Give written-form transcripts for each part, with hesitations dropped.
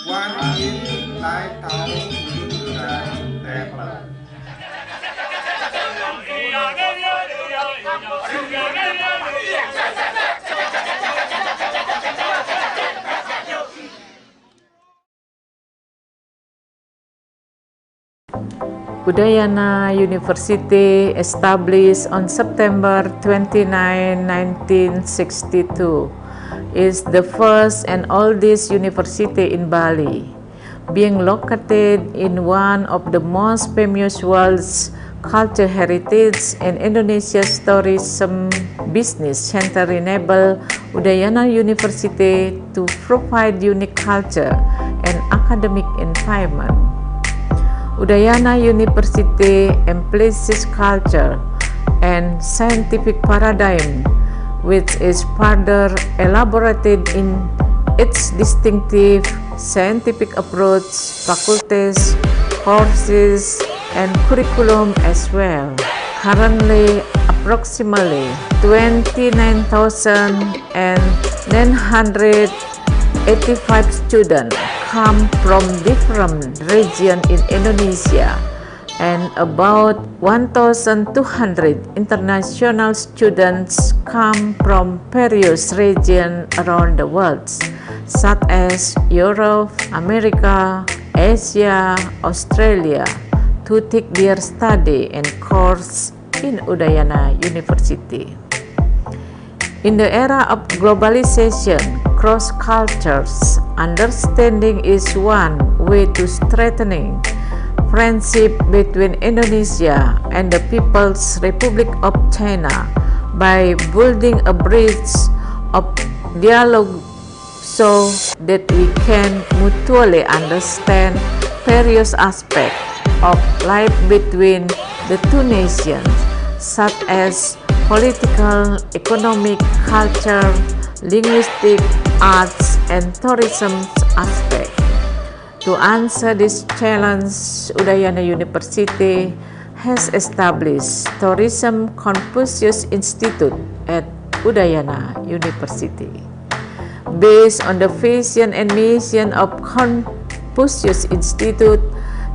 One in lighthouse temple. Udayana University, established on September 29, 1962, is the first and oldest university in Bali, being located in one of the most famous world's cultural heritage and Indonesia's tourism business center enable Udayana University to provide unique culture and academic environment. Udayana University embraces culture and scientific paradigm, which is further elaborated in its distinctive scientific approach, faculties, courses, and curriculum as well. Currently, approximately 29,985 students come from different regions in Indonesia, and about 1,200 international students come from various regions around the world, such as Europe, America, Asia, Australia, to take their study and course in Udayana University. In the era of globalization, cross cultures understanding is one way to strengthening friendship between Indonesia and the People's Republic of China by building a bridge of dialogue so that we can mutually understand various aspects of life between the two nations, such as political, economic, culture, linguistic, arts, and tourism aspects. To answer this challenge, Udayana University has established Tourism Confucius Institute at Udayana University. Based on the vision and mission of Confucius Institute,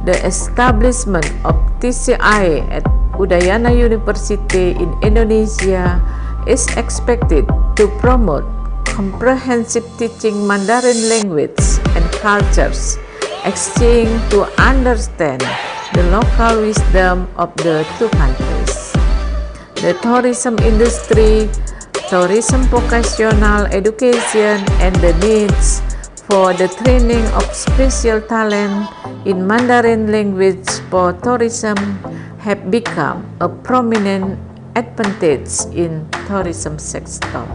the establishment of TCI at Udayana University in Indonesia is expected to promote comprehensive teaching Mandarin language and cultures, exchange to understand the local wisdom of the two countries. The tourism industry, tourism vocational education, and the needs for the training of special talent in Mandarin language for tourism have become a prominent advantage in tourism sector.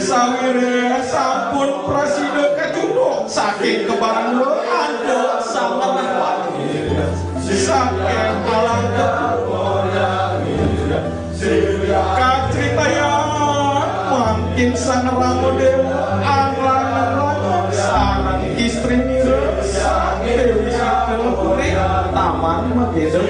Sawire sampun presiden kecunduk saking kebalu ada sangat saking alam kaceritayan makin sang ramo dewa anglang sang istri nira sang dewi sakti taman begitu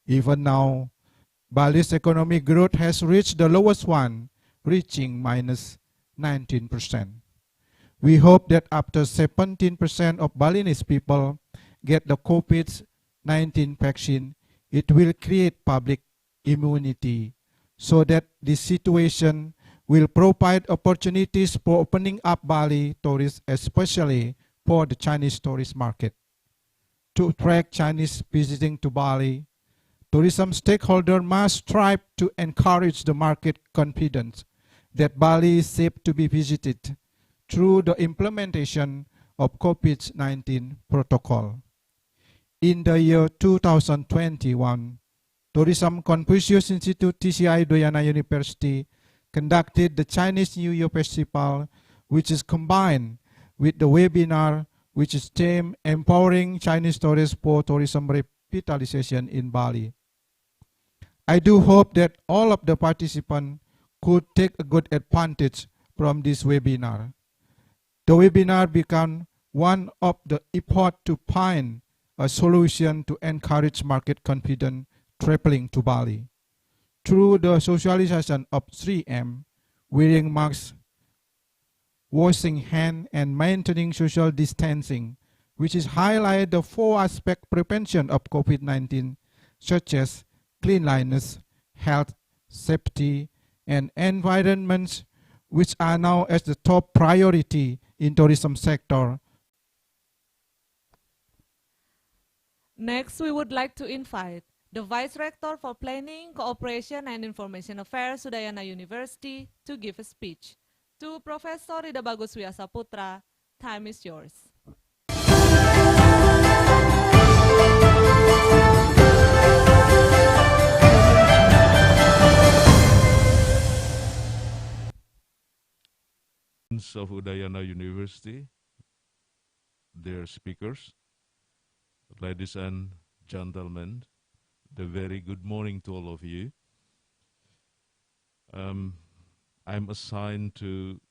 Even now, Bali's economic growth has reached the lowest one, reaching minus 19%. We hope that after 17% of Balinese people get the COVID-19 vaccine, it will create public immunity so that this situation will provide opportunities for opening up Bali tourists, especially for the Chinese tourist market. To attract Chinese visiting to Bali, tourism stakeholders must strive to encourage the market confidence that Bali is safe to be visited through the implementation of COVID-19 protocol. In the year 2021, Tourism Confucius Institute TCI Udayana University conducted the Chinese New Year Festival, which is combined with the webinar, which is themed Empowering Chinese Tourists for Tourism Revitalization in Bali. I do hope that all of the participants could take a good advantage from this webinar. The webinar became one of the efforts to find a solution to encourage market confidence traveling to Bali. Through the socialization of 3M, wearing masks, washing hands, and maintaining social distancing, which is highlight the 4 aspect prevention of COVID-19, such as cleanliness, health, safety, and environment, which are now as the top priority in tourism sector. Next, we would like to invite the Vice Rector for Planning, Cooperation and Information Affairs, Udayana University, to give a speech. To Professor Ida Bagus Wiyasaputra, time is yours. Of Udayana University, dear speakers, ladies and gentlemen, the very good morning to all of you. I'm assigned to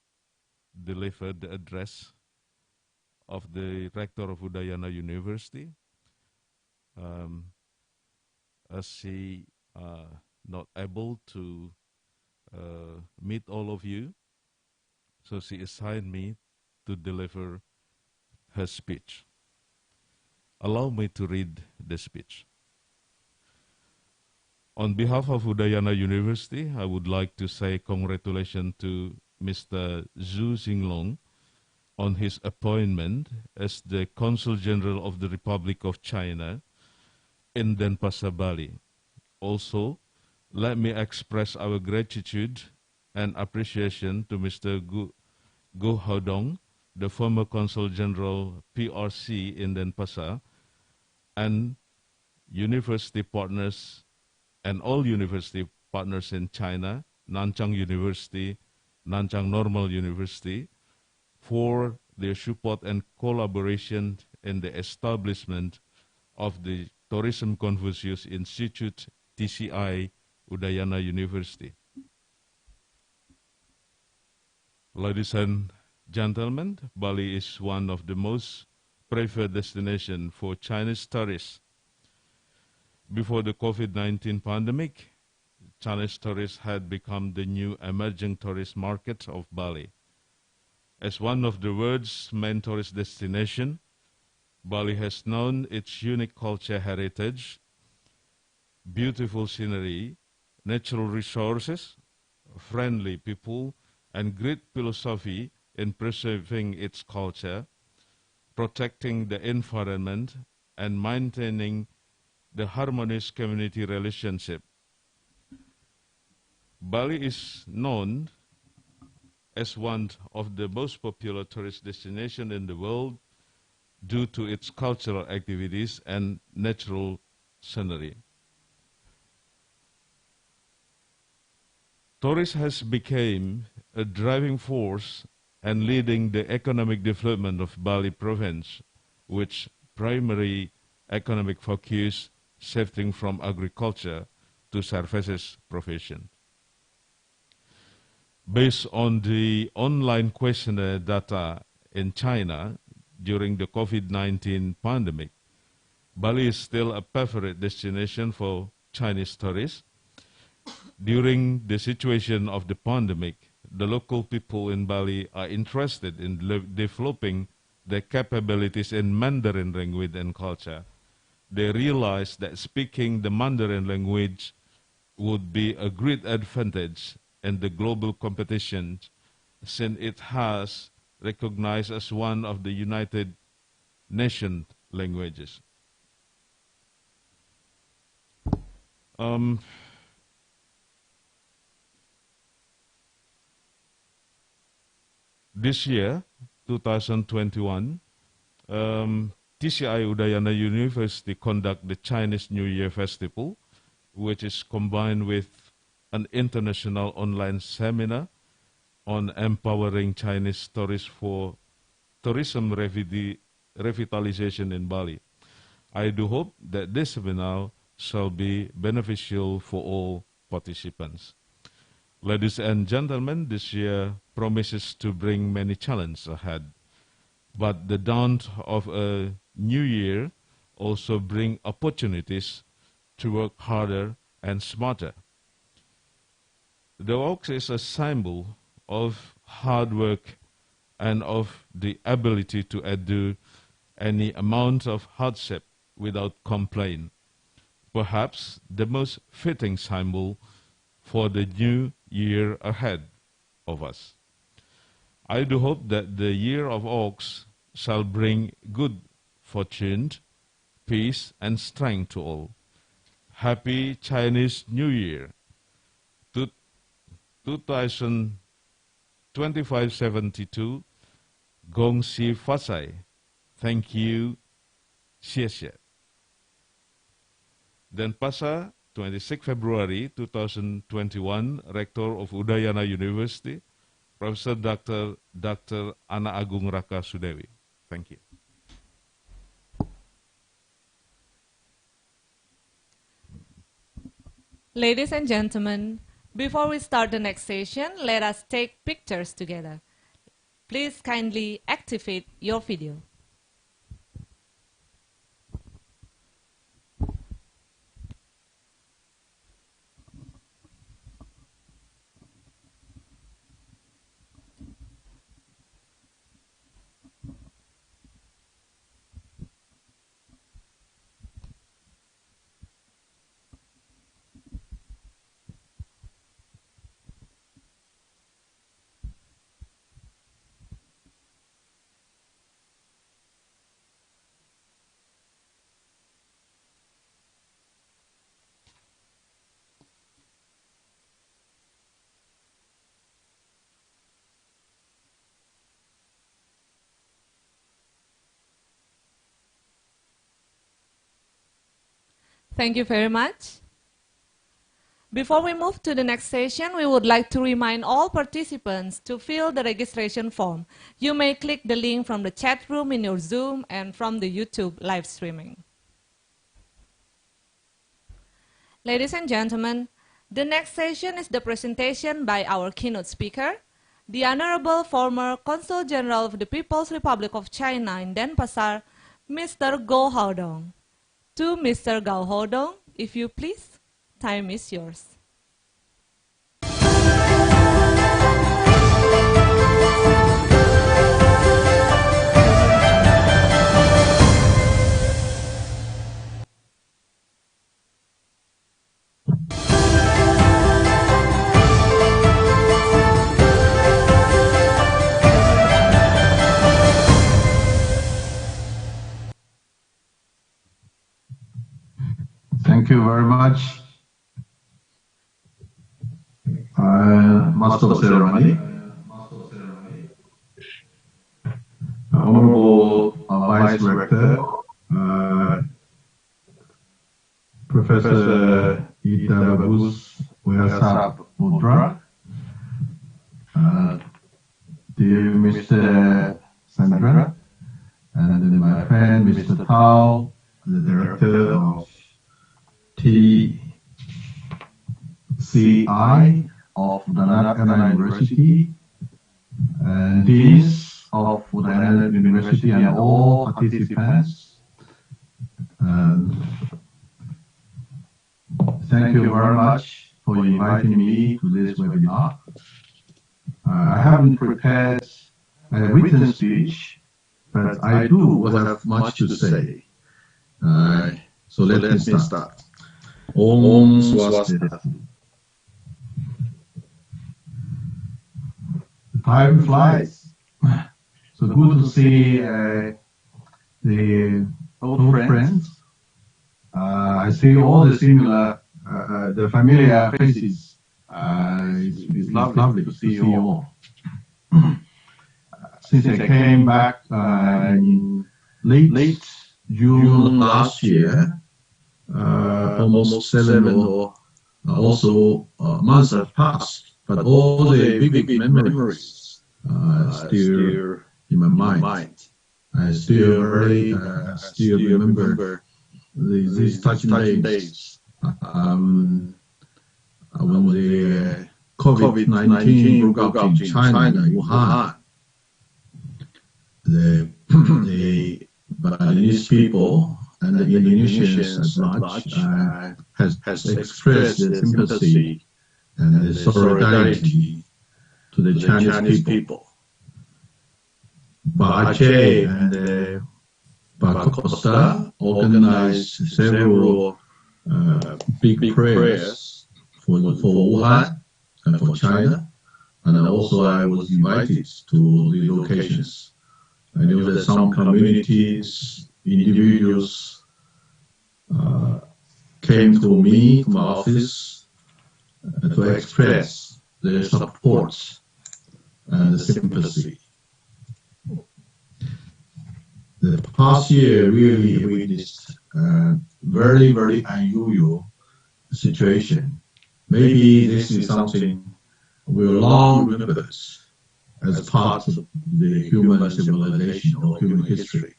deliver the address of the Rector of Udayana University. As she not able to meet all of you, so she assigned me to deliver her speech. Allow me to read the speech. On behalf of Udayana University, I would like to say congratulations to Mr. Zhu Xinglong on his appointment as the Consul General of the Republic of China in Denpasar, Bali. Also, let me express our gratitude and appreciation to Mr. Go Hodong, the former Consul General PRC in Denpasar, and university partners and all university partners in China, Nanchang University, Nanchang Normal University, for their support and collaboration in the establishment of the Tourism Confucius Institute, TCI Udayana University. Ladies and gentlemen, Bali is one of the most preferred destinations for Chinese tourists. Before the COVID-19 pandemic, Chinese tourists had become the new emerging tourist market of Bali. As one of the world's main tourist destinations, Bali has known its unique culture heritage, beautiful scenery, natural resources, friendly people, and great philosophy in preserving its culture, protecting the environment, and maintaining the harmonious community relationship. Bali is known as one of the most popular tourist destinations in the world due to its cultural activities and natural scenery. Tourism has become a driving force and leading the economic development of Bali province, which primary economic focus shifting from agriculture to services profession. Based on the online questionnaire data in China during the COVID-19 pandemic, Bali is still a favorite destination for Chinese tourists, During the situation of the pandemic, the local people in Bali are interested in developing their capabilities in Mandarin language and culture. They realize that speaking the Mandarin language would be a great advantage in the global competition, since it has recognized as one of the United Nations languages. This year, 2021, TCI Udayana University conduct the Chinese New Year Festival, which is combined with an international online seminar on empowering Chinese tourists for tourism revitalization in Bali. I do hope that this seminar shall be beneficial for all participants. Ladies and gentlemen, this year promises to bring many challenges ahead, but the dawn of a new year also bring opportunities to work harder and smarter. The ox is a symbol of hard work and of the ability to endure any amount of hardship without complaint. Perhaps the most fitting symbol for the new year ahead of us. I do hope that the year of ox shall bring good fortune, peace, and strength to all. Happy Chinese New Year 2025-72 Gong Xi Fasai. Thank you. 谢谢. Then Pasa, 26 February 2021, Rector of Udayana University, Professor Dr. Ana Agung Raka Sudewi. Thank you. Ladies and gentlemen, before we start the next session, let us take pictures together. Please kindly activate your video. Thank you very much. Before we move to the next session, we would like to remind all participants to fill the registration form. You may click the link from the chat room in your Zoom and from the YouTube live streaming. Ladies and gentlemen, the next session is the presentation by our keynote speaker, the Honorable former Consul General of the People's Republic of China in Denpasar, Mr. Go Haodong. To Mr. Gao Hodong, if you please, time is yours. Thank you very much, Master of Ceremony, Honorable Vice Rector, Professor Ita Bagus Wiyasap Putra, dear Mr. Sandra, and my friend Mr. Tao, the Director of TCI of Udayana University, and Deans of Udayana University, and all participants. Thank you very much for inviting me to this webinar. I haven't prepared a written speech, but I do have much to say. So let me start. Om Swastiastu. Time flies. So good to see the old friends. I see all the similar, the familiar faces. It's lovely to see you all. Since I came back in late June last year, almost 7 or also months have passed, but all the big memories still in my mind. I still remember these touching days when the COVID-19 broke out in China, Wuhan. The Balinese people and the Indonesians as much has expressed their sympathy and the solidarity to the Chinese people. Aceh and Costa organized several big prayers for Wuhan and for China, and also I was invited to the locations. I know that some communities, individuals came to me, to my office, to express their support and sympathy. The past year really witnessed very, very unusual situation. Maybe this is something we'll long remember as part of the human civilization or human history.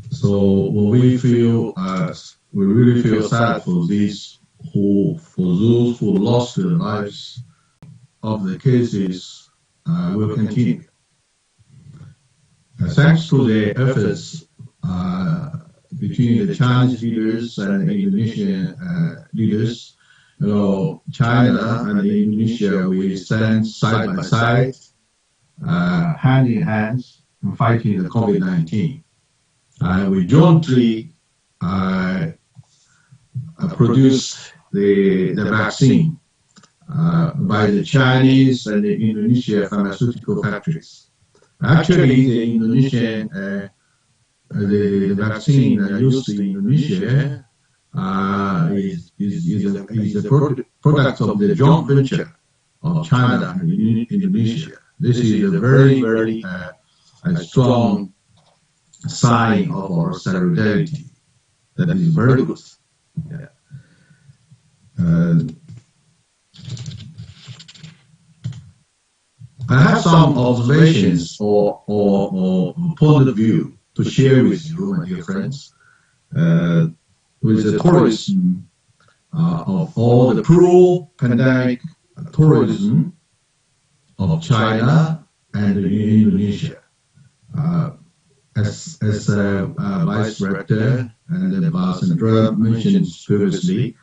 So when we really feel sad for those who lost their lives. Of the cases will continue. Thanks to the efforts between the Chinese leaders and the Indonesian leaders, China and Indonesia, we stand side by side, hand in hand, fighting the COVID-19. We jointly produced the vaccine by the Chinese and the Indonesian pharmaceutical factories. Actually, the Indonesian the vaccine used in Indonesia is a product of the joint venture of China and Indonesia. This is a very, very strong sign of our solidarity. That is very good. Yeah. I have some observations or point of view to share with you, my dear friends, with the tourism of all the pro-pandemic tourism of China and Indonesia. As Vice Rector and Ambassador mentioned previously,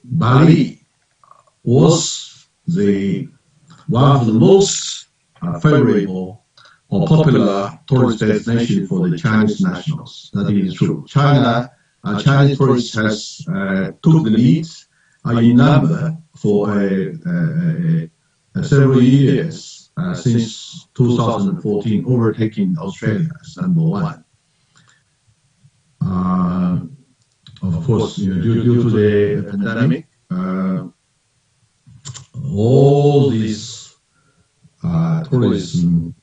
Bali was one of the most favorable or popular tourist destination for the Chinese nationals. That is true. Chinese tourists has took the lead in number for several years since 2014, overtaking Australia as number one. Of course, due to the pandemic, all these tourism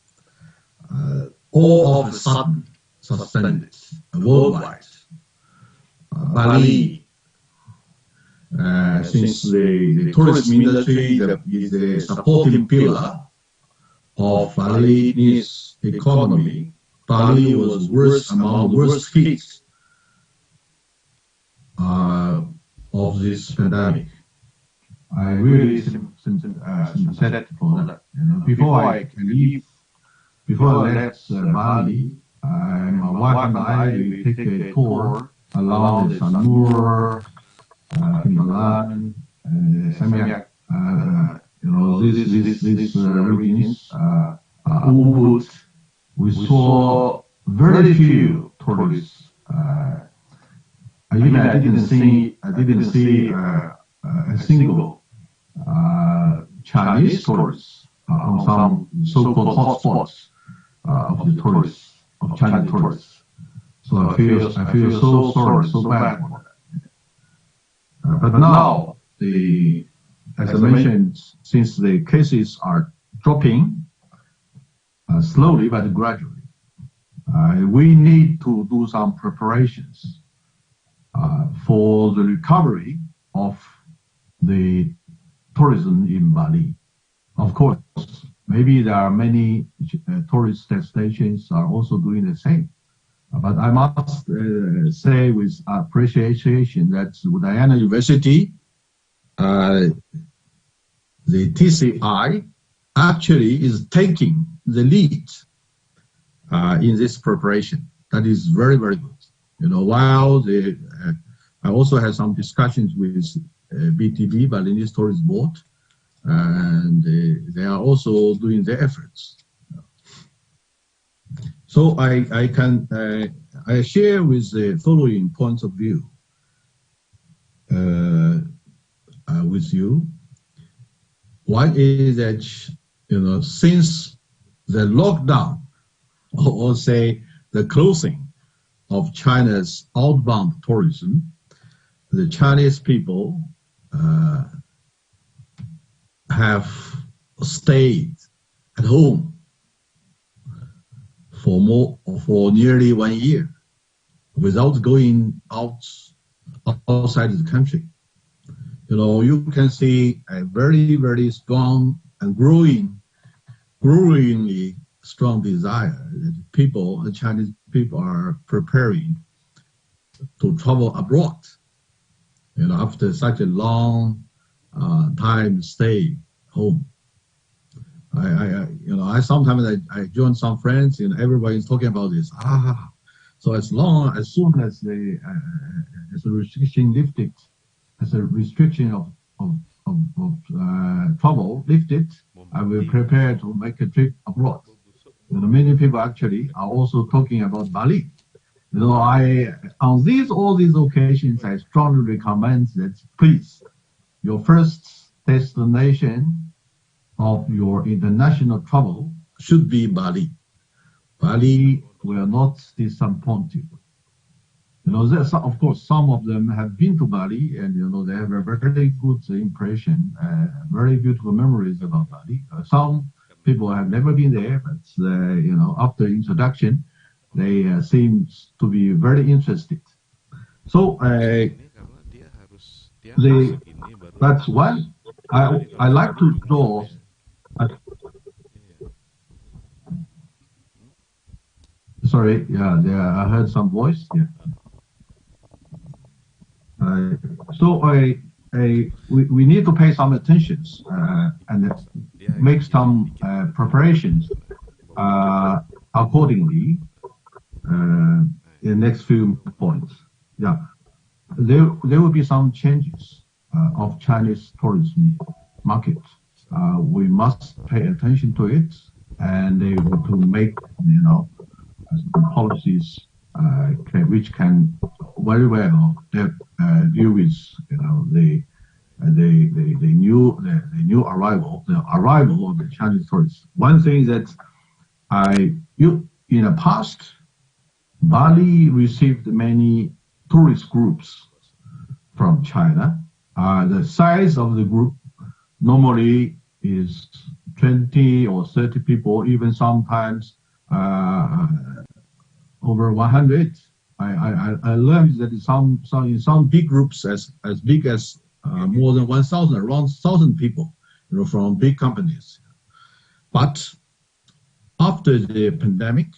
all of a sudden suspended worldwide. Bali, since the tourism industry is the supporting pillar of Balinese economy, Bali was among the worst hit of this pandemic. I really sympathetic for that. Before I left Bali, my wife and I we take a tour along the Sanur Himalayan, Samyak, these regions, Ubud, we saw very few tourists. Even I didn't see a single Chinese tourists on some so-called hotspots of the tourists, of Chinese tourists. So I feel so sorry, so bad for that. But now, as I mentioned, since the cases are dropping slowly but gradually, we need to do some preparations for the recovery of the tourism in Bali. Of course, maybe there are many tourist destinations are also doing the same. But I must say with appreciation that Udayana University, the TCI, actually is taking the lead in this preparation. That is very, very good. While I also had some discussions with BTB, Balinese Tourist Board, and they are also doing their efforts. So I share with the following points of view with you. One is that since the lockdown, or say the closing of China's outbound tourism, the Chinese people have stayed at home for nearly 1 year without going outside the country. You can see a very, very strong and growingly strong desire that the Chinese people are preparing to travel abroad. After such a long time stay home. I sometimes I join some friends and everybody is talking about this. So as soon as the restriction lifted, as a restriction of travel lifted, I will prepare to make a trip abroad. Many people actually are also talking about Bali. On all these occasions, I strongly recommend that please, your first destination of your international travel should be Bali. Bali will not disappoint you. There's, of course, some of them have been to Bali and, they have a very good impression, very beautiful memories about Bali. Some people have never been there, but, after introduction, they seem to be very interested. So, that's one. I like to draw. Sorry, I heard some voice. Yeah. We need to pay some attention and make some preparations accordingly in the next few points. Yeah, there will be some changes of Chinese tourism market. We must pay attention to it and to make policies which can very well deal with the new arrival of the Chinese tourists. One thing that in the past, Bali received many tourist groups from China. The size of the group normally is 20 or 30 people, even sometimes over 100. I learned that in some big groups as big as more than 1,000, around 1,000 people, from big companies. But after the pandemic,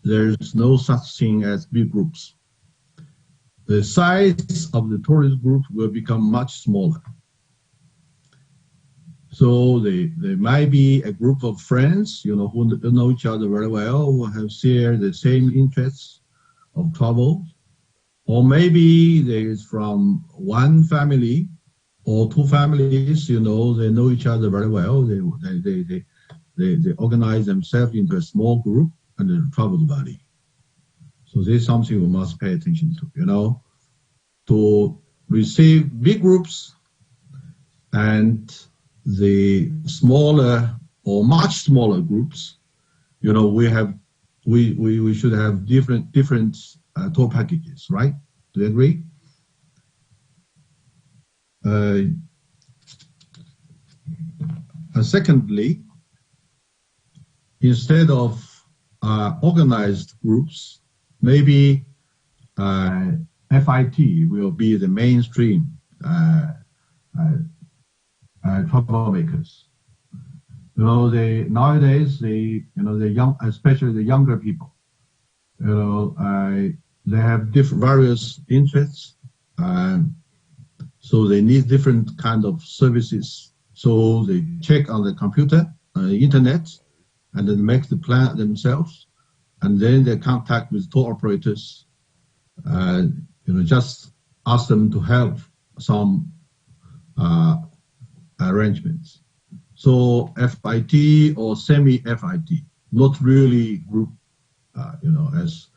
there's no such thing as big groups. The size of the tourist group will become much smaller. So there might be a group of friends, who know each other very well, who have shared the same interests of travel, or maybe there is from one family or two families, they know each other very well. They organize themselves into a small group and they travel to Bali. So this is something we must pay attention to, to receive big groups and the smaller or much smaller groups, we should have different tour packages, right? Do you agree? Secondly, instead of organized groups, maybe FIT will be the mainstream troublemakers. Nowadays, the young, especially the younger people, they have various interests, so they need different kind of services. So they check on the computer, internet, and then make the plan themselves, and then they contact with tour operators, just ask them to help some arrangements. So FIT or semi-FIT, not really group, as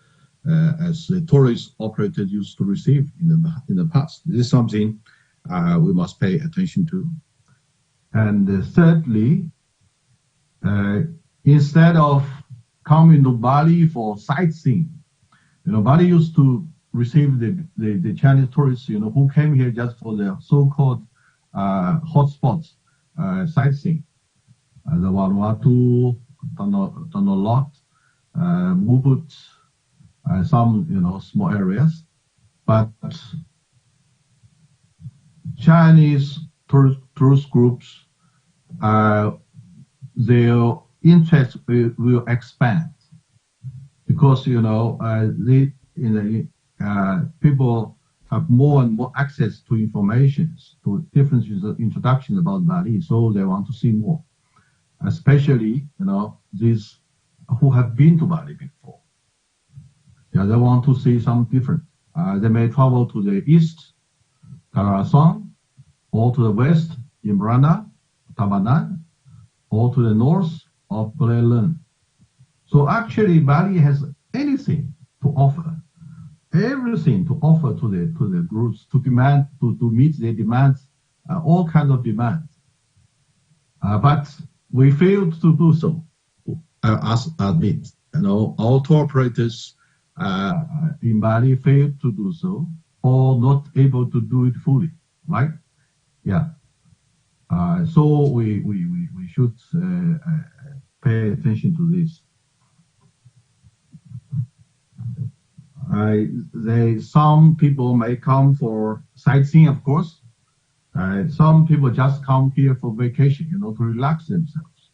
the tourist operators used to receive in the past. This is something we must pay attention to. And thirdly, instead of coming to Bali for sightseeing, Bali used to receive the Chinese tourists, who came here just for the so-called hotspots, sightseeing, the Vanuatu, Tanolot, Ubud, some small areas, but Chinese tourist groups, their interest will expand because people have more and more access to information, to different introductions about Bali, so they want to see more. Especially, these who have been to Bali before. Yeah, they want to see something different. They may travel to the east, Tarasan, or to the west, Imbrana, Tabanan, or to the north of Belen. So actually, Bali has anything to offer. Everything to offer to the groups to meet their demands, all kinds of demands. But we failed to do so. I admit, our tour operators in Bali failed to do so, or not able to do it fully, right? Yeah. So we should pay attention to this. Some people may come for sightseeing, of course. Some people just come here for vacation, to relax themselves.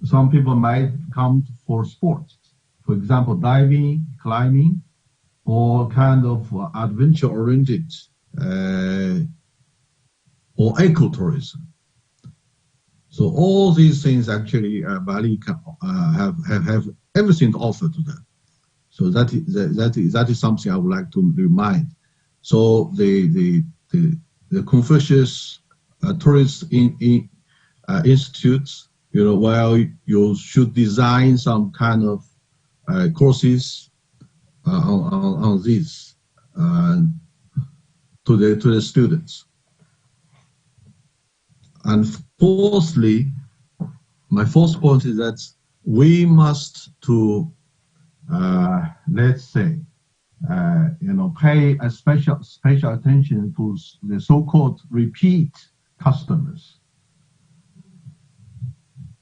Some people might come for sports, for example, diving, climbing, or kind of adventure-oriented or ecotourism. So all these things actually Bali have everything to offer to them. So that is something I would like to remind. So the Confucius Tourist Institutes, while you should design some kind of courses on this to the students. And fourthly, my fourth point is that we must let's say, pay a special attention to the so-called repeat customers.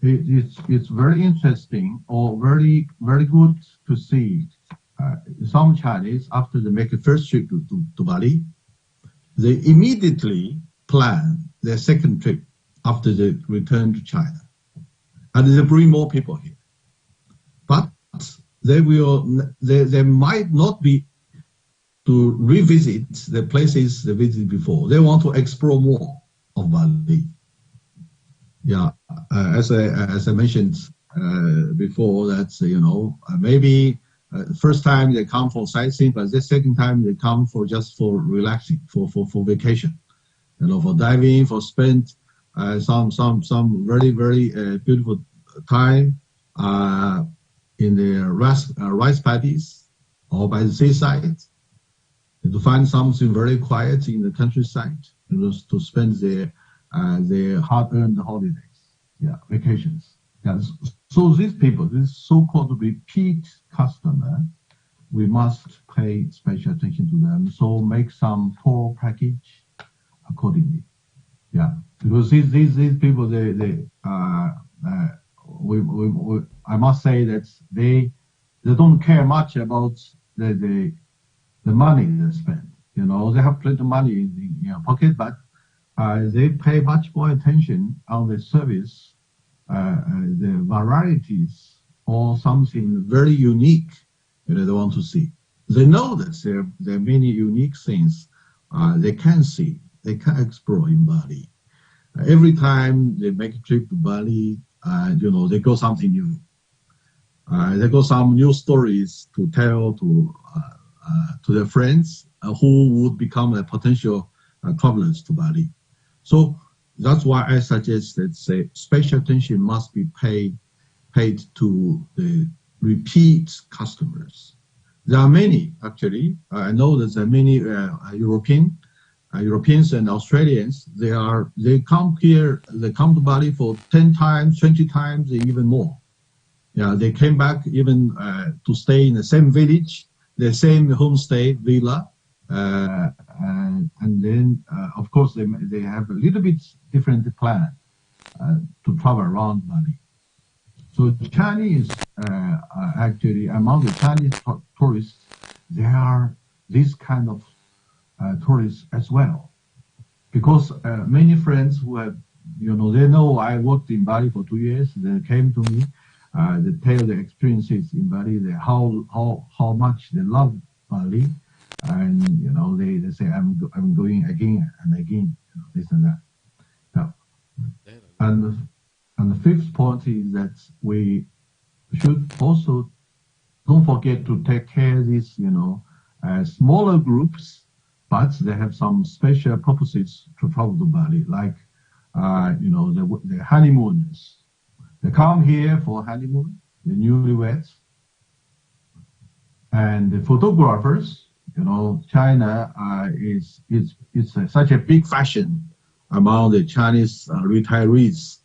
It's very interesting or very, very good to see some Chinese, after they make a first trip to Bali, they immediately plan their second trip after they return to China. And they bring more people here. But they might not be to revisit the places they visited before. They want to explore more of Bali. Yeah, as I mentioned before, that maybe first time they come for sightseeing, but the second time they come for just for relaxing, for vacation, for diving, for spend some very beautiful time in the rice paddies or by the seaside, to find something very quiet in the countryside, to spend their hard-earned holidays, vacations. So these people, this so-called repeat customer, we must pay special attention to them. So make some tour package accordingly. Because these people, I must say that they don't care much about the money they spend. They have plenty of money in their pocket, but they pay much more attention on the service, the varieties, or something very unique they want to see. They know that there are many unique things they can see, they can explore in Bali. Every time they make a trip to Bali, they got something new. They got some new stories to tell to their friends who would become a potential travelers to Bali. So that's why I suggest that special attention must be paid to the repeat customers. There are many, actually. I know that there are many Europeans and Australians. They come here, they come to Bali for 10 times, 20 times, even more. They came back even to stay in the same village, the same homestay villa, and then of course they have a little bit different plan to travel around Bali. So Chinese, actually among the Chinese tourists, there are this kind of tourists as well, because many friends who have, they know I worked in Bali for 2 years. They came to me, they tell their experiences in Bali, how much they love Bali, and they say I'm going again and again, this and that. And the fifth point is that we should also don't forget to take care of these, smaller groups, but they have some special purposes to travel to Bali, like, the honeymooners. They come here for honeymoon, the newlyweds, and the photographers. China is such a big fashion among the Chinese retirees.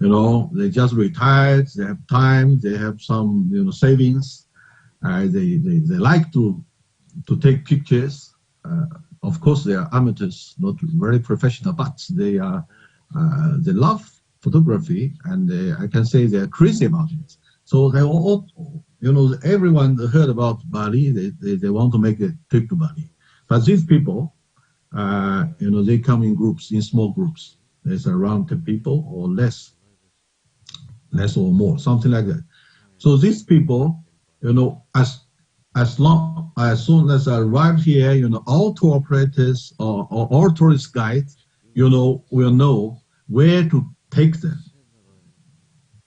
They just retired, they have time, they have some, savings. They like to take pictures. Of course, they are amateurs, not very professional, but they love photography, and I can say they are crazy about it. So they all, everyone heard about Bali. They want to make a trip to Bali, but these people, they come in groups, in small groups. There's around 10 people or less or more, something like that. So these people, as soon as I arrive here, all tour operators or all tourist guides, will know where to take them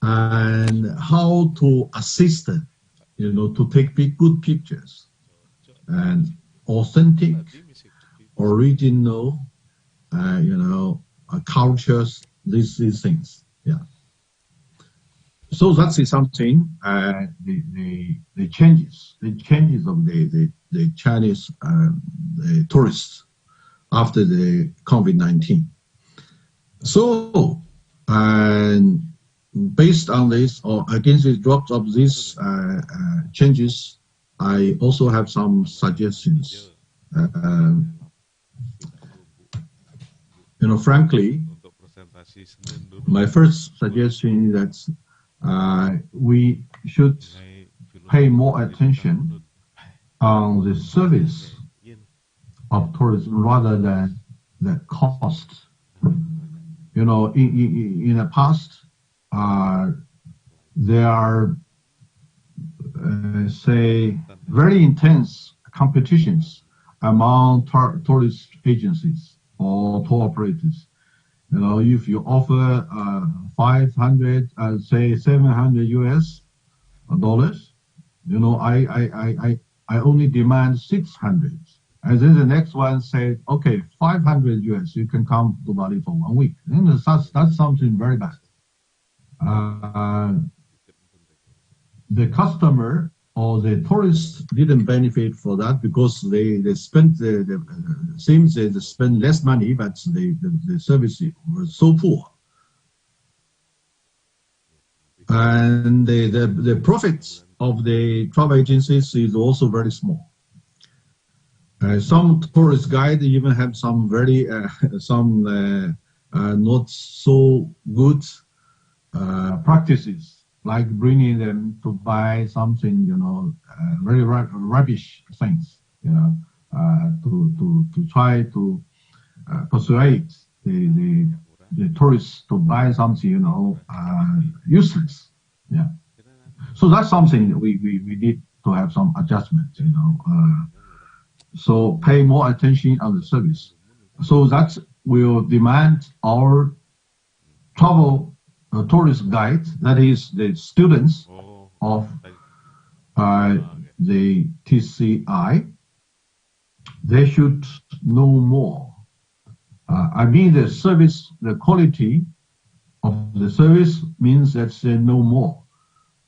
and how to assist them, to take good pictures and authentic, original, cultures, these things. So that is something, the changes of the Chinese the tourists after the COVID-19. So, and based on this, or against the drops of these changes, I also have some suggestions. Frankly, my first suggestion is that we should pay more attention on the service of tourism rather than the cost. In the past, there are, say, very intense competitions among tourist agencies or tour operators. If you offer 500, say $700 US, I only demand 600. And then the next one said, okay, 500 US, you can come to Bali for 1 week. And that's something very bad. The customer or the tourists didn't benefit for that because they spent seems they spend less money, but the service was so poor. And the profits of the travel agencies is also very small. Some tourist guide even have some very not so good practices, like bringing them to buy something, very rubbish things, to try to persuade the tourists to buy something, useless. Yeah. So that's something we need to have some adjustment, so pay more attention on the service. So that will demand our travel tourist guide, that is the students of the TCI, they should know more. The service, the quality of the service means that they know more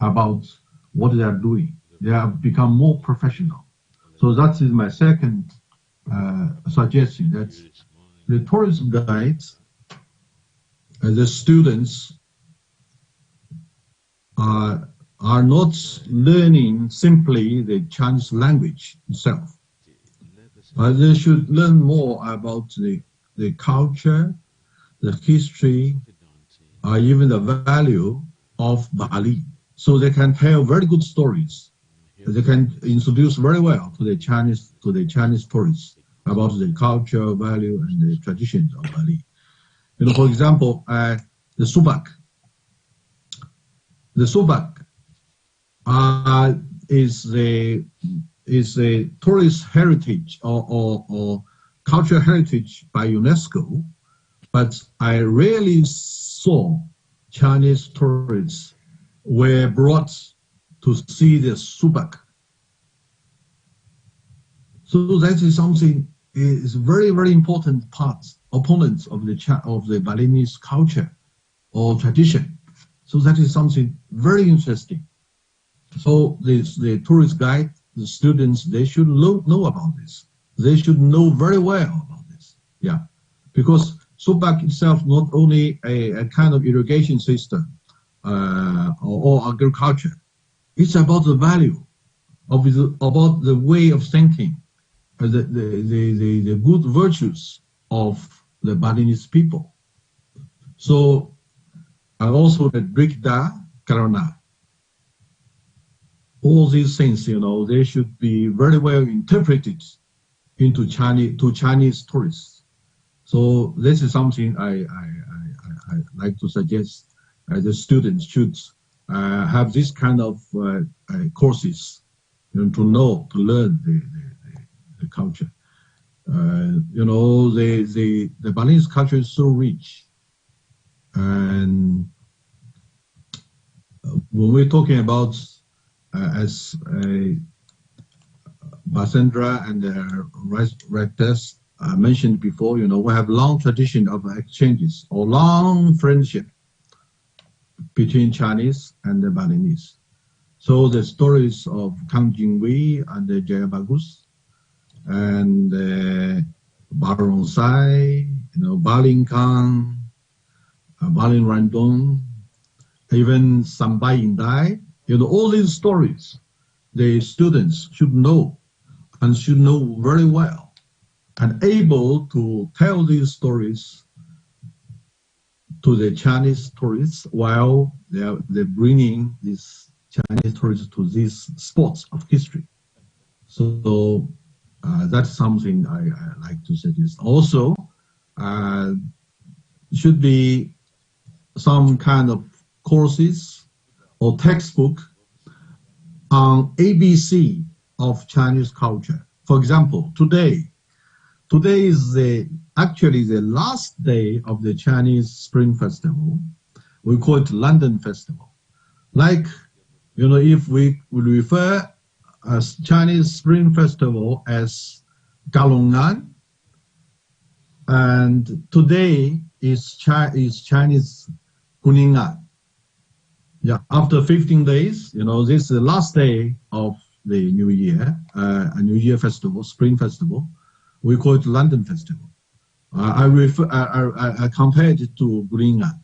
about what they are doing. They have become more professional. So that is my second suggestion, that the tourist guides, the students are not learning simply the Chinese language itself, but they should learn more about the culture, the history, even the value of Bali. So they can tell very good stories. They can introduce very well to the Chinese tourists about the culture, value, and the traditions of Bali. For example, the subak. The subak is a tourist heritage or cultural heritage by UNESCO, but I rarely saw Chinese tourists were brought to see the subak. So that is something, is very, very important opponents of the Balinese culture or tradition. So that is something very interesting. So the tourist guide, the students, they should know about this. They should know very well about this. Yeah, because subak itself not only a kind of irrigation system or agriculture. It's about the value about the way of thinking, the good virtues of the Balinese people. So, and also the Brigda Karana. All these things, they should be very well interpreted into Chinese tourists. So this is something I like to suggest. The students should have this kind of courses, to learn the culture. The Balinese culture is so rich, and when we're talking about as Basendra and Rectors mentioned before, we have long tradition of exchanges or long friendship between Chinese and the Balinese. So the stories of Kang Jingwei and the Jayabagus and Barong Sai, Balin Kang, Balin Randong, even Sambai Indai, all these stories, the students should know and should know very well and able to tell these stories to the Chinese tourists while they're bringing these Chinese tourists to these spots of history. So that's something I like to suggest. Also, should be some kind of courses or textbook on ABC of Chinese culture. For example, today is actually the last day of the Chinese Spring Festival. We call it London Festival. Like If we refer as Chinese Spring Festival as Galongan, and today is Chinese Kuningan. Yeah, after 15 days, this is the last day of the New Year, a New Year festival, Spring Festival. We call it London Festival. I compared it to Kuningan.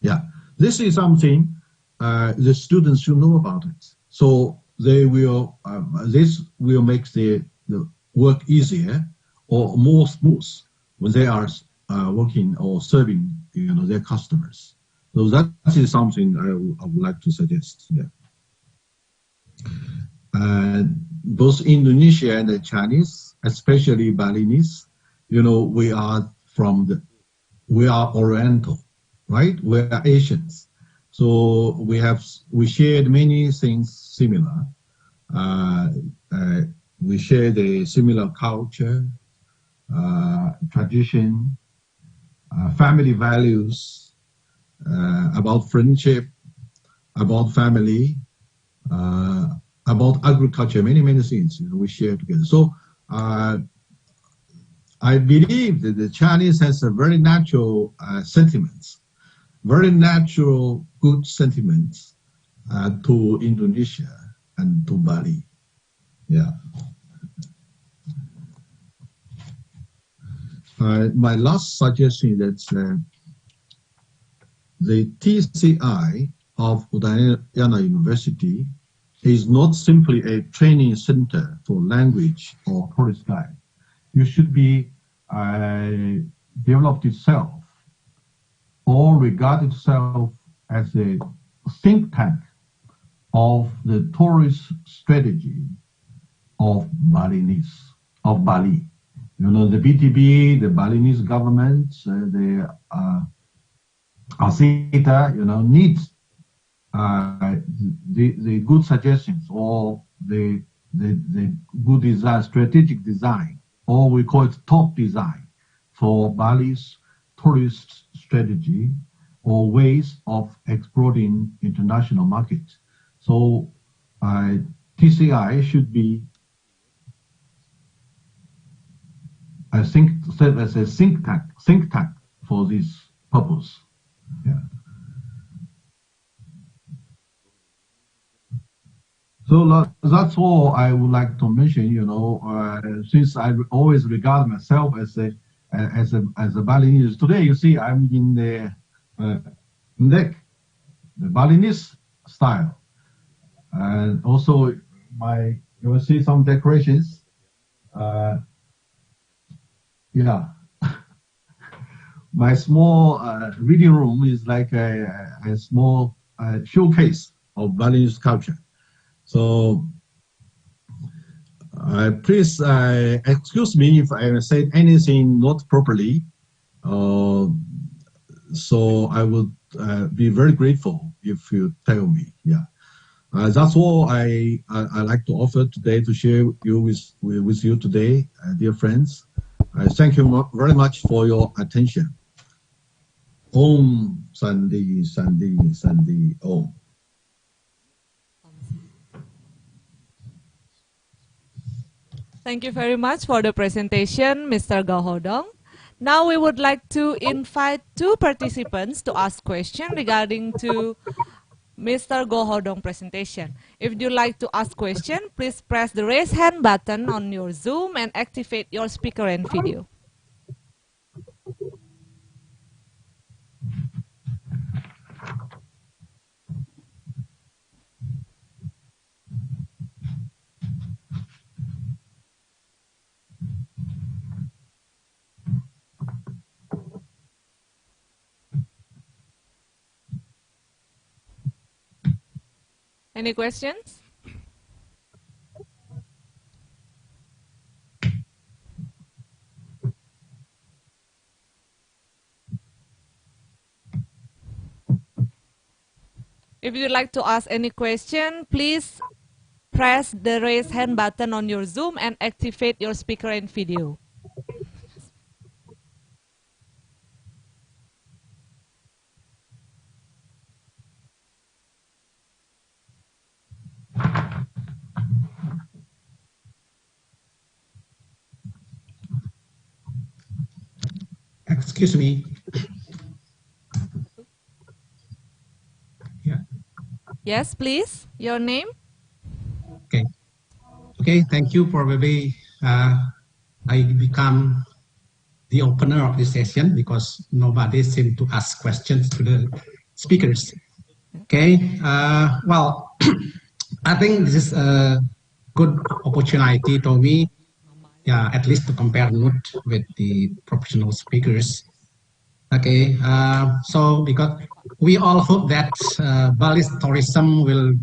Yeah, this is something the students should know about it. So they will this will make the work easier or more smooth when they are working or serving their customers. So that is something I would like to suggest. Yeah. Both Indonesia and the Chinese, especially Balinese, we are Oriental, right? We are Asians, so we shared many things similar. We share the similar culture, tradition, family values, about friendship, about family, about agriculture, many things we share together. So I believe that the Chinese has a very natural sentiments, very natural good sentiments to Indonesia and to Bali. Yeah. My last suggestion is that the TCI of Udayana University is not simply a training center for language or tourist guide. You should be developed itself or regard itself as a think tank of the tourist strategy of Bali. The BTB, the Balinese government, the ASETA, needs the good suggestions or the good design, strategic design, or we call it top design for Bali's tourist strategy or ways of exploring international markets. So TCI should be serve as a think tank for this purpose. Yeah. So that's all I would like to mention. Since I always regard myself as a Balinese. Today, you see, I'm in the neck, the Balinese style, and also you will see some decorations. Yeah, my small reading room is like a small showcase of Balinese culture. So please excuse me if I said anything not properly. So I would be very grateful if you tell me. Yeah, that's all I like to offer today to share with you today, dear friends. Thank you very much for your attention. Om Sandi Sandi Sandi Om. Thank you very much for the presentation, Mr. Gahodong. Now we would like to invite two participants to ask questions regarding to Mr. Gohodong presentation. If you'd like to ask question, please press the raise hand button on your Zoom and activate your speaker and video. Any questions? If you'd like to ask any question, please press the raise hand button on your Zoom and activate your speaker and video. Excuse me. Yeah. Yes, please. Your name? Okay. Okay. Thank you. Probably I become the opener of this session because nobody seemed to ask questions to the speakers. Okay. Well, I think this is a good opportunity for me, yeah, at least to compare note with the professional speakers. Okay. So because we all hope that Bali's tourism will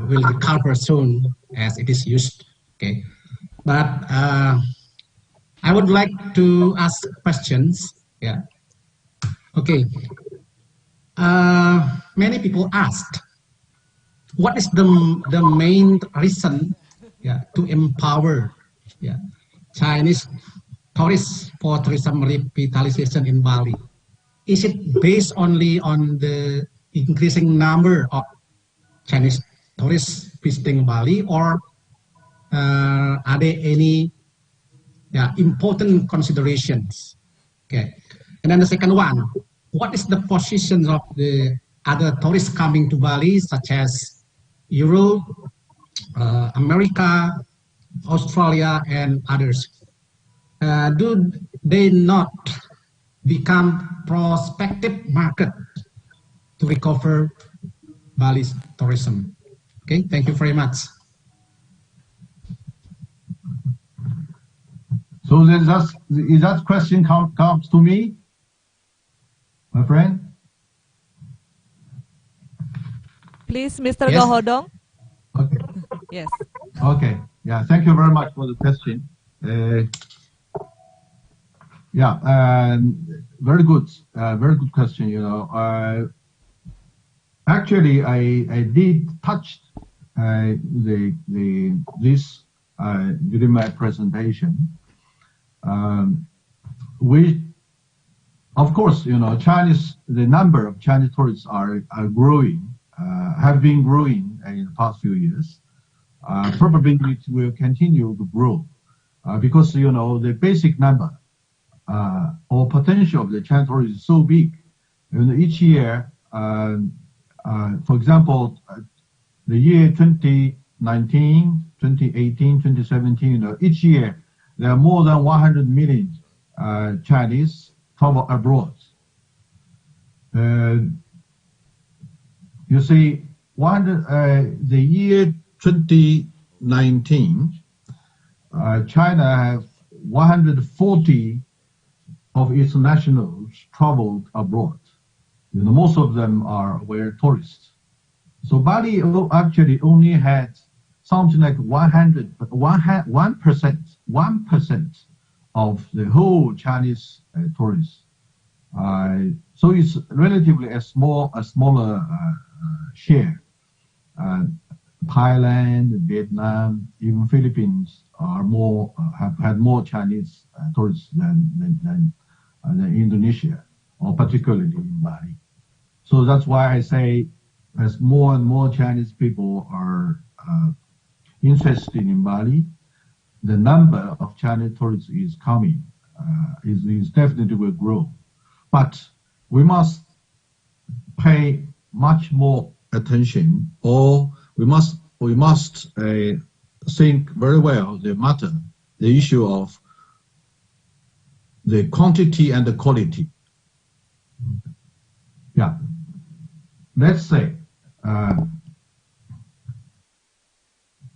recover soon as it is used. Okay. But I would like to ask questions. Yeah. Okay. Many people asked, what is the main reason, yeah, to empower, yeah, Chinese tourists for tourism revitalization in Bali? Is it based only on the increasing number of Chinese tourists visiting Bali, or are there any, yeah, important considerations? Okay. And then the second one, what is the position of the other tourists coming to Bali, such as Europe, America, Australia, and others? Do they not become prospective market to recover Bali's tourism? Okay, thank you very much. So is that question comes to me, my friend? Please, Mr. Yes. Gohodong. Okay. Yes. Okay. Yeah. Thank you very much for the question. Yeah. Very good. Very good question. You know, actually, I did touch this during my presentation. We, of course, you know, the number of Chinese tourists are growing, have been growing in the past few years. Probably it will continue to grow because, you know, the basic number or potential of the Chinese tourists is so big. You know, each year, for example, the year 2019, 2018, 2017, you know, each year there are more than 100 million Chinese travel abroad. You see, the year 2019, China have 140 of its nationals traveled abroad. You know, most of them were tourists. So Bali actually only had something like 1% of the whole Chinese tourists. So it's relatively a smaller share. Thailand, Vietnam, even Philippines have had more Chinese tourists than Indonesia, or particularly in Bali. So that's why I say, as more and more Chinese people are interested in Bali, the number of Chinese tourists is coming, is definitely will grow. But we must pay much more attention, or we must think very well the issue of the quantity and the quality. Yeah. Let's say,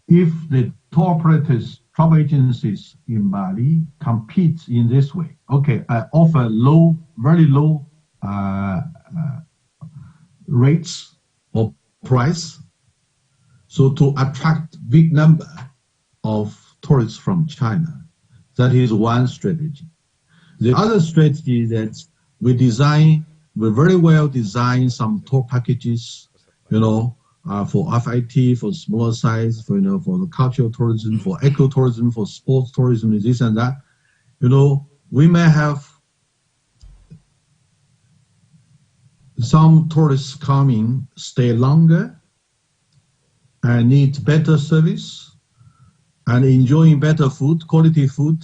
if the tour operators, travel agencies in Bali compete in this way, okay, offer very low rates or price, so to attract big number of tourists from China, that is one strategy. The other strategy is that we very well design some tour packages, you know, for FIT, for smaller size, for the cultural tourism, for ecotourism, for sports tourism, this and that. You know, we may have some tourists coming, stay longer, and need better service, and enjoying better food, quality food,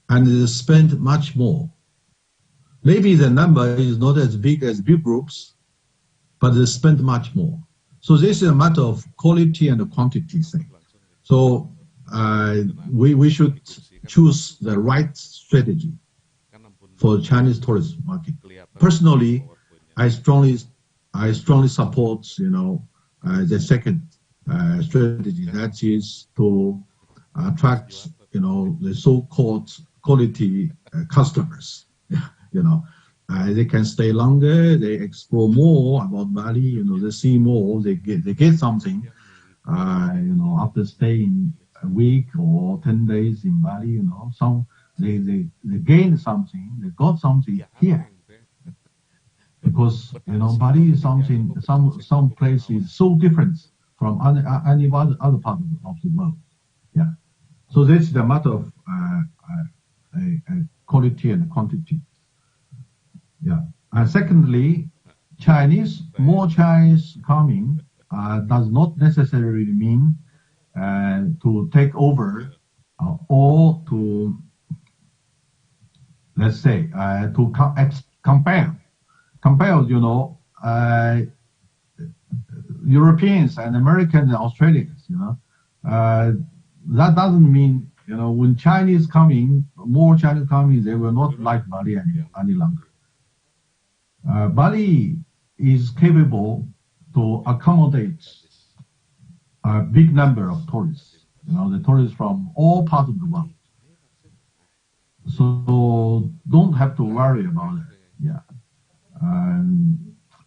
and they spend much more. Maybe the number is not as big as big groups, but they spend much more. So this is a matter of quality and quantity thing. So we should choose the right strategy for the Chinese tourist market. Personally, I strongly support the second strategy, that is to attract the so-called quality customers. They can stay longer, they explore more about Bali, they see more, they get something. After staying a week or 10 days in Bali, they gain something, they got something here. Because Bali is something, some place is so different from any other part of the world. Yeah. So this is the matter of quality and quantity. Yeah. And secondly, more Chinese coming does not necessarily mean to take over or to, let's say, to compare, Europeans and Americans and Australians, that doesn't mean, when more Chinese coming, they will not like Bali any longer. Bali is capable to accommodate a big number of tourists, the tourists from all parts of the world. So don't have to worry about it. Yeah.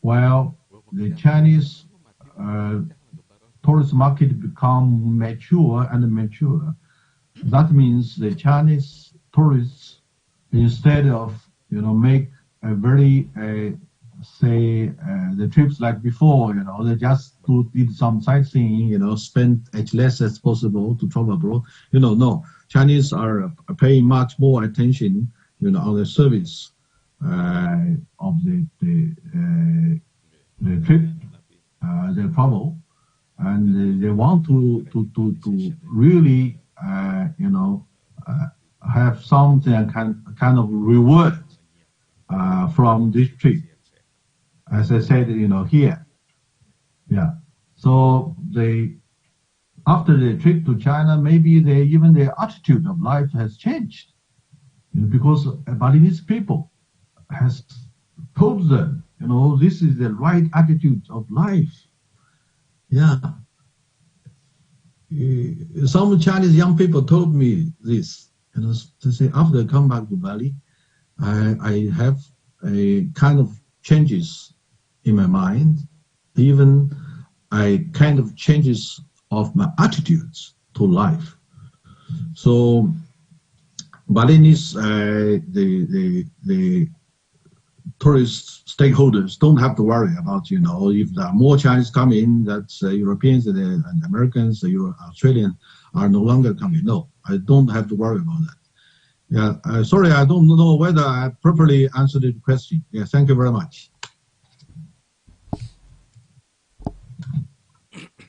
While the Chinese tourist market become mature, that means the Chinese tourists, instead of make a very the trips like before, they just did some sightseeing, spend as less as possible to travel abroad. No, Chinese are paying much more attention, on the service of the trip, the travel, and they want to really have something kind of reward from this trip. As I said, here. Yeah. So after the trip to China, maybe even their attitude of life has changed, because Balinese people has told them, this is the right attitude of life. Yeah. Some Chinese young people told me this, to say after I come back to Bali, I have a kind of changes in my mind, even I kind of changes of my attitudes to life. So Balinese, the tourist stakeholders don't have to worry about, if there are more Chinese coming, that Europeans and Americans, Australians are no longer coming. No, I don't have to worry about that. Yeah, sorry, I don't know whether I properly answered the question. Yeah, thank you very much.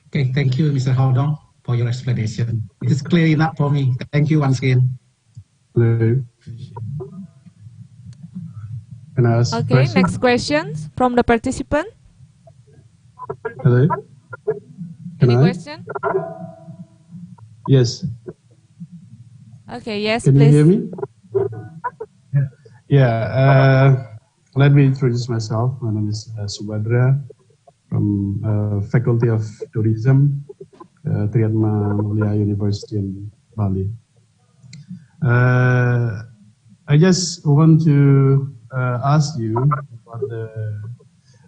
Okay, thank you, Mr. Haldong, for your explanation. It is clear enough for me. Thank you once again. Hello. Can I ask Okay, question? next questions from the participant. Hello. Any question? Yes. Okay, yes, Can please. you hear me? Yeah. Let me introduce myself. My name is Subadra from Faculty of Tourism, Triatma Mulia University in Bali. I just want to ask you about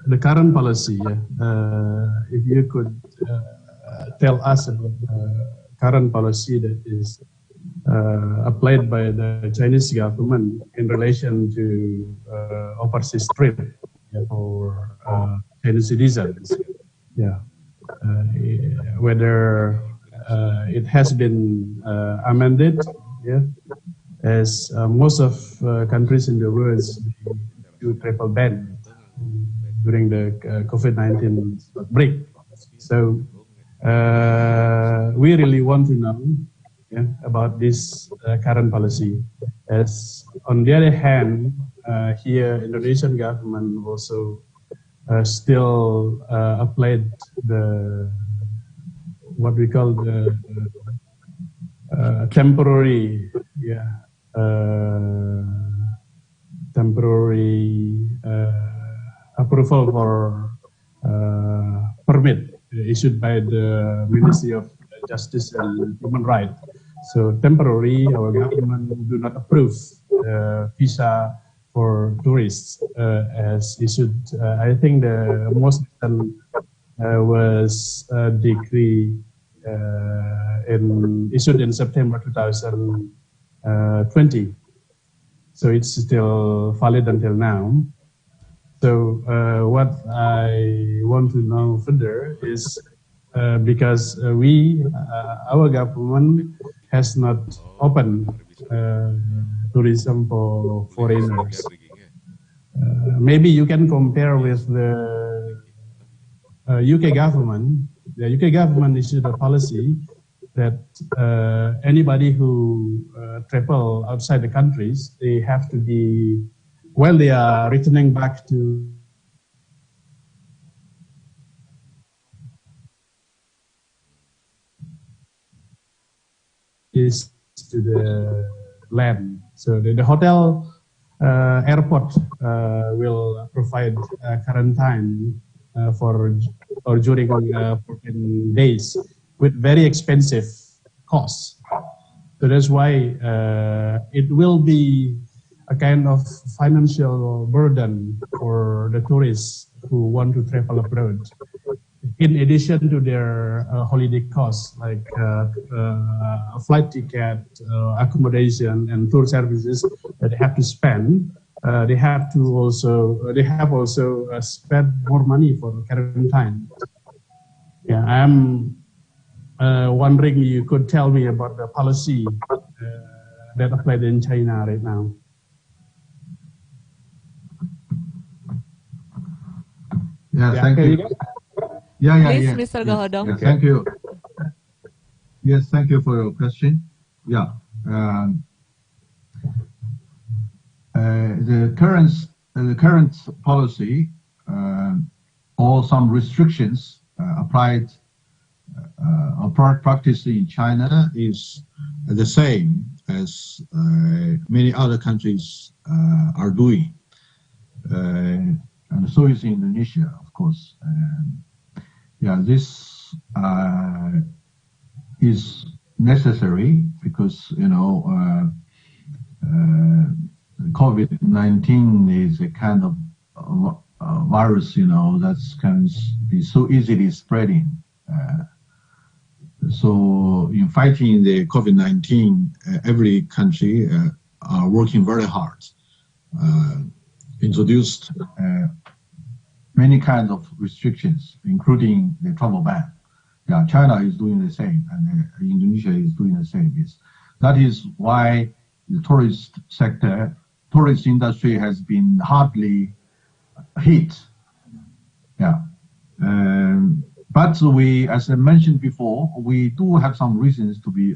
the current policy. If you could tell us about the current policy that is applied by the Chinese government in relation to overseas trip for Chinese citizens. Yeah, whether it has been amended. Yeah, as most of countries in the world do travel ban during the COVID-19 outbreak. So we really want to know about this current policy, As on the other hand, here Indonesian government also still applied the what we call the temporary, temporary approval for permit issued by the Ministry of Justice and Human Rights. So temporarily, our government do not approve visa for tourists as issued. I think the most recent was a decree issued in September 2020. So it's still valid until now. So what I want to know further is because our government has not opened tourism for foreigners. Maybe you can compare with the UK government. The UK government issued a policy that anybody who travel outside the countries, they have to be, while they are returning back to the land. So the hotel airport will provide quarantine for or during 14 days with very expensive costs. So that's why it will be a kind of financial burden for the tourists who want to travel abroad. In addition to their holiday costs like flight ticket, accommodation, and tour services that they have to spend, they have also spent more money for quarantine. Yeah, I'm wondering you could tell me about the policy that applied in China right now. Yeah, thank you. Please, Yeah. Mr. Yes, Gahodong. yeah, thank you. Yes, thank you for your question. Yeah. The current policy or some restrictions applied or practiced in China is the same as many other countries are doing, and so is Indonesia, of course. This is necessary because COVID-19 is a kind of virus, that can be so easily spreading. So in fighting the COVID-19, every country are working very hard. Introduced many kinds of restrictions, including the travel ban. Yeah, China is doing the same, and Indonesia is doing the same. Yes. That is why the tourist industry has been hardly hit. Yeah. But we, as I mentioned before, we do have some reasons to be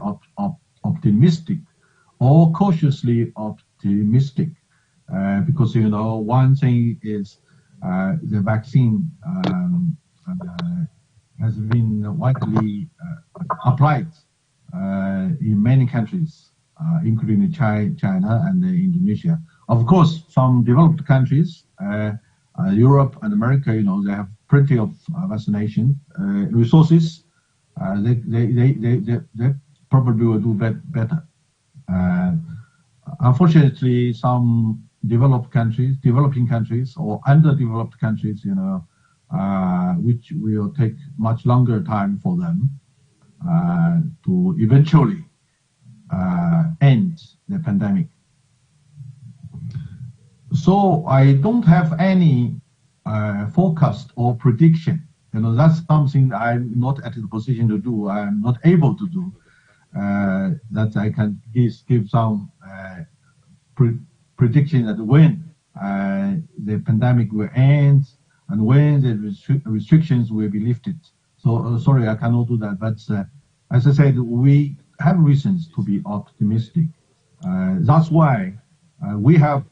optimistic or cautiously optimistic. Because, one thing is the vaccine has been widely applied in many countries, including China and Indonesia. Of course, some developed countries, Europe and America, they have plenty of vaccination resources. They probably will do better. Unfortunately, some developing countries or underdeveloped countries, which will take much longer time for them to eventually end the pandemic. So I don't have any forecast or prediction. That's something I'm not at the position to do. I'm not able to do. That I can give some prediction that when the pandemic will end and when the restrictions will be lifted. So sorry, I cannot do that. But as I said, we have reasons to be optimistic. That's why we have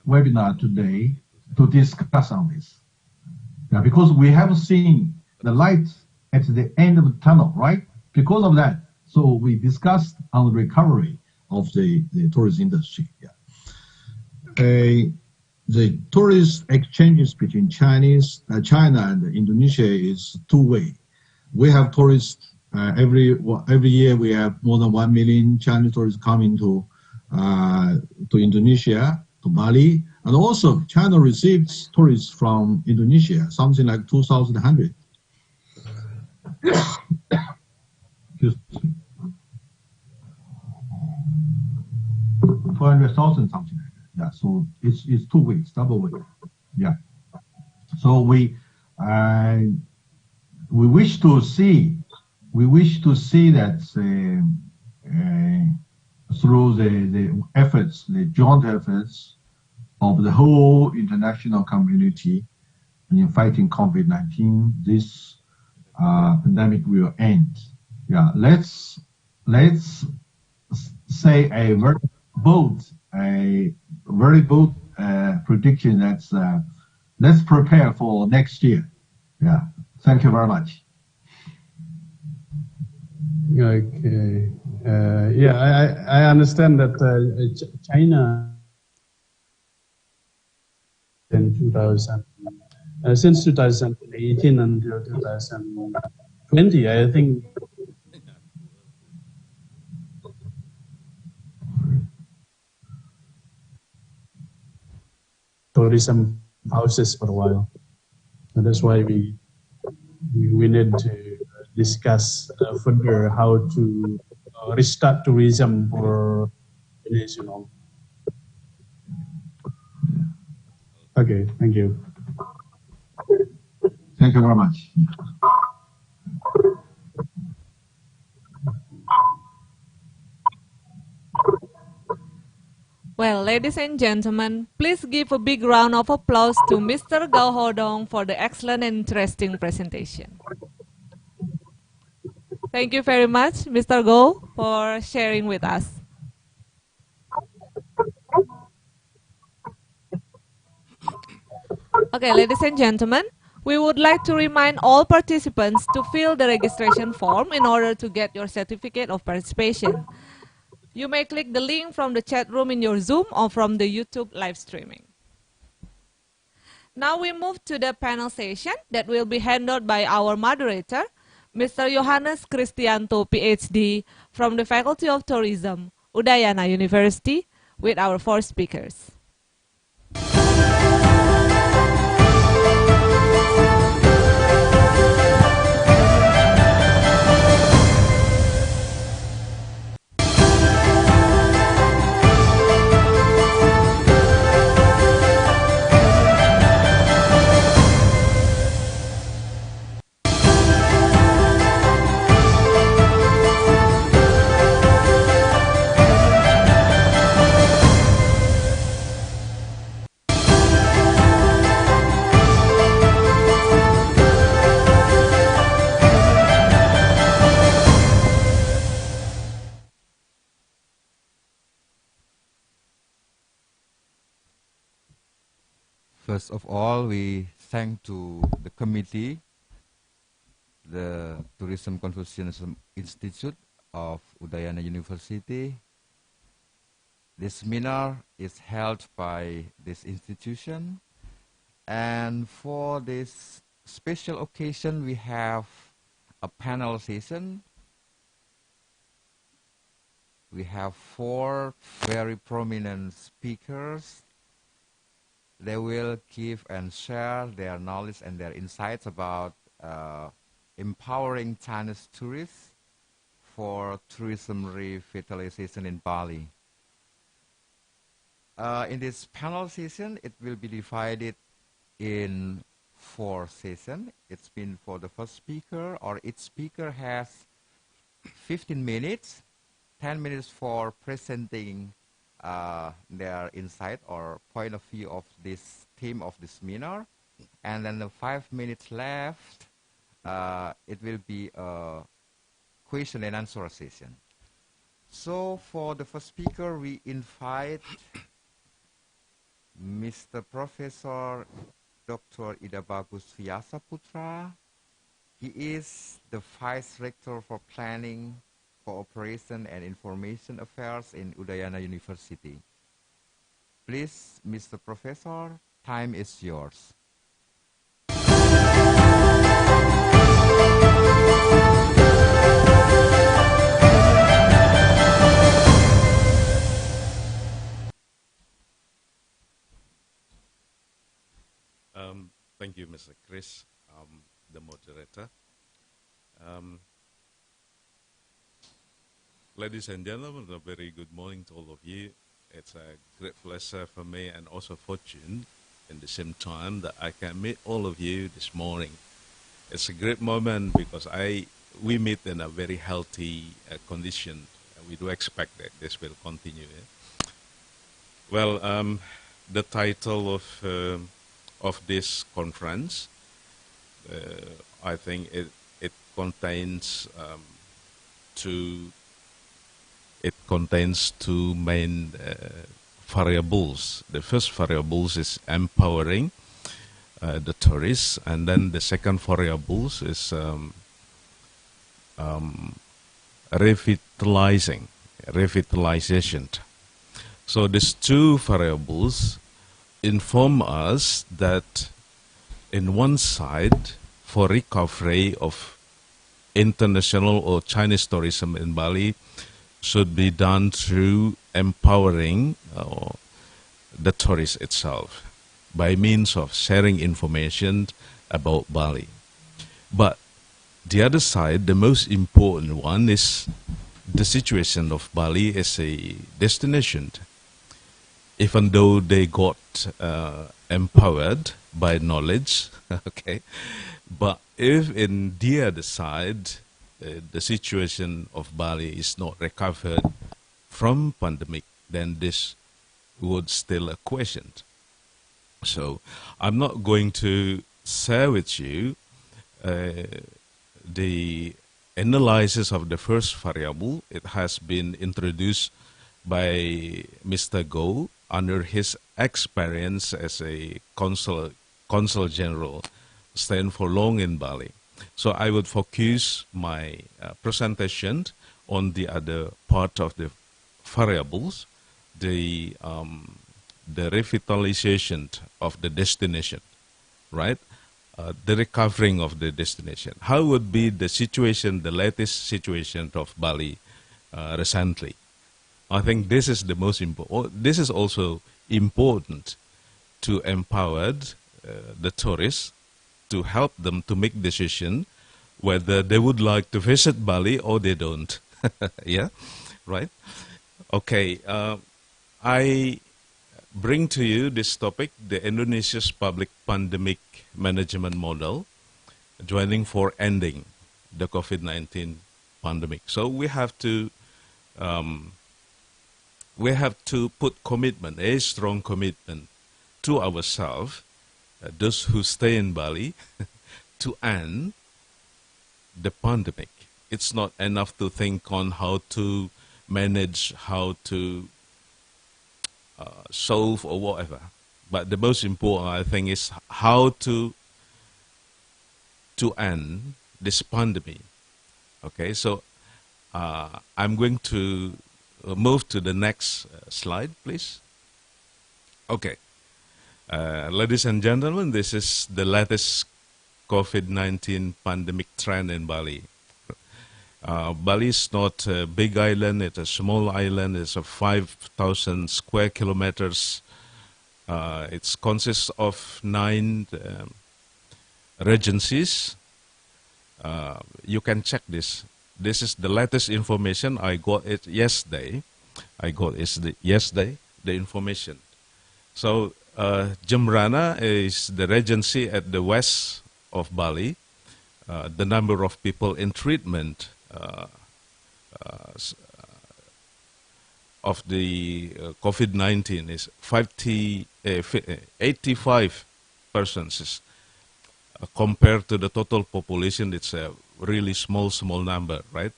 webinar today to discuss on this. Yeah, because we have seen the light at the end of the tunnel, right? Because of that, so we discussed on the recovery of the tourist industry. Yeah. The tourist exchanges between China and Indonesia is two-way. We have tourists every year. We have more than 1 million Chinese tourists coming to Indonesia, to Bali, and also China receives tourists from Indonesia, something like 2,100. 200,000, something like that. Yeah, so it's 2 weeks, double way. Yeah. So we wish to see that through the efforts, the joint efforts of the whole international community in fighting COVID-19, this pandemic will end. Yeah, let's say a very bold prediction that's let's prepare for next year. Yeah, thank you very much. Okay. Yeah, I understand that China in 2000, since 2018 until 2020, I think tourism houses for a while. And that's why we need to discuss further how to restart tourism for Indonesia. Okay, thank you. Thank you very much. Well, ladies and gentlemen, please give a big round of applause to Mr. Gao Hodong for the excellent and interesting presentation. Thank you very much, Mr. Gao, for sharing with us. Okay, ladies and gentlemen, we would like to remind all participants to fill the registration form in order to get your certificate of participation. You may click the link from the chat room in your Zoom or from the YouTube live streaming. Now we move to the panel session that will be handled by our moderator, Mr. Johannes Christianto, PhD, from the Faculty of Tourism, Udayana University, with our 4 speakers. First of all, we thank to the committee, the Tourism Confucianism Institute of Udayana University. This seminar is held by this institution, and for this special occasion, we have a panel session. We have 4 very prominent speakers. They will give and share their knowledge and their insights about empowering Chinese tourists for tourism revitalization in Bali. In this panel session, it will be divided in 4 sessions. It's been for the first speaker, or each speaker has 15 minutes, 10 minutes for presenting their insight or point of view of this theme of this seminar, and then the 5 minutes left, it will be a question and answer session. So for the first speaker, we invite Mr. Professor Dr. Ida Bagus Vyasa Putra. He is the Vice Rector for Planning, Cooperation and Information Affairs in Udayana University. Please, Mr. Professor, time is yours. Thank you, Mr. Chris, the moderator. Ladies and gentlemen, a very good morning to all of you. It's a great pleasure for me and also fortune in the same time that I can meet all of you this morning. It's a great moment because we meet in a very healthy condition. We do expect that this will continue. Well, the title of this conference, I think it contains two main variables. The first variables is empowering the tourists, and then the second variables is revitalization. So these two variables inform us that in one side, for recovery of international or Chinese tourism in Bali should be done through empowering the tourist itself by means of sharing information about Bali. But the other side, the most important one, is the situation of Bali as a destination. Even though they got empowered by knowledge, okay, but if in the other side, the situation of Bali is not recovered from pandemic, then this would still a question. So I'm not going to share with you the analysis of the first variable. It has been introduced by Mr. Go under his experience as a consul general staying for long in Bali. So I would focus my presentation on the other part of the variables, the revitalization of the destination, right? The recovering of the destination. How would be the situation, the latest situation of Bali recently? I think this is the most important. This is also important to empower the tourists, to help them to make decision whether they would like to visit Bali or they don't. Yeah, right? Okay, I bring to you this topic, the Indonesia's public pandemic management model, joining for ending the COVID-19 pandemic. So we have to put commitment, a strong commitment to ourselves, those who stay in Bali, to end the pandemic. It's not enough to think on how to manage, how to solve or whatever. But the most important, I think, is how to end this pandemic. Okay, so I'm going to move to the next slide, please. Okay. Ladies and gentlemen, this is the latest COVID-19 pandemic trend in Bali. Bali is not a big island, it's a small island, it's a 5,000 square kilometers. It consists of 9 regencies. You can check this. This is the latest information. I got it yesterday. The information. So, Jembrana is the regency at the west of Bali. The number of people in treatment of the COVID-19 is 85 persons. Compared to the total population, it's a really small number, right?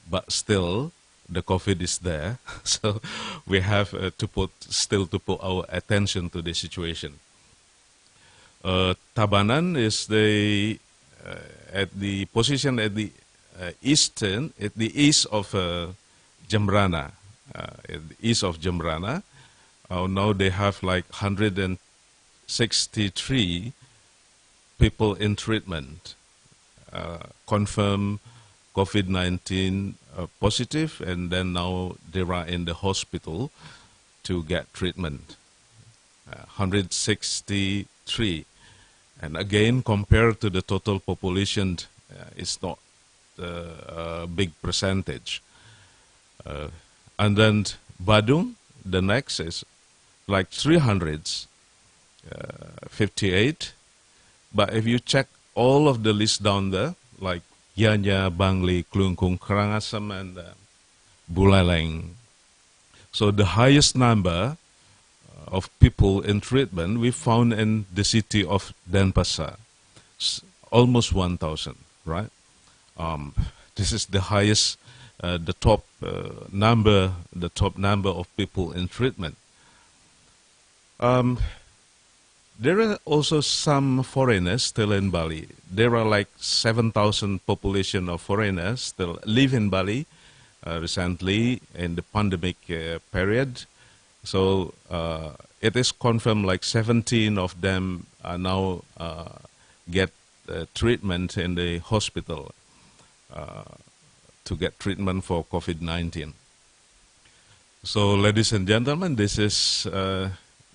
But still, the COVID is there. So we have still to put our attention to the situation. Tabanan is at the position at the east of Jembrana. At the east of Jembrana. Now they have like 163 people in treatment, confirmed COVID-19 positive, and then now they are in the hospital to get treatment. 163. And again, compared to the total population, it's not a big percentage. And then Badung, the next is like 358. But if you check all of the list down there, like Yanya, Bangli, Klungkung, Karangasem, and Buleleng. So the highest number of people in treatment we found in the city of Denpasar, almost 1,000, right? This is the highest, the top number of people in treatment. There are also some foreigners still in Bali. There are like 7,000 population of foreigners still live in Bali recently in the pandemic period. So it is confirmed like 17 of them are now get treatment in the hospital to get treatment for COVID-19. So ladies and gentlemen, this is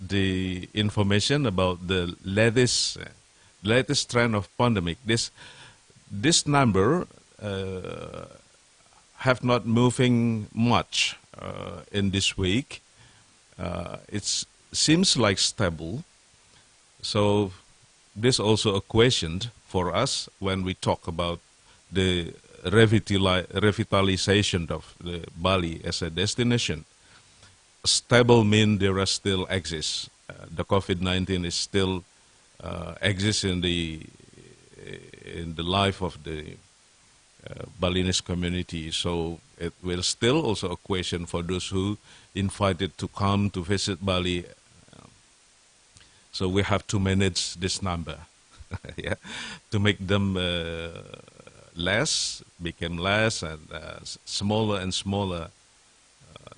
the information about the latest trend of pandemic. This number have not moving much in this week. It seems like stable. So this also a question for us when we talk about the revitalization of the Bali as a destination. Stable means there are still exists. The COVID-19 is still exists in the life of the Balinese community. So it will still also a question for those who invited to come to visit Bali. So we have to manage this number, yeah, to make them less, become less, and smaller and smaller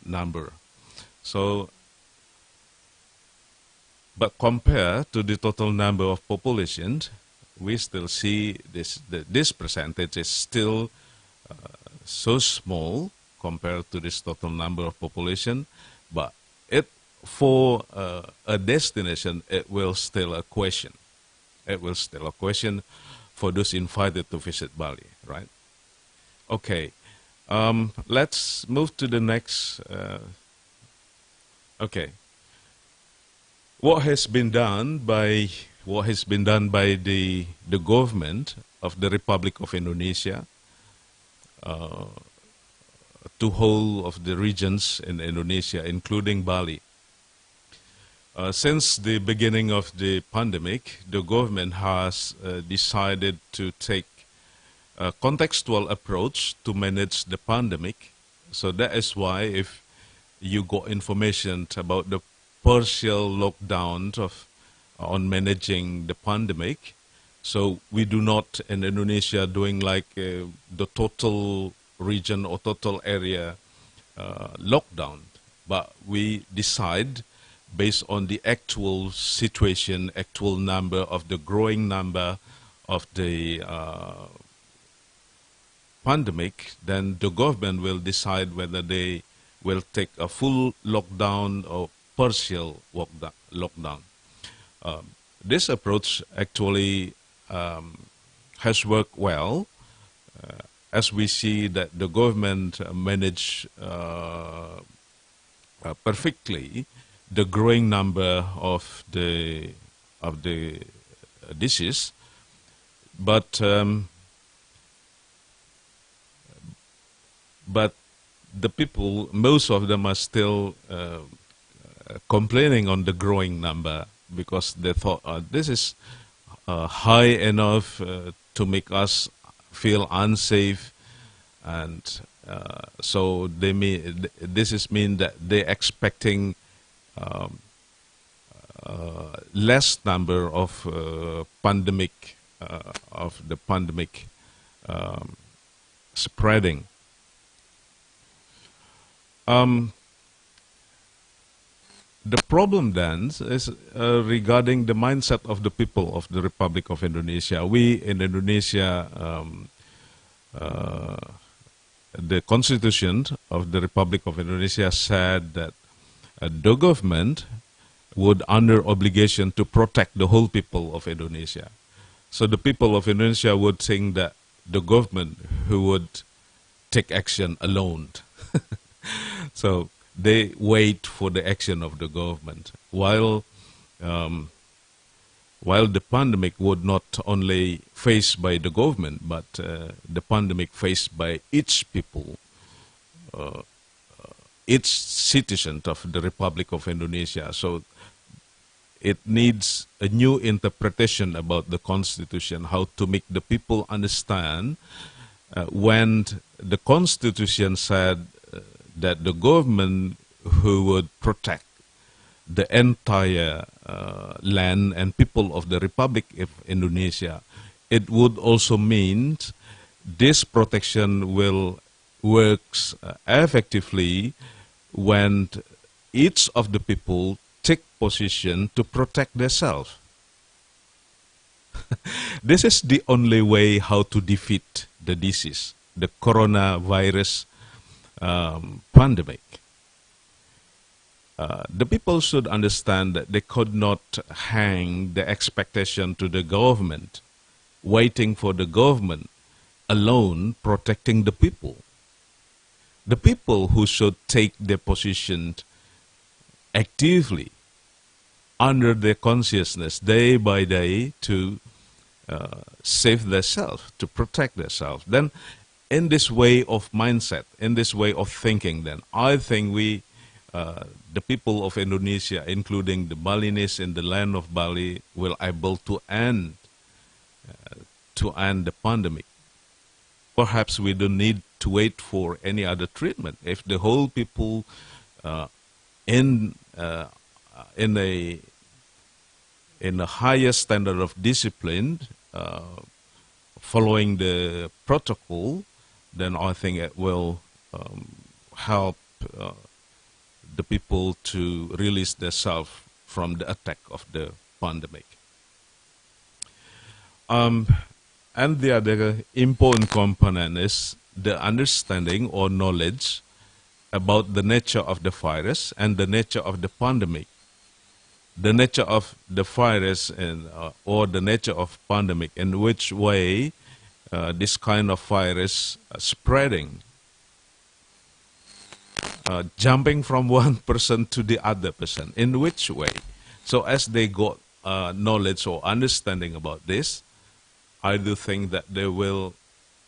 number. So, but compared to the total number of population, we still see this percentage is still so small compared to this total number of population, but for a destination, it will still a question. It will still a question for those invited to visit Bali, right? Okay, let's move to the next. Okay, what has been done by the government of the Republic of Indonesia to whole of the regions in Indonesia, including Bali. Since the beginning of the pandemic, the government has decided to take a contextual approach to manage the pandemic. So that is why if you got information about the partial lockdown on managing the pandemic, so we do not in Indonesia doing like the total region or total area lockdown, but we decide based on the actual situation, actual number of the growing number of the pandemic, then the government will decide whether they will take a full lockdown or partial lockdown. This approach actually has worked well, as we see that the government managed perfectly the growing number of the disease, but the people, most of them are still complaining on the growing number because they thought this is high enough to make us feel unsafe. and so they this is mean that they're expecting um, less number of pandemic of the pandemic um, spreading. Um, the problem then is regarding the mindset of the people of the Republic of Indonesia. We in Indonesia, uh, the Constitution of the Republic of Indonesia said that the government would under obligation to protect the whole people of Indonesia. So the people of Indonesia would think that the government who would take action alone. So they wait for the action of the government, um, while the pandemic would not only faced by the government, but the pandemic faced by each people, uh, each citizen of the Republic of Indonesia. So it needs a new interpretation about the Constitution, how to make the people understand when the Constitution said that the government who would protect the entire land and people of the Republic of Indonesia, it would also mean this protection will works effectively when each of the people take position to protect themselves. This is the only way how to defeat the disease, the coronavirus pandemic. The people should understand that they could not hang the expectation to the government, waiting for the government alone protecting the people. The people who should take their position actively under their consciousness day by day to save themselves, to protect themselves. Then in this way of mindset, in this way of thinking, then I think we, the people of Indonesia, including the Balinese in the land of Bali, will able to end the pandemic. Perhaps we don't need to wait for any other treatment. If the whole people in a higher standard of discipline, following the protocol, then I think it will help the people to release themselves from the attack of the pandemic. And the other important component is the understanding or knowledge about the nature of the virus and the nature of the pandemic. The nature of the virus and or the nature of pandemic, in which way this kind of virus spreading, jumping from one person to the other person, in which way. So as they got knowledge or understanding about this, I do think that they will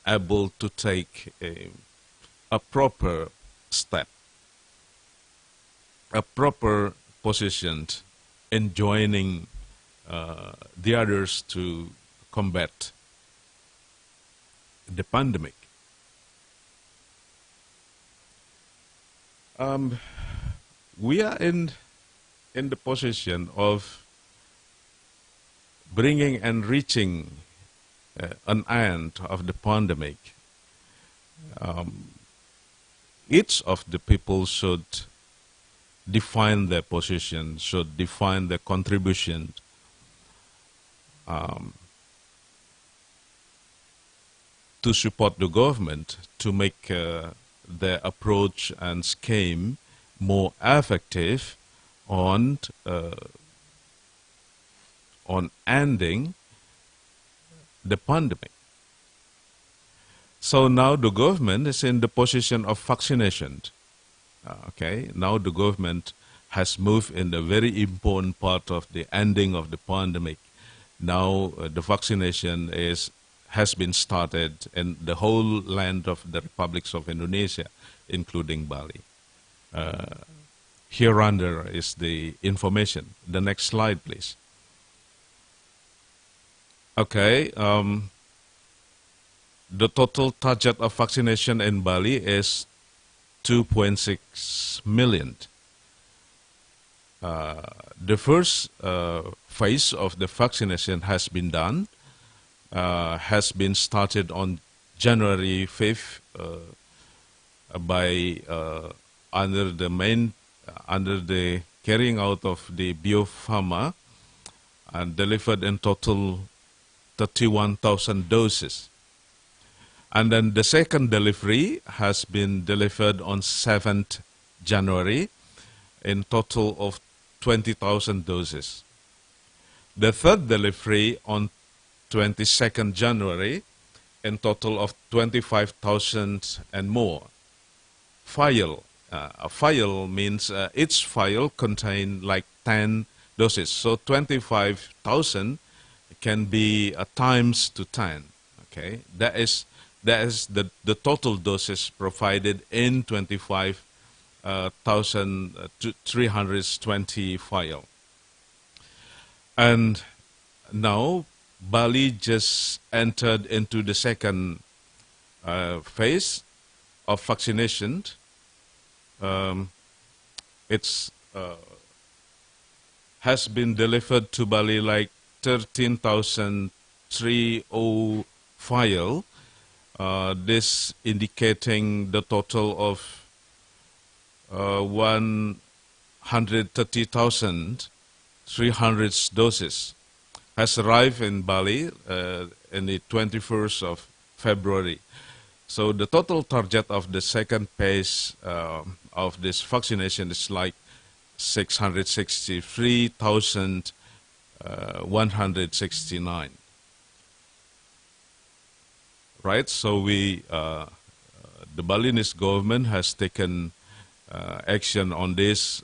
able to take a proper step, a proper position in joining the others to combat the pandemic. We are in the position of bringing and reaching an end of the pandemic. Each of the people should define their position, should define their contribution to support the government to make their approach and scheme more effective on ending the pandemic. So now the government is in the position of vaccination. Okay, now the government has moved in the very important part of the ending of the pandemic. Now the vaccination has been started in the whole land of the republics of Indonesia, including Bali. Hereunder is the information. The next slide, please. Okay. The total target of vaccination in Bali is 2.6 million. The first phase of the vaccination has been done, has been started on January 5th by under the carrying out of the biopharma, and delivered in total 31,000 doses. And then the second delivery has been delivered on 7th January in total of 20,000 doses. The third delivery on 22nd January in total of 25,000 and more. Vial. A vial means each vial contains like 10 doses. So 25,000 can be times to 10. Okay, that is the total doses provided in 25,320 vial. And now Bali just entered into the second phase of vaccination. Has been delivered to Bali like 13,300 vial. This indicating the total of 130,300 doses has arrived in Bali in the 21st of February. So the total target of the second phase of this vaccination is like 663,169. Right, so the Balinese government has taken action on this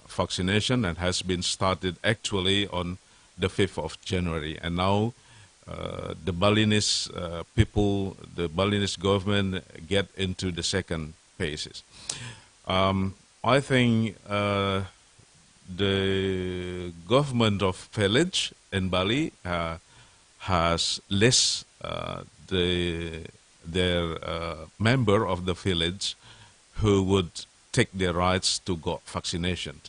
vaccination and has been started actually on the 5th of January. And now the Balinese people, the Balinese government get into the second phases. I think the government of village in Bali has list their member of the village who would take their rights to go vaccination.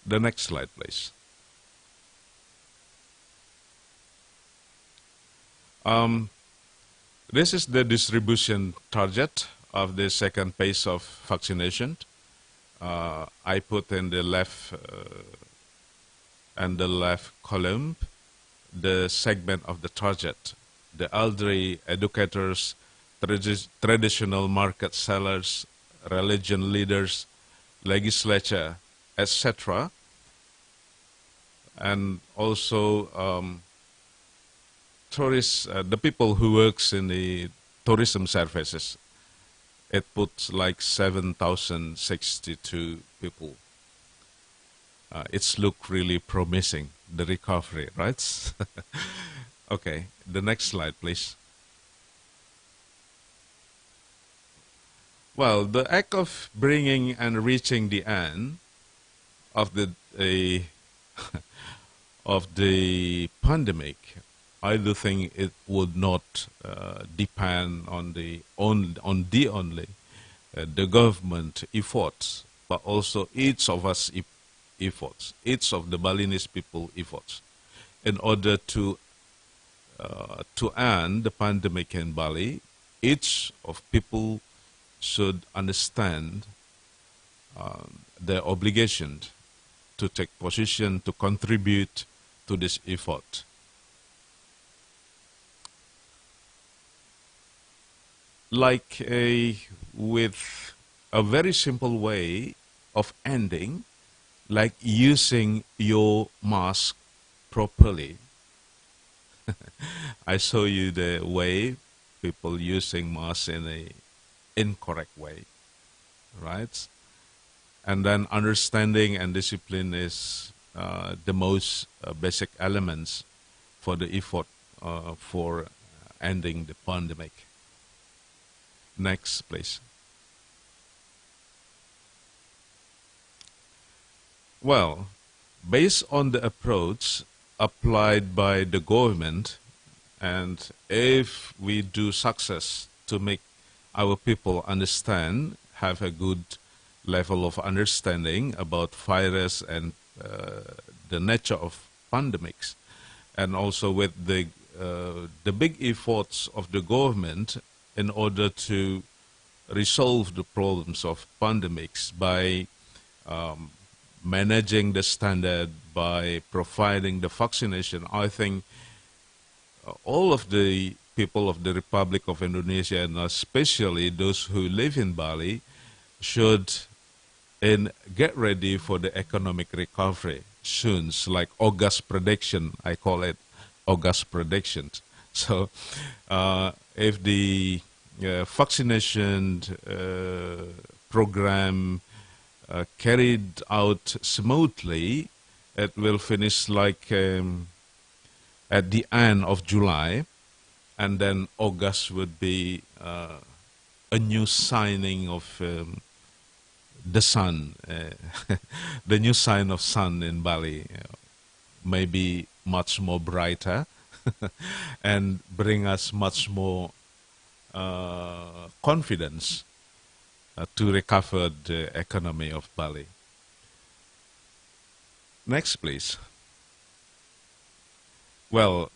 The next slide, please. This is the distribution target of the second phase of vaccination. I put in the left and the left column the segment of the target: the elderly, educators, traditional market sellers, religion leaders, legislature, etc. And also tourists, the people who works in the tourism services. It puts like 7,062 people. It's look really promising, the recovery, right? Okay, the next slide, please. Well, the act of bringing and reaching the end of the of the pandemic, I do think it would not depend on the government efforts, but also each of us efforts, each of the Balinese people efforts, in order to end the pandemic in Bali. Each of people should understand their obligation to take position to contribute to this effort. Like with a very simple way of ending, like using your mask properly. I show you the way people using masks in a incorrect way, right? And then understanding and discipline is the most basic elements for the effort for ending the pandemic. Next, please. Well, based on the approach applied by the government And if we do success to make our people understand, have a good level of understanding about virus and the nature of pandemics, and also with the big efforts of the government in order to resolve the problems of pandemics by managing the standard, by providing the vaccination, I think all of the people of the Republic of Indonesia, and especially those who live in Bali, should get ready for the economic recovery soon, like August prediction, I call it August predictions. So if the vaccination program carried out smoothly, it will finish like at the end of July, and then August would be a new signing of the sun, the new sign of sun in Bali, maybe much more brighter and bring us much more confidence to recover the economy of Bali. Next, please. Well,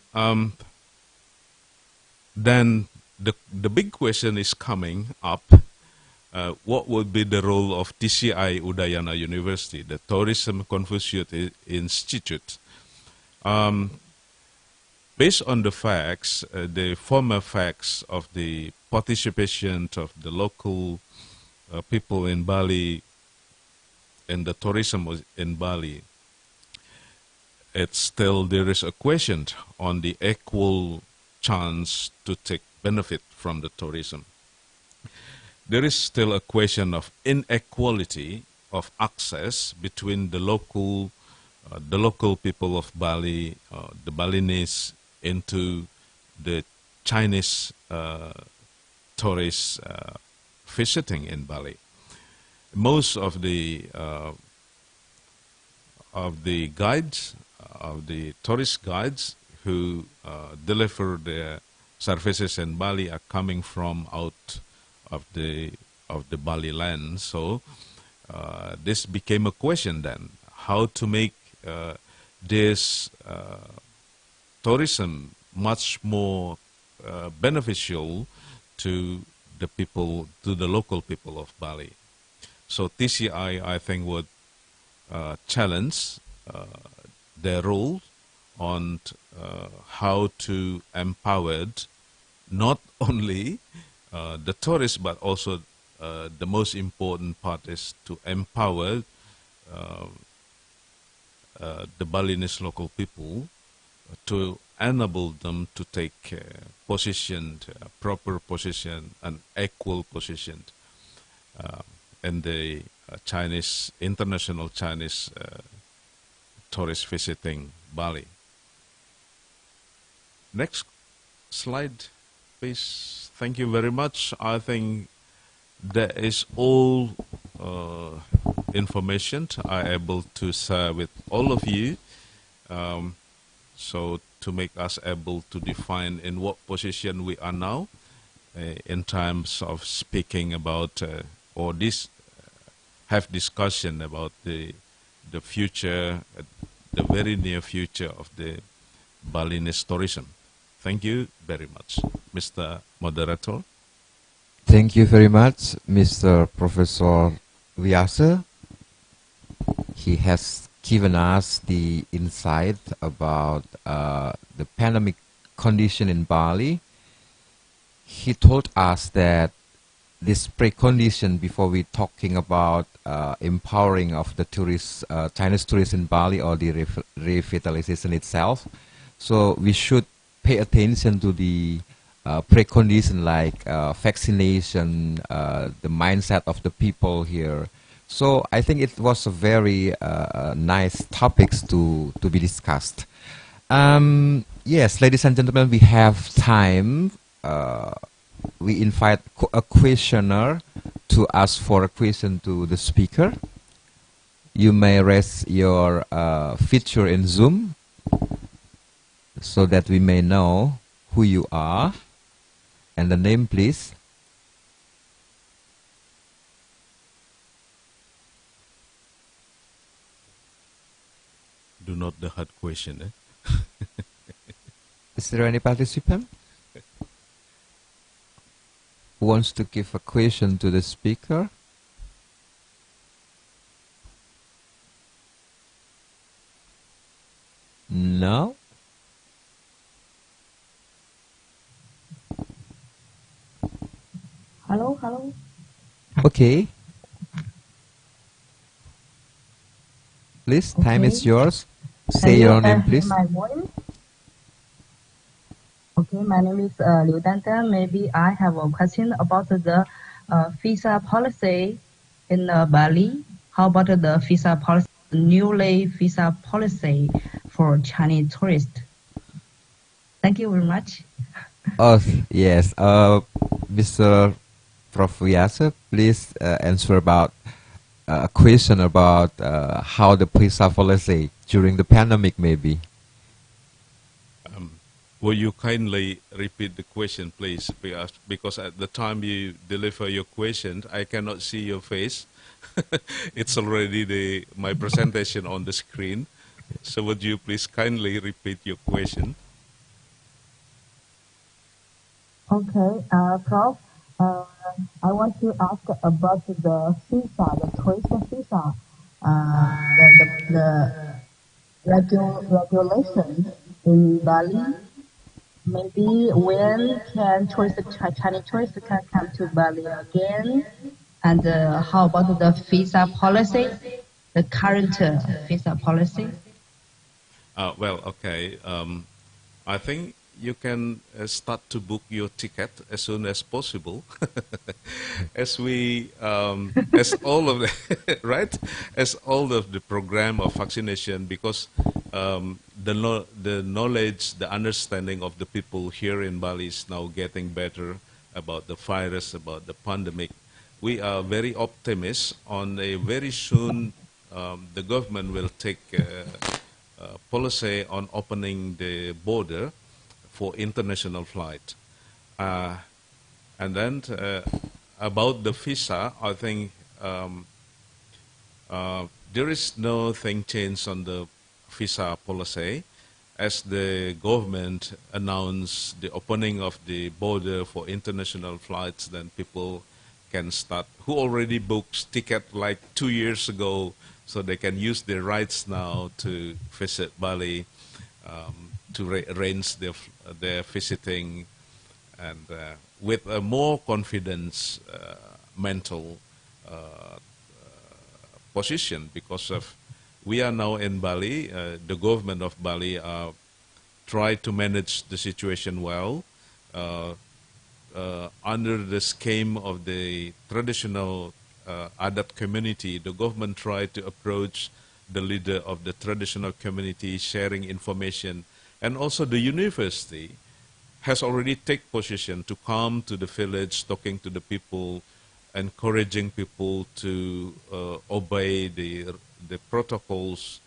then the big question is coming up. What would be the role of TCI Udayana University, the Tourism Confucius Institute? Based on the facts, the former facts of the participation of the local people in Bali and the tourism in Bali, there is a question on the equal chance to take benefit from the tourism. There is still a question of inequality of access between the local people of Bali, the Balinese, into the Chinese tourists visiting in Bali. Most of the guides, of the tourist guides who deliver their services in Bali are coming from out of the Bali land. So this became a question then, how to make this tourism much more beneficial to the people, to the local people of Bali. So TCI, I think, would challenge their role on how to empower not only the tourists, but also the most important part is to empower the Balinese local people to enable them to take proper position and equal position in the international Chinese tourists visiting Bali. Next slide, please. Thank you very much. I think that is all information I'm able to share with all of you. So to make us able to define in what position we are now in terms of speaking about or have discussion about the future, the very near future of the Balinese tourism. Thank you very much, Mr. Moderator. Thank you very much, Mr. Professor Vyasa. He has given us the insight about the pandemic condition in Bali. He told us that this precondition before we talking about empowering of the tourists, Chinese tourists in Bali, or the revitalization itself. So we should pay attention to the precondition like vaccination, the mindset of the people here. So I think it was a very nice topics to be discussed. Yes, ladies and gentlemen, we have time. We invite a questioner to ask for a question to the speaker. You may raise your feature in Zoom so that we may know who you are and the name, please. Do not the hard question. Is there any participant who wants to give a question to the speaker? No? Hello, hello. Okay. Please, time Okay. is yours. Can Say you your name, hear please. my voice? Okay, my name is Liu Dandan. Maybe I have a question about the visa policy in Bali. How about the visa policy, newly visa policy for Chinese tourists? Thank you very much. Oh, yes. Mr. Prof. Vyasa, please answer about a question about how the visa policy during the pandemic maybe. Will you kindly repeat the question, please? Because at the time you deliver your question, I cannot see your face. It's already my presentation on the screen. So would you please kindly repeat your question? Okay, Prof. I want to ask about the visa, the tourist visa, the regulation in Bali. Maybe when can Chinese tourists can come to Bali again? And how about the visa policy, the current visa policy? Well, okay. I think you can start to book your ticket as soon as possible, as all of the right, as all of the program of vaccination, because the knowledge, the understanding of the people here in Bali is now getting better about the virus, about the pandemic. We are very optimistic on a very soon. The government will take policy on opening the border for international flight. And then about the visa, I think there is nothing changed on the visa policy. As the government announced the opening of the border for international flights, then people can start, who already booked ticket like 2 years ago, so they can use their rights now to visit Bali, to arrange their visiting, and with a more confidence mental position, because of we are now in Bali, the government of Bali try to manage the situation well. Under the scheme of the traditional Adat community, the government tried to approach the leader of the traditional community, sharing information, and also the university has already taken position to come to the village, talking to the people, encouraging people to obey the protocols,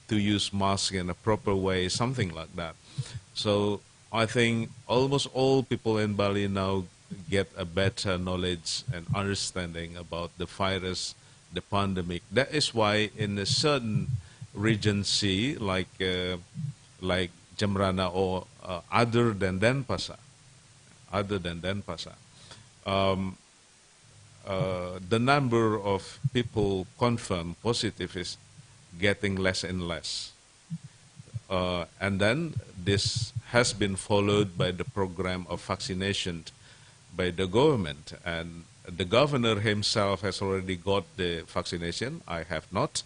to use masks in a proper way, something like that. So I think almost all people in Bali now get a better knowledge and understanding about the virus, the pandemic. That is why in a certain region C, like Jemrana or other than Denpasar, the number of people confirmed positive is getting less and less. And then this has been followed by the program of vaccination by the government. And the governor himself has already got the vaccination. I have not.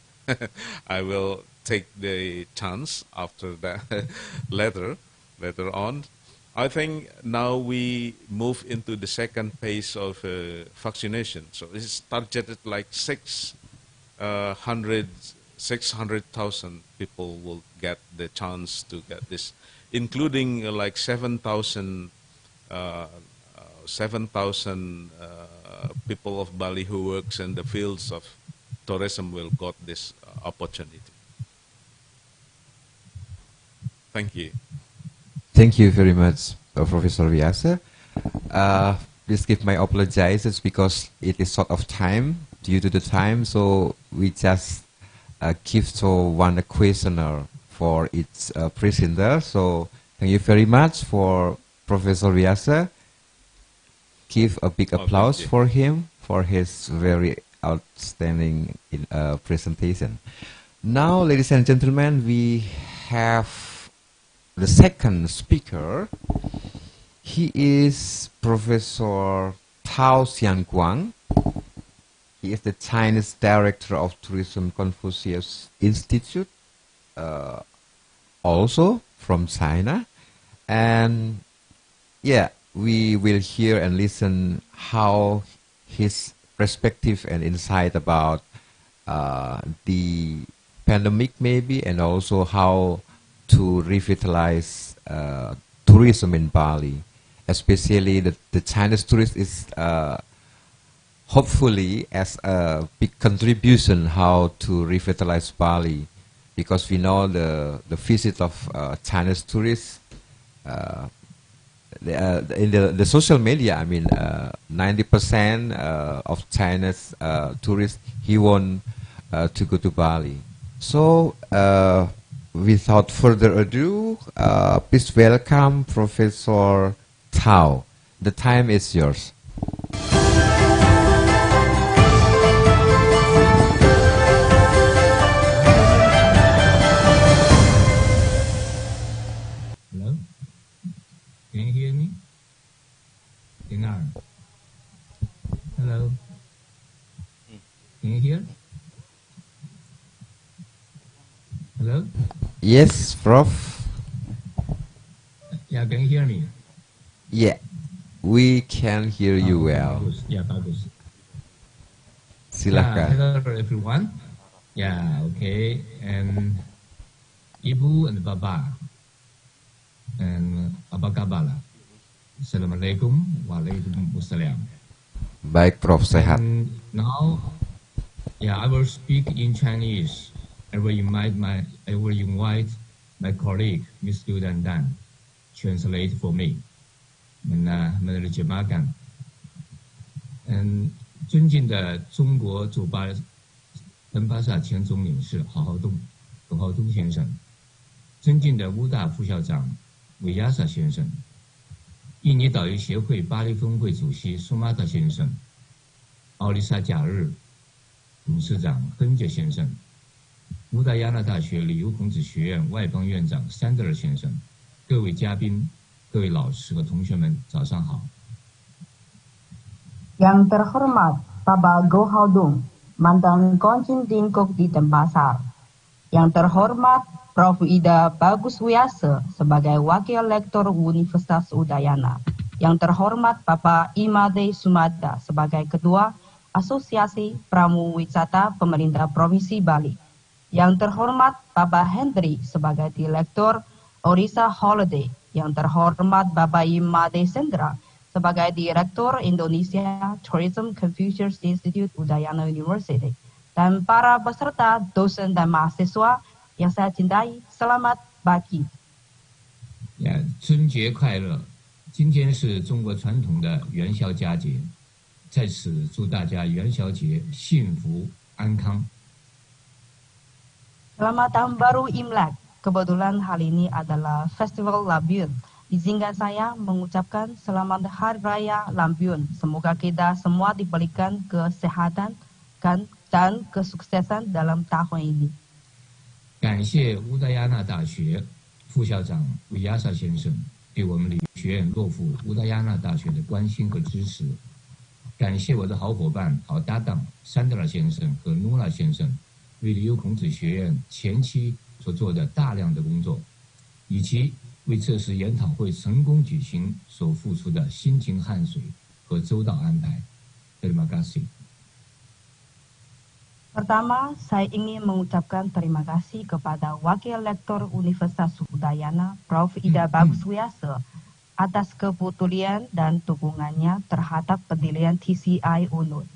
I will take the chance after that later on. I think now we move into the second phase of vaccination. So it's targeted like 600,000 people will get the chance to get this, including like 7,000 people of Bali who works in the fields of tourism will got this opportunity. Thank you. Thank you very much, Professor Vyasa. Please give my apologizes because it is sort of time, due to the time, so we just give so one questioner for each presenter. So thank you very much for Professor Vyasa. Give a big applause for him for his very outstanding presentation. Now, ladies and gentlemen, we have the second speaker. He is Professor Tao Xiangguang. He is the Chinese Director of Tourism Confucius Institute, also from China. And yeah, we will hear and listen how his perspective and insight about the pandemic maybe, and also how to revitalize tourism in Bali. Especially the Chinese tourist is hopefully as a big contribution how to revitalize Bali, because we know the visit of Chinese tourists in the social media. I mean, 90% of Chinese tourists he want to go to Bali. So without further ado, please welcome Professor Tao. The time is yours. Hello? Can you hear me? Dengar. Hello? Can you hear? Hello? Yes, Prof. Yeah, can you hear me? Yeah, we can hear you well. Bagus. Ya, bagus. Silakan. Hello everyone. Yeah, okay. And Ibu and Baba. And apa kabar? Assalamualaikum waalaikumsalam. Baik, Prof, sehat. And now, yeah, I will speak in Chinese. I will invite my colleague, Miss Liu Dan, translate for me. menerjemahkan. 尊敬的中国驻登巴萨前总领事郝浩东先生，尊敬的乌大副校长韦亚萨先生，印尼导游协会巴黎分会主席苏马特先生，奥利萨贾日董事长亨杰先生，乌达亚那大学旅游孔子学院外邦院长山德尔先生，各位嘉宾、各位老师和同学们，早上好。Yang terhormat Bapak Go Haodong, mantan Konjin Dingkok di Denpasar. Yang terhormat Prof. Ida Bagus Wiasa sebagai Wakil Lektor Universitas Udayana. Yang terhormat Bapak Imade Sumada sebagai Ketua Asosiasi Pramuwisata Pemerintah Provinsi Bali. Yang terhormat Bapak Hendri sebagai Direktur Orisa Holiday. Yang terhormat Bapak Imade Sendra sebagai Direktur Indonesia Tourism Confucius Institute Udayana University, dan para peserta, dosen dan mahasiswa yang saya cintai, selamat pagi. 春节快乐！今天是中国传统的元宵佳节，在此祝大家元宵节幸福安康。 Selamat Tahun Baru Imlek. Kebetulan hari ini adalah Festival Lampion. Izinkan saya mengucapkan selamat Hari Raya Lampion. Semoga kita semua diberikan kesehatan dan kesuksesan dalam tahun ini. 感谢乌达亚那大学副校长韦亚萨先生对我们旅游学院洛夫乌达亚那大学的关心和支持。感谢我的好伙伴、好搭档山德尔先生和努拉先生为旅游孔子学院前期所做的大量的工作，以及为这次研讨会成功举行所付出的辛勤汗水和周到安排。Terima kasih. Pertama, saya ingin mengucapkan terima kasih kepada Wakil Lektor Universitas Udayana, Prof. Ida Bagus Wiasa, atas kepedulian dan dukungannya terhadap pendirian TCI UNUD.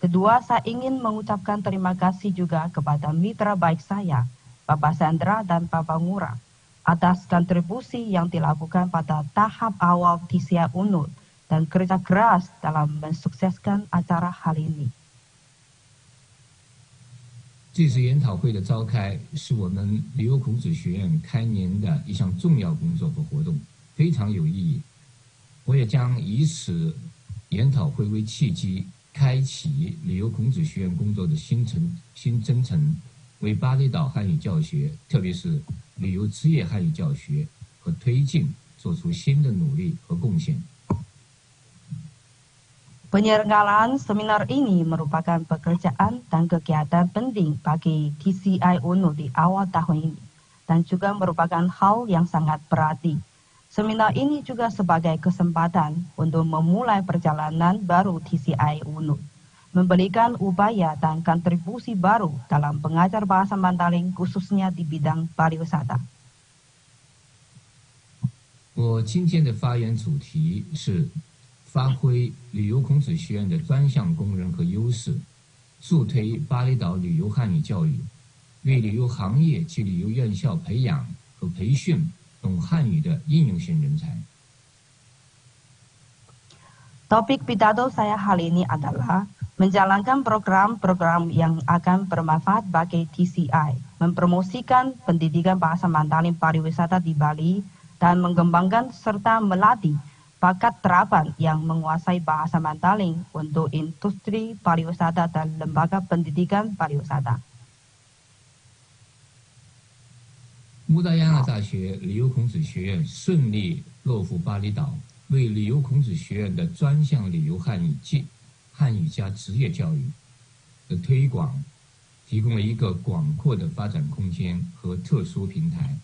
Kedua, saya ingin mengucapkan terima kasih juga kepada mitra baik saya, Bapak Sandra dan Bapak Ngurah. atas kontribusi yang dilakukan pada tahap awal TCI UNUD dan kerja keras dalam mensukseskan acara hari ini. 这次研讨会的召开是我们旅游孔子学院开年的一项重要工作和活动，非常有意义。我也将以此研讨会为契机，开启旅游孔子学院工作的新征程，为巴厘岛汉语教学，特别是旅游职业汉语教学和推进做出新的努力和贡献。 Penyelenggaraan seminar ini merupakan pekerjaan dan kegiatan penting bagi TCI UNU di awal tahun ini dan juga merupakan hal yang sangat berarti. Seminar ini juga sebagai kesempatan untuk memulai perjalanan baru TCI UNU, memberikan upaya dan kontribusi baru dalam pengajar bahasa Mandarin khususnya di bidang pariwisata. 我今天的发言主题是 发挥旅游孔子学院的专项功能和优势，助推巴厘岛旅游汉语教育，为旅游行业及旅游院校培养和培训懂汉语的应用性人才。 Topik pidato saya hari ini adalah menjalankan program-program yang akan bermanfaat bagi TCI, mempromosikan pendidikan bahasa Mandarin pariwisata di Bali, dan mengembangkan serta melatih bakat terapan yang menguasai bahasa Mandarin untuk industri pariwisata dan lembaga pendidikan pariwisata. 乌达亚那大学旅游孔子学院顺利落户巴厘岛，为旅游孔子学院的专项旅游汉语加职业教育的推广提供了一个广阔的发展空间和特殊平台。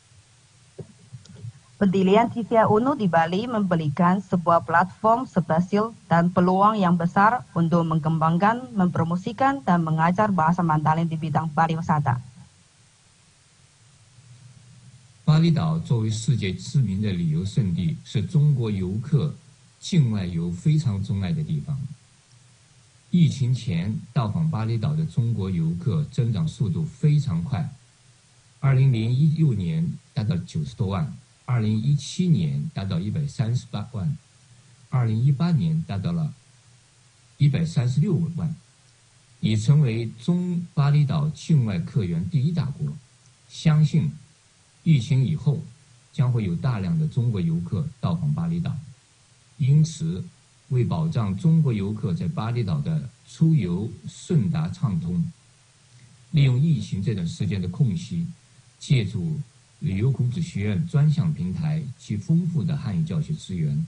Pendirian TCI UNU di Bali memberikan sebuah platform spesial dan peluang yang besar untuk mengembangkan, mempromosikan, dan mengajar bahasa Mandarin di bidang pariwisata. 巴厘岛作为世界知名的旅游胜地，是中国游客境外游非常钟爱的地方。疫情前到访巴厘岛的中国游客增长速度非常快，2016年达到90多万。 2017年达到138万，2018年达到了136万，已成为巴厘岛境外客源第一大国。相信疫情以后将会有大量的中国游客到访巴厘岛，因此为保障中国游客在巴厘岛的出游顺达畅通，利用疫情这段时间的空隙，借助 旅游孔子学院专项平台及丰富的汉语教学资源，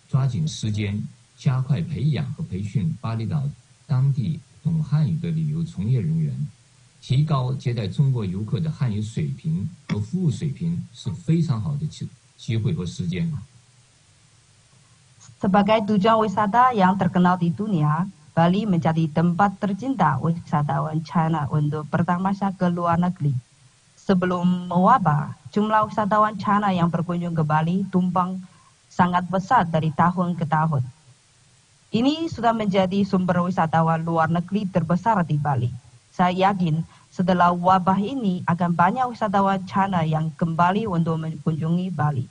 抓紧时间加快培养和培训巴厘岛当地懂汉语的旅游从业人员，提高接待中国游客的汉语水平和服务水平是非常好的机会和时间。 Sebagai tujuan wisata yang terkenal di dunia, Bali menjadi tempat tercinta wisatawan China untuk pertama kali ke luar negeri. Sebelum mewabah, jumlah wisatawan China yang berkunjung ke Bali tumpang sangat besar dari tahun ke tahun. Ini sudah menjadi sumber wisatawan luar negeri terbesar di Bali. Saya yakin setelah wabah ini akan banyak wisatawan China yang kembali untuk mengunjungi Bali.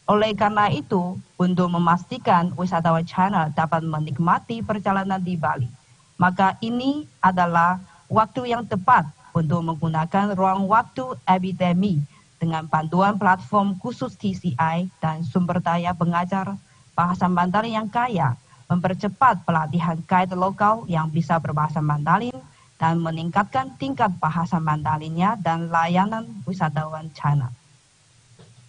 Oleh karena itu, untuk memastikan wisatawan China dapat menikmati perjalanan di Bali, maka ini adalah waktu yang tepat untuk menggunakan ruang waktu epidemi dengan panduan platform khusus TCI dan sumber daya pengajar bahasa Mandarin yang kaya, mempercepat pelatihan guide lokal yang bisa berbahasa Mandarin dan meningkatkan tingkat bahasa Mandarinnya dan layanan wisatawan China.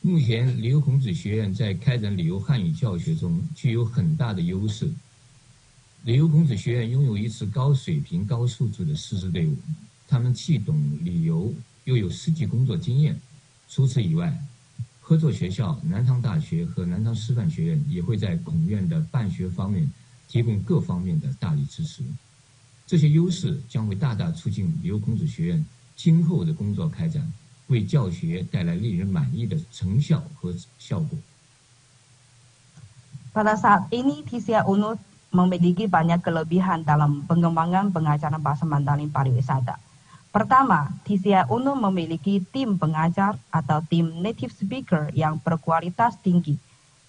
目前，旅游孔子学院在开展旅游汉语教学中具有很大的优势。旅游孔子学院拥有一支高水平、高素质的师资队伍。 他们既懂旅游，又有实际工作经验。除此以外，合作学校南唐大学和南唐师范学院也会在孔院的办学方面提供各方面的大力支持。这些优势将会大大促进旅游孔子学院今后的工作开展，为教学带来令人满意的成效和效果。 Pada saat ini, TCI UNU memiliki banyak kelebihan dalam pengembangan pengajaran bahasa Mandarin pariwisata. Pertama, TCI UNU memiliki tim pengajar atau tim native speaker yang berkualitas tinggi.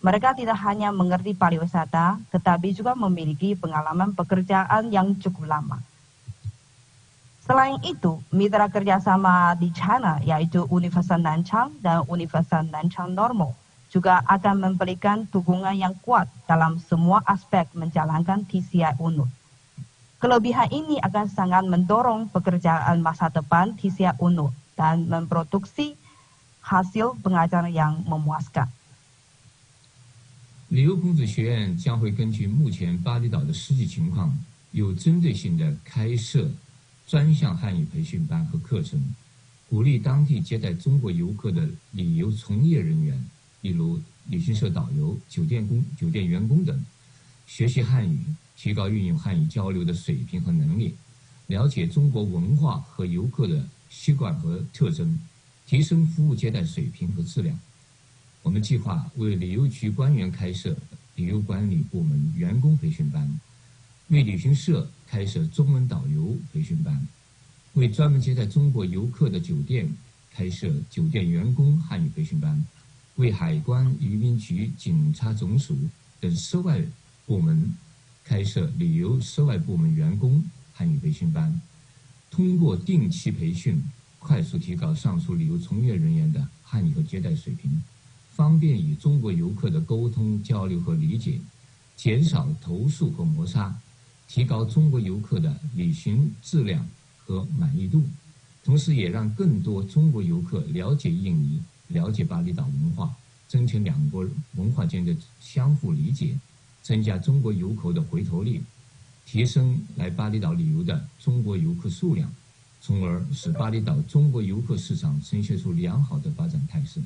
Mereka tidak hanya mengerti pariwisata, tetapi juga memiliki pengalaman pekerjaan yang cukup lama. Selain itu, mitra kerjasama di China, yaitu Universitas Nanchang dan Universitas Nanchang Normal, juga akan memberikan dukungan yang kuat dalam semua aspek menjalankan TCI UNU. Kelebihan ini akan sangat mendorong pekerjaan masa depan TCI UNU dan memproduksi hasil pengajaran yang memuaskan. 旅游孔子学院将会根据目前巴厘岛的实际情况，有针对性的开设专项汉语培训班和课程，鼓励当地接待中国游客的旅游从业人员，例如旅行社导游、酒店员工等，学习汉语，提高运用汉语交流的水平和能力，了解中国文化和游客的习惯和特征，提升服务接待水平和质量。我们计划为旅游局官员开设旅游管理部门员工培训班，为旅行社开设中文导游培训班，为专门接待中国游客的酒店开设酒店员工汉语培训班，为海关、移民局、警察总署等涉外部门开设旅游涉外部门员工汉语培训班，通过定期培训，快速提高上述旅游从业人员的汉语和接待水平，方便与中国游客的沟通交流和理解，减少投诉和摩擦，提高中国游客的旅行质量和满意度，同时也让更多中国游客了解印尼，了解巴厘岛文化，增强两国文化间的相互理解，增加中国游客的回头率，提升来巴厘岛旅游的中国游客数量，从而使巴厘岛中国游客市场呈现出良好的发展态势，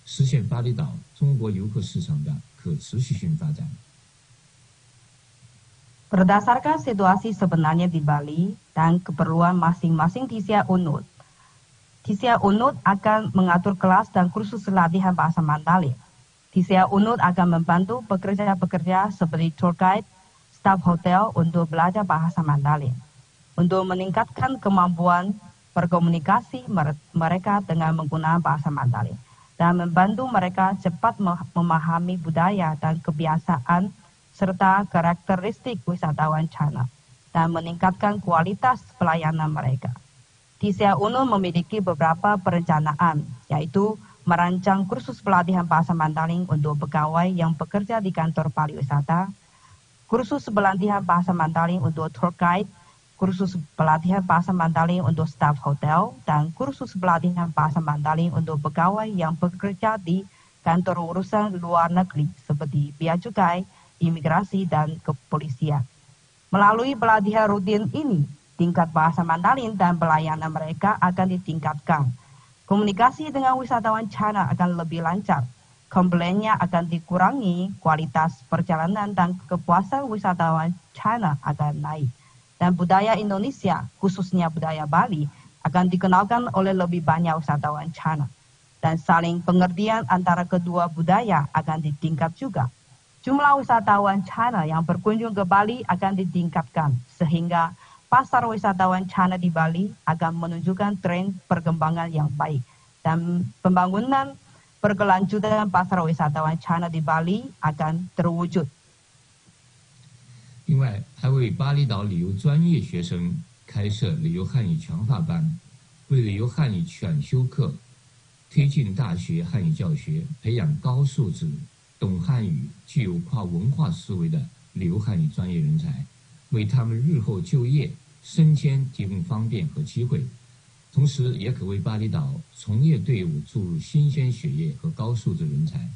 实现巴厘岛中国游客市场的可持续性发展。 Berdasarkan situasi sebenarnya di Bali dan keperluan masing-masing TCI UNUD, TCI UNUD akan mengatur kelas dan kursus latihan bahasa Mandalin. TCI UNUD akan membantu pekerja-pekerja seperti tour guide, staf hotel untuk belajar bahasa Mandalin, untuk meningkatkan kemampuan berkomunikasi mereka dengan menggunakan bahasa Mandalin, dan membantu mereka cepat memahami budaya dan kebiasaan serta karakteristik wisatawan China, dan meningkatkan kualitas pelayanan mereka. TCI UNU memiliki beberapa perencanaan, yaitu merancang kursus pelatihan bahasa Mandarin untuk pegawai yang bekerja di kantor pariwisata, kursus pelatihan bahasa Mandarin untuk tour guide, kursus pelatihan bahasa Mandarin untuk staf hotel, dan kursus pelatihan bahasa Mandarin untuk pegawai yang bekerja di kantor urusan luar negeri seperti bea cukai, imigrasi, dan kepolisian. Melalui pelatihan rutin ini, tingkat bahasa Mandarin dan pelayanan mereka akan ditingkatkan. Komunikasi dengan wisatawan China akan lebih lancar, komplainnya akan dikurangi, kualitas perjalanan dan kepuasan wisatawan China akan naik. Dan budaya Indonesia, khususnya budaya Bali, akan dikenalkan oleh lebih banyak wisatawan China. Dan saling pengertian antara kedua budaya akan ditingkat juga. Jumlah wisatawan China yang berkunjung ke Bali akan ditingkatkan, sehingga pasar wisatawan China di Bali akan menunjukkan tren perkembangan yang baik, dan pembangunan berkelanjutan pasar wisatawan China di Bali akan terwujud. 另外，还为巴厘岛旅游专业学生开设旅游汉语强化班，为旅游汉语选修课推进大学汉语教学，培养高素质、懂汉语、具有跨文化思维的旅游汉语专业人才，为他们日后就业、升迁提供方便和机会，同时也可为巴厘岛从业队伍注入新鲜血液和高素质人才，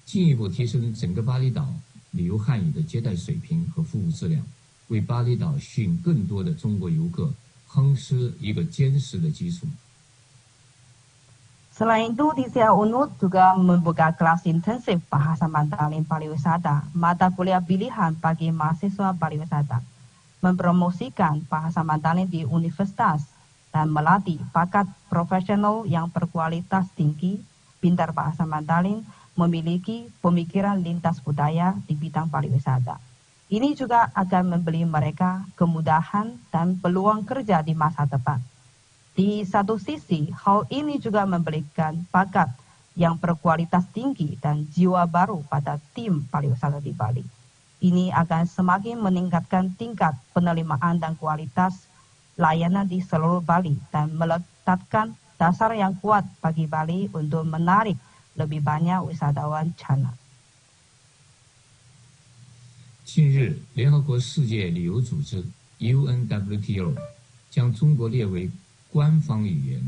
进一步提升整个巴厘岛旅游汉语的接待水平和服务质量，为巴厘岛吸引更多的中国游客夯实一个坚实的基础。 Selain itu, TCI UNUD juga membuka kelas intensif bahasa Mandarin pariwisata, mata kuliah pilihan bagi mahasiswa pariwisata, mempromosikan bahasa Mandarin di universitas, dan melatih bakat profesional yang berkualitas tinggi, pintar bahasa Mandarin, memiliki pemikiran lintas budaya di bidang pariwisata. Ini juga akan memberi mereka kemudahan dan peluang kerja di masa depan. Di satu sisi, hal ini juga memberikan bakat yang berkualitas tinggi dan jiwa baru pada tim pariwisata di Bali. Ini akan semakin meningkatkan tingkat penerimaan dan kualitas layanan di seluruh Bali dan meletakkan dasar yang kuat bagi Bali untuk menarik lebih banyak wisatawan China. 近日，联合国世界旅游组织 UNWTO 将中国列为官方语言，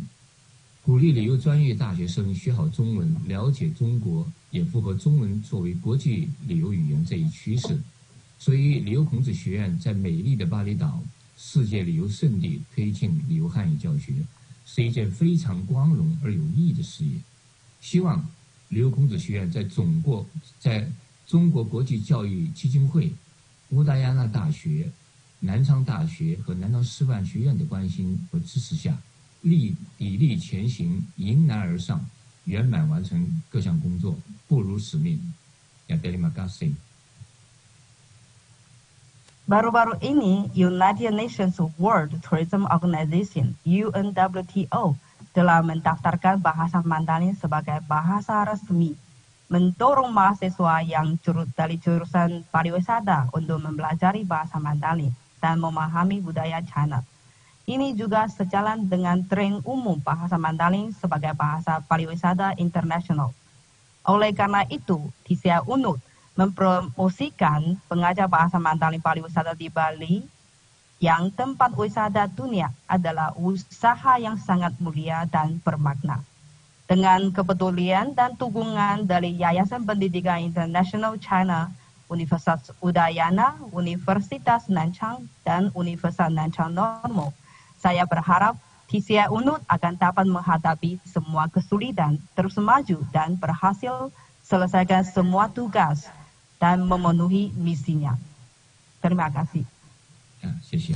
鼓励旅游专业大学生学好中文，了解中国，也符合中文作为国际旅游语言这一趋势。所以，旅游孔子学院在美丽的巴厘岛世界旅游胜地推进旅游汉语教学，是一件非常光荣而有意义的事业。希望旅游孔子学院在中国国际教育基金会、乌达亚那大学、南昌大学和南昌师范学院的关心和支持下，砥砺前行，迎难而上，圆满完成各项工作，不辱使命。Ya, terima kasih. Baru-baru ini, United Nations World Tourism Organization (UNWTO) telah mendaftarkan bahasa Mandarin sebagai bahasa resmi, mendorong mahasiswa yang dari jurusan pariwisata untuk mempelajari bahasa Mandarin dan memahami budaya China. Ini juga sejalan dengan tren umum bahasa Mandarin sebagai bahasa pariwisata internasional. Oleh karena itu, TCI UNUD mempromosikan pengajar bahasa Mandarin pariwisata di Bali yang tempat wisata dunia adalah usaha yang sangat mulia dan bermakna. Dengan kepedulian dan dukungan dari Yayasan Pendidikan Internasional China, Universitas Udayana, Universitas Nanchang, dan Universitas Nanchang Normal, saya berharap TCI UNUD akan dapat menghadapi semua kesulitan, terus maju dan berhasil selesaikan semua tugas dan memenuhi misinya. Terima kasih. Ya, 谢谢。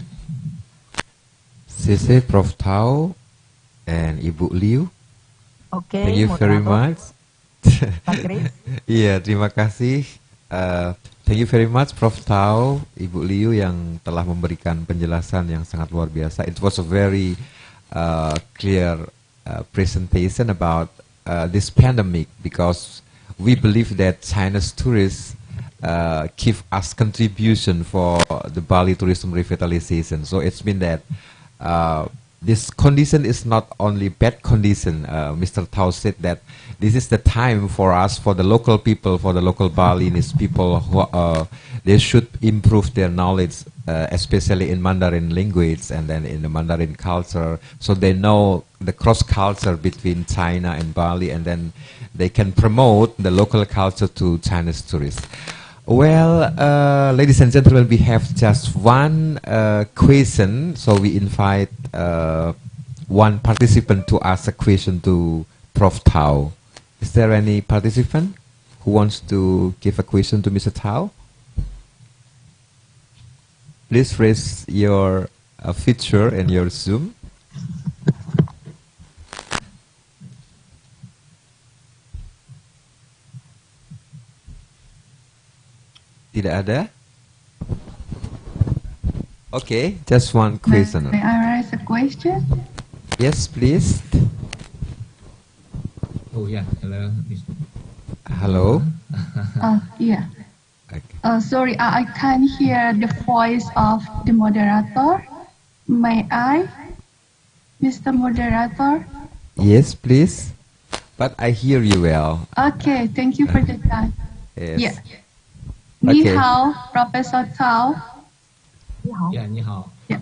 谢谢 Prof. Tao and Ibu Liu. Oke, Thank you very much. Pak Chris. Iya, terima kasih. Thank you very much Prof. Tao, Ibu Liu yang telah memberikan penjelasan yang sangat luar biasa. It was a very clear presentation about this pandemic, because we believe that China's tourists give us contribution for the Bali tourism revitalization. So it's been that this condition is not only bad condition. Mr. Tao said that this is the time for us, for the local people, for the local Balinese people, who they should improve their knowledge, especially in Mandarin language and then in the Mandarin culture, so they know the cross culture between China and Bali, and then they can promote the local culture to Chinese tourists. Well, ladies and gentlemen, we have just one question, so we invite one participant to ask a question to Prof. Tao. Is there any participant who wants to give a question to Mr. Tao? Please raise your feature in your Zoom. Tidak ada? Okay, just one question. May I raise a question? Yes, please. Oh yeah, hello. Hello. Yeah. Okay. Sorry, I can't hear the voice of the moderator. May I, Mr. Moderator? Yes, please. But I hear you well. Okay, thank you for the time. Yes. Yeah. Ni Okay. hao, Professor Tao. Ya, ni hao. Ya.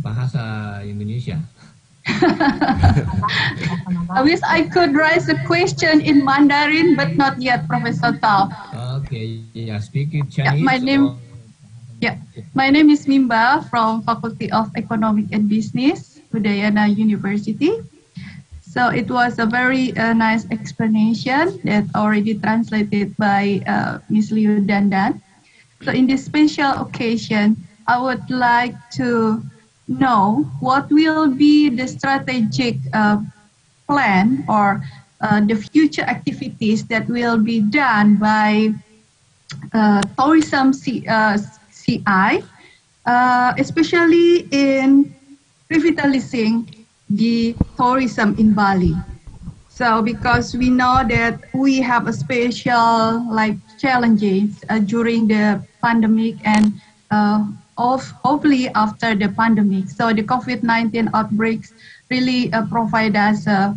Bahasa Indonesia. I wish I could raise a question in Mandarin, but not yet, Professor Tao. Okay, yeah, speak in Chinese. My name is Mimba from Faculty of Economic and Business, Udayana University. So it was a very nice explanation that already translated by Ms. Liu Dandan. So in this special occasion, I would like to know what will be the strategic plan or the future activities that will be done by tourism CI, especially in revitalizing the tourism in Bali. So because we know that we have a special like challenges during the pandemic and hopefully after the pandemic. So the COVID-19 outbreaks really provide us a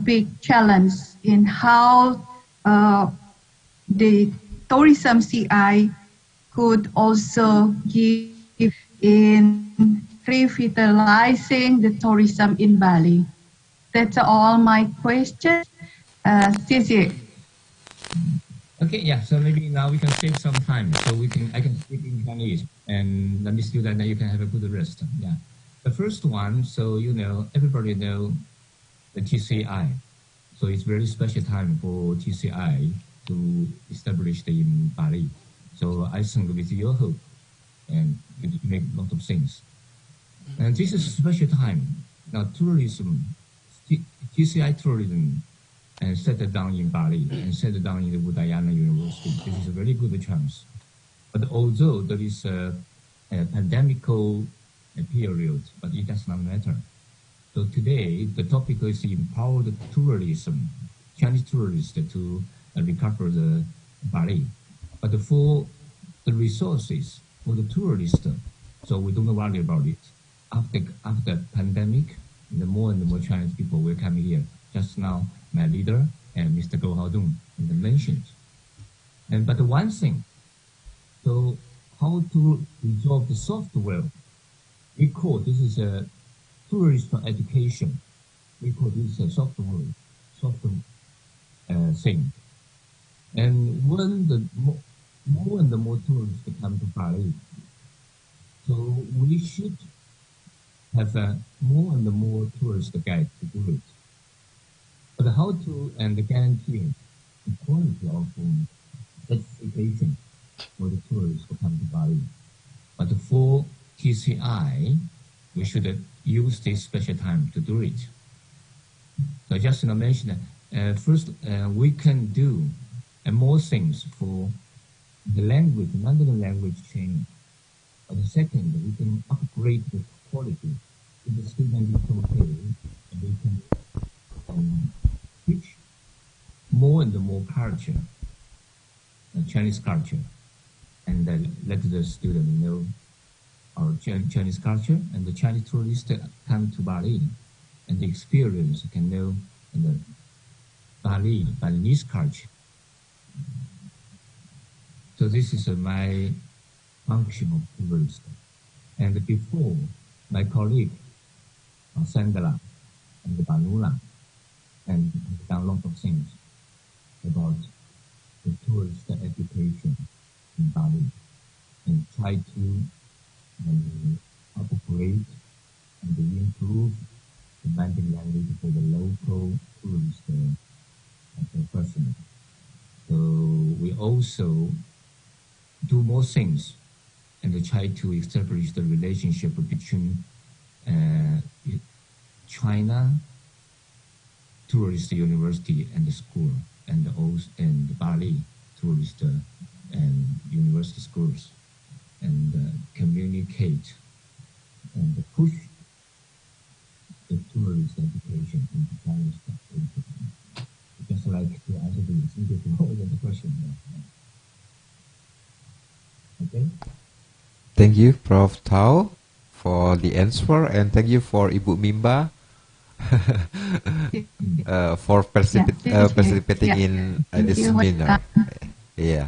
big challenge in how the tourism CI could also give in revitalizing the tourism in Bali. That's all my questions. 谢谢. Okay, yeah. So maybe now we can save some time. So I can speak in Chinese, and let me do that. Then you can have a good rest. Yeah. The first one. So everybody know the TCI. So it's very special time for TCI to establish in Bali. So I think with your help, and you make a lot of things. And this is a special time. Now tourism, TCI tourism, and settled down in Bali and settled down in the Udayana University. This is a very good chance. But although there is a pandemical period, but it does not matter. So today, the topic is empower the tourism, Chinese tourists to recover the Bali. But for the resources for the tourists, so we don't worry about it. After pandemic, the more and more Chinese people will come here. Just now, my leader and Mr. Goh Haodong mentioned. But one thing, so how to resolve the software? We call this is a tourist education. We call this a software thing. And when the more and more tourists come to Bali, so we should have more and more tourist guides to do it. But how to guarantee the quality of education for the tourists who come to Bali? But for TCI, we should use this special time to do it. So just to mention that first we can do more things for the language, Mandarin language training. But the second, we can upgrade the quality. If the student is okay, and we can teach more and more culture, Chinese culture, and let the student know our Chinese culture, and the Chinese tourists come to Bali and the experience can know the Balinese culture. So this is my function of tourist. And before, my colleague Sandra and Banula and done a lot of things about the tourist education in Bali and try to upgrade and improve the Mandarin language for the local tourist personnel. So we also do more things and try to establish the relationship between China Tourist University and the school and the Bali Tourist and University schools and communicate and push the tourist education into Chinese education. Just like to answer the question. Okay. Thank you, Prof. Tao, for the answer, and thank you for Ibu Mimba for participating in this seminar. Yeah,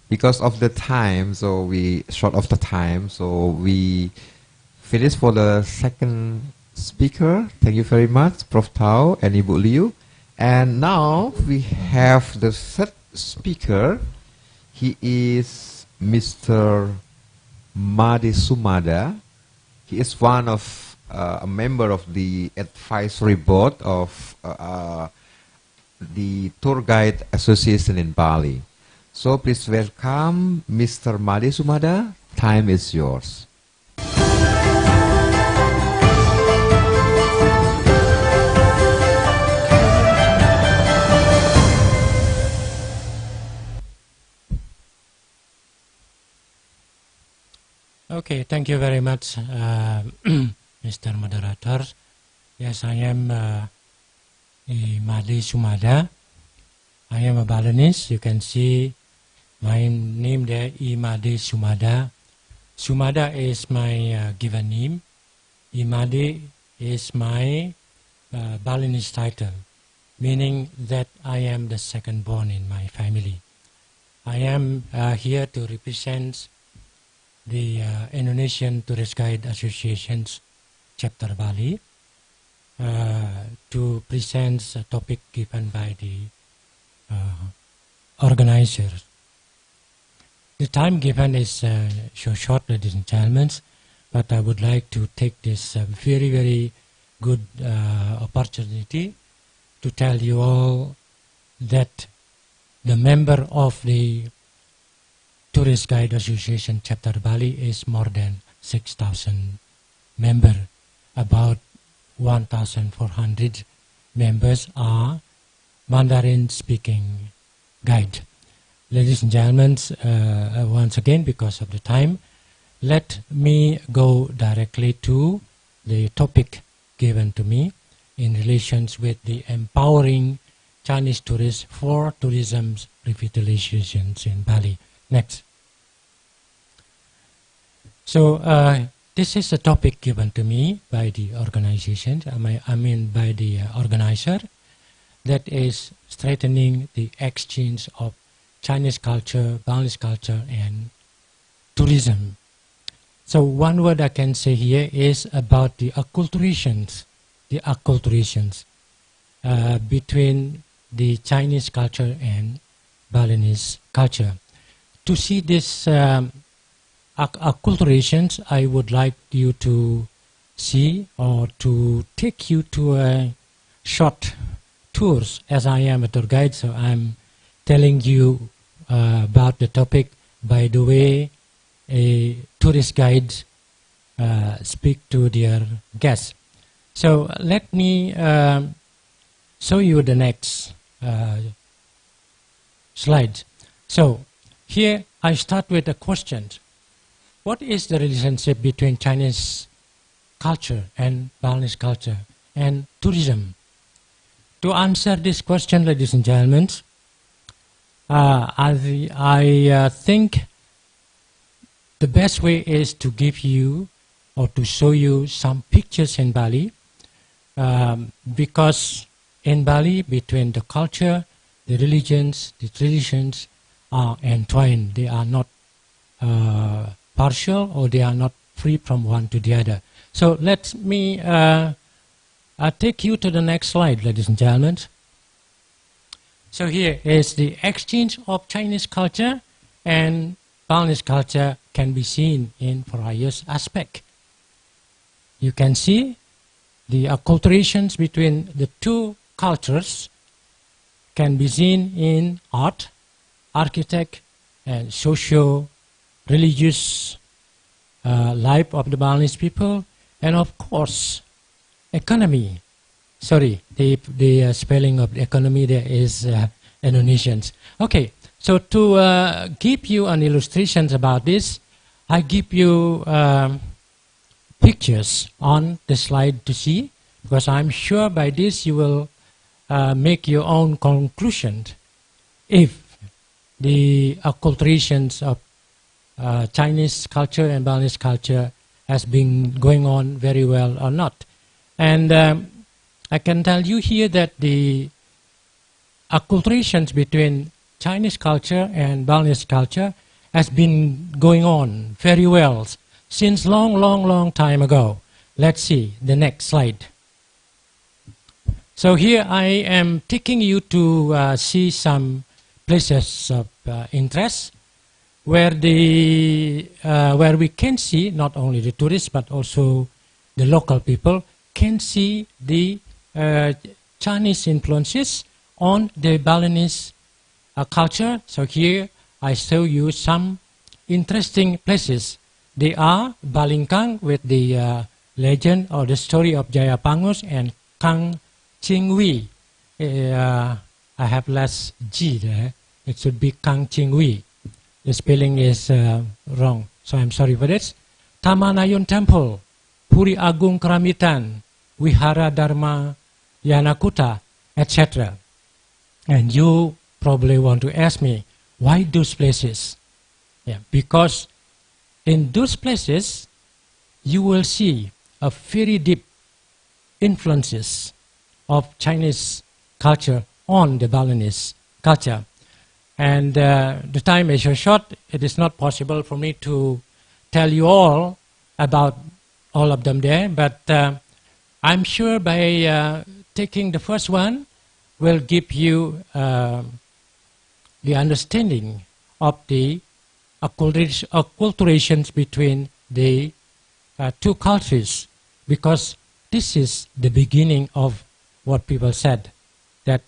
because of the time, so we short of the time, so we finish for the second speaker. Thank you very much, Prof. Tao and Ibu Liu. And now we have the third speaker. He is Mr. Made Sumada. He is one of a member of the advisory board of the Tour Guide Association in Bali. So please welcome Mr. Made Sumada. Time is yours. Okay, thank you very much, Mr. Moderator. Yes, I am Imade Sumada. I am a Balinese. You can see my name there, Imade Sumada. Sumada is my given name. Imade is my Balinese title, meaning that I am the second born in my family. I am here to represent the Indonesian Tourist Guide Association's chapter Bali to present a topic given by the organizers. The time given is so short, ladies and gentlemen, but I would like to take this very, very good opportunity to tell you all that the member of the Tourist Guide Association chapter Bali is more than 6,000 members. About 1,400 members are Mandarin speaking guide. Ladies and gentlemen, once again, because of the time, let me go directly to the topic given to me in relations with the empowering Chinese tourists for tourism's revitalizations in Bali. Next. So this is a topic given to me by the organization, I mean by the organizer, that is strengthening the exchange of Chinese culture, Balinese culture, and tourism. So one word I can say here is about the acculturations between the Chinese culture and Balinese culture. To see this acculturations, I would like you to see or to take you to a short tours, as I am a tour guide, so I'm telling you about the topic by the way a tourist guide speak to their guests. So let me show you the next slide. So here I start with a question. What is the relationship between Chinese culture and Balinese culture and tourism? To answer this question, ladies and gentlemen, I think the best way is to give you or to show you some pictures in Bali, because in Bali, between the culture, the religions, the traditions are entwined. They are not partial, or they are not free from one to the other. So let me take you to the next slide, ladies and gentlemen. So here is the exchange of Chinese culture and Balinese culture can be seen in various aspects. You can see the acculturations between the two cultures can be seen in art, architect, and socio-religious life of the Balinese people, and of course, economy. Sorry, the spelling of the economy there is Indonesians. Okay, so to give you an illustration about this, I give you pictures on the slide to see, because I'm sure by this you will make your own conclusion if the acculturations of Chinese culture and Balinese culture has been going on very well or not. And I can tell you here that the acculturations between Chinese culture and Balinese culture has been going on very well since long time ago. Let's see the next slide. So here I am taking you to see some places of interest where we can see not only the tourists but also the local people can see the Chinese influences on the Balinese culture. So here I show you some interesting places. They are Balingkang with the legend or the story of Jayapangus, and Kang Chingwi. I have less G there. It should be Kang Chingwi. The spelling is wrong, so I'm sorry for this. Taman Ayun Temple, Puri Agung Keramitan, Wihara Dharma Yanakuta, etc. And you probably want to ask me, why those places? Yeah, because in those places, you will see a very deep influences of Chinese culture on the Balinese culture. And the time is so short, it is not possible for me to tell you all about all of them there, but I'm sure by taking the first one will give you the understanding of the acculturations between the two cultures, because this is the beginning of what people said, that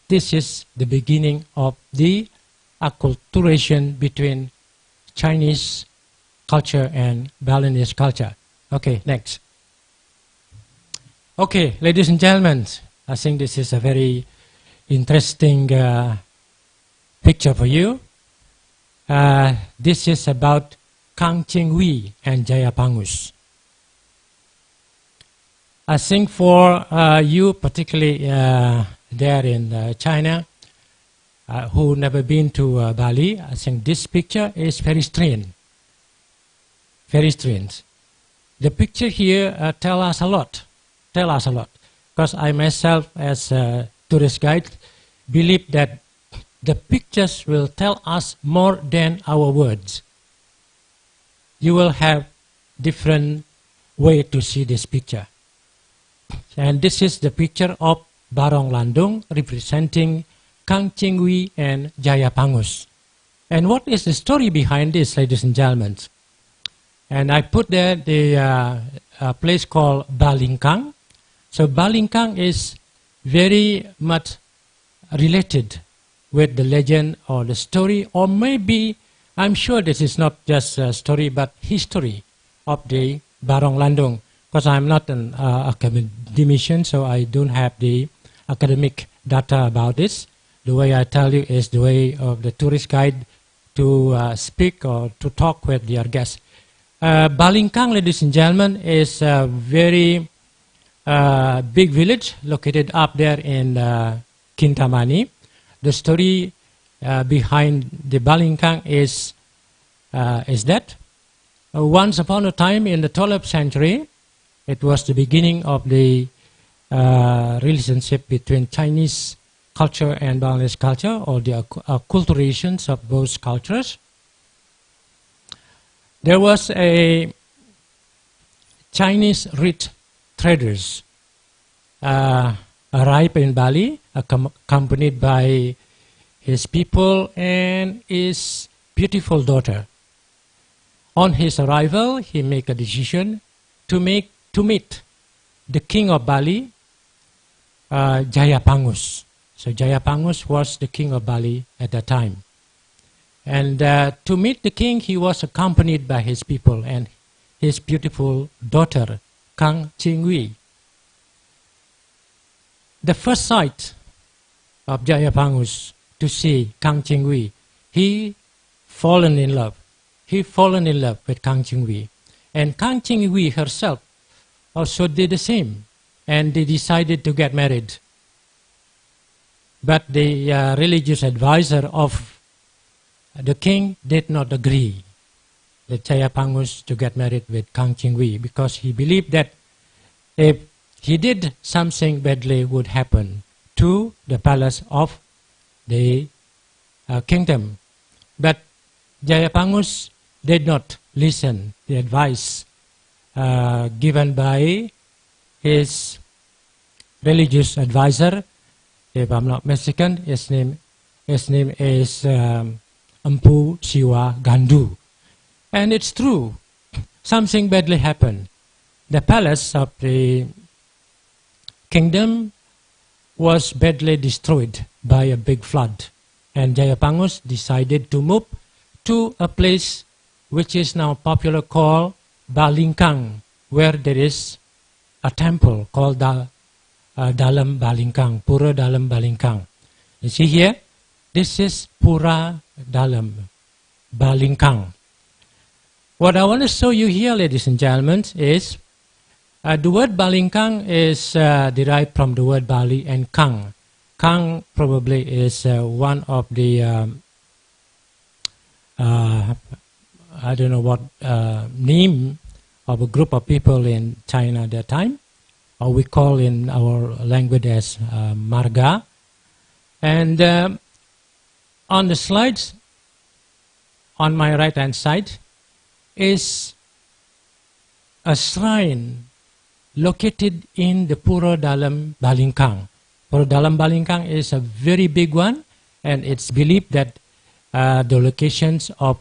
this is the beginning of the acculturation between Chinese culture and Balinese culture. Okay, next. Okay, ladies and gentlemen, I think this is a very interesting picture for you. This is about Kang Ching Wei and Jayapangus. I think for you, particularly there in China, who never been to Bali, I think this picture is very strange. Very strange. The picture here tell us a lot. Because I myself, as a tourist guide, believe that the pictures will tell us more than our words. You will have different way to see this picture. And this is the picture of Barong Landung representing Kang Ching Wei and Jayapangus. And what is the story behind this, ladies and gentlemen? And I put there the place called Balingkang. So Balingkang is very much related with the legend or the story, or maybe, I'm sure this is not just a story, but history of the Barong Landung. Because I'm not an academician, so I don't have the academic data about this. The way I tell you is the way of the tourist guide to speak or to talk with their guests. Balingkang, ladies and gentlemen, is a very big village located up there in Kintamani. The story behind the Balingkang is that once upon a time in the 12th century, it was the beginning of the relationship between Chinese culture and Balinese culture, or the acculturations of both cultures. There was a Chinese rich traders arrived in Bali, accompanied by his people and his beautiful daughter. On his arrival, he made a decision to meet the king of Bali, Jayapangus. So Jayapangus was the king of Bali at that time. And to meet the king, he was accompanied by his people and his beautiful daughter, Kang Ching Wei. The first sight of Jayapangus to see Kang Ching Wei, he fallen in love. He fallen in love with Kang Ching Wei. And Kang Ching Wei herself also did the same. And they decided to get married. But the religious advisor of the king did not agree that Jayapangus to get married with Kang Ching Wei, because he believed that if he did something badly would happen to the palace of the kingdom. But Jayapangus did not listen to the advice given by his religious advisor. If I'm not mistaken, his name is Empu Siwa Gandu. And it's true, something badly happened. The palace of the kingdom was badly destroyed by a big flood. And Jayapangus decided to move to a place which is now popular called Balingkang, where there is a temple called Dalam Balingkang, Pura Dalam Balingkang. You see here, this is Pura Dalam Balingkang. What I want to show you here, ladies and gentlemen, is The word Balingkang is derived from the word Bali and Kang. Kang probably is one of the, I don't know what name of a group of people in China at that time, or we call in our language as Marga. And on the slides, on my right hand side, is a shrine located in the Pura Dalam Balingkang. Pura Dalam Balingkang is a very big one, and it's believed that the locations of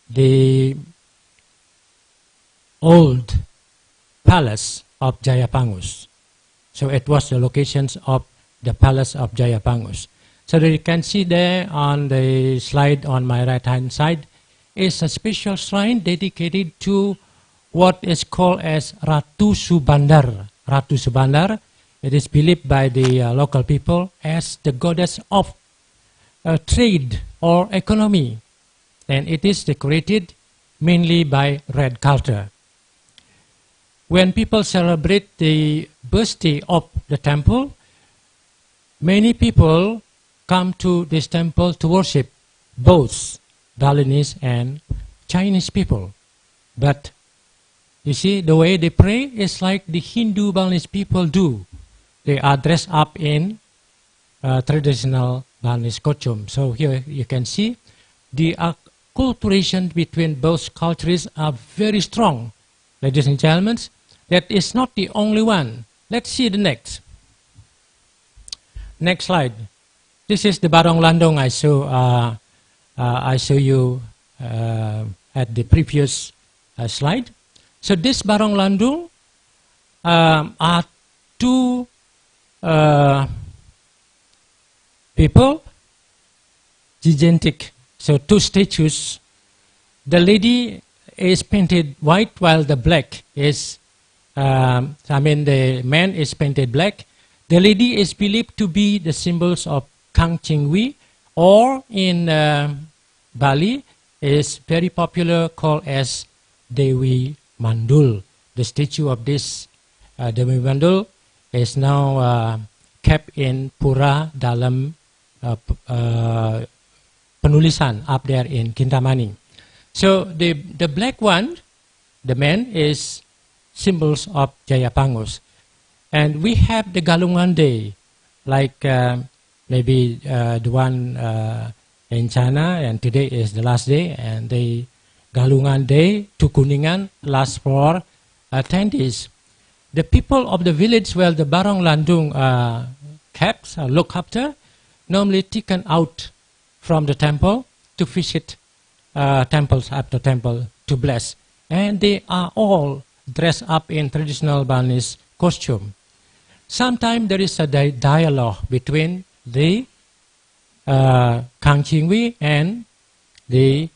the old palace of Jayapangus. So it was the locations of the palace of Jayapangus. So that you can see there on the slide on my right hand side is a special shrine dedicated to what is called as Ratu Subandar. Ratu Subandar, it is believed by the local people as the goddess of trade or economy, and it is decorated mainly by red culture. When people celebrate the birthday of the temple, many people come to this temple to worship both Balinese and Chinese people. But you see, the way they pray is like the Hindu Balinese people do. They are dressed up in traditional Balinese costume. So here you can see the acculturation between both cultures are very strong. Ladies and gentlemen, that is not the only one. Let's see the next. Next slide. This is the Barong Landung I show you at the previous slide. So this Barong Landung are two people, gigantic. So two statues. The lady is painted white while the black is, the man is painted black. The lady is believed to be the symbols of Kang Chingwi, or in Bali is very popular called as Dewi Mandul. The statue of this Dewi Mandul is now kept in Pura Dalam Penulisan up there in Kintamani. So the black one, the man, is symbols of Jayapangus. And we have the Galungan Day, like maybe the one in China, and today is the last day, and the Galungan Day to Kuningan lasts for 10 days. The people of the village where the Barong Landung kept, looked after, normally taken out from the temple to visit temples after temple to bless. And they are all dressed up in traditional Balinese costume. Sometimes there is a dialogue between the Kang Chingwi and the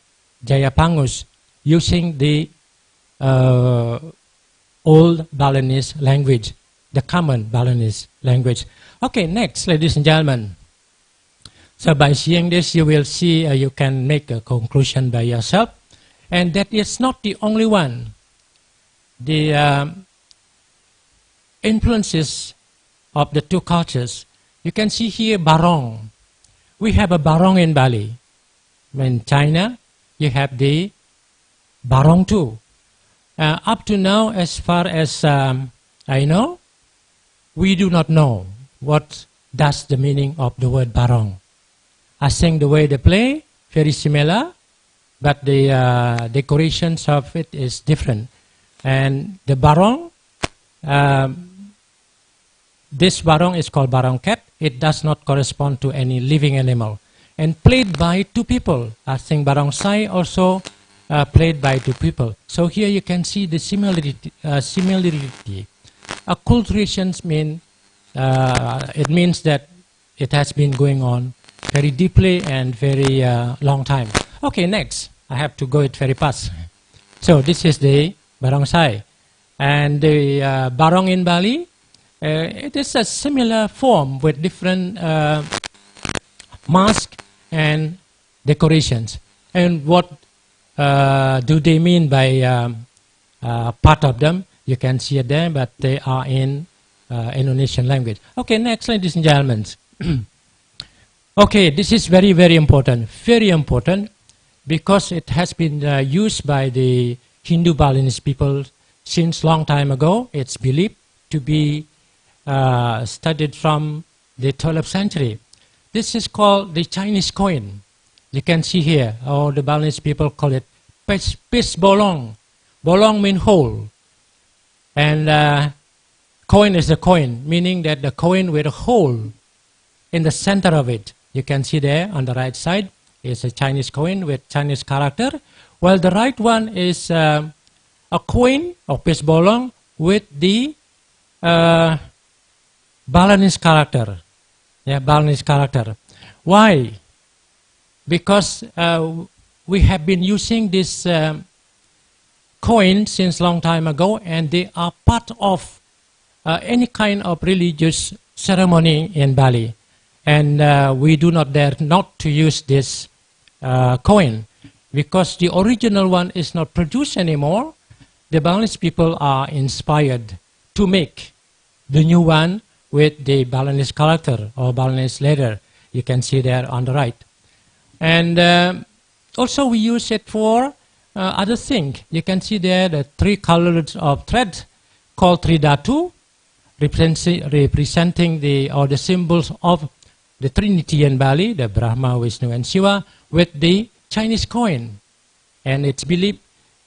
Jayapangus using the old Balinese language, the common Balinese language. Okay, next, ladies and gentlemen. So by seeing this, you will see, you can make a conclusion by yourself. And that is not the only one. The influences of the two cultures. You can see here Barong. We have a Barong in Bali. In China, you have the Barong too. Up to now, as far as I know, we do not know what does the meaning of the word Barong. I think the way they play, very similar, but the decorations of it is different. And the Barong, this Barong is called Barong cat. It does not correspond to any living animal. And played by two people. I think Barong Sai also played by two people. So here you can see the similarity. Acculturations mean, it means that it has been going on very deeply and very long time. Okay, next. I have to go it very fast. So this is the Barong Sai. And the Barong in Bali, it is a similar form with different masks and decorations. And what do they mean by part of them? You can see it there, but they are in Indonesian language. Okay, next, ladies and gentlemen. Okay, this is very, very important. Very important because it has been used by the Hindu Balinese people since long time ago. It's believed to be studied from the 12th century. This is called the Chinese coin. You can see here, or the Balinese people call it pis bolong. Bolong means hole. And coin is the coin, meaning that the coin with a hole in the center of it. You can see there on the right side is a Chinese coin with Chinese character, while the right one is a coin of pis bolong with the Balinese character. Yeah, Balinese character. Why? Because we have been using this coin since long time ago, and they are part of any kind of religious ceremony in Bali. And we do not dare not to use this coin because the original one is not produced anymore. The Balinese people are inspired to make the new one with the Balinese character or Balinese letter. You can see there on the right. And also we use it for other things. You can see there the three colors of thread called Tridatu, representing the symbols of the Trinity in Bali, the Brahma, Vishnu, and Shiva, with the Chinese coin. And it's believed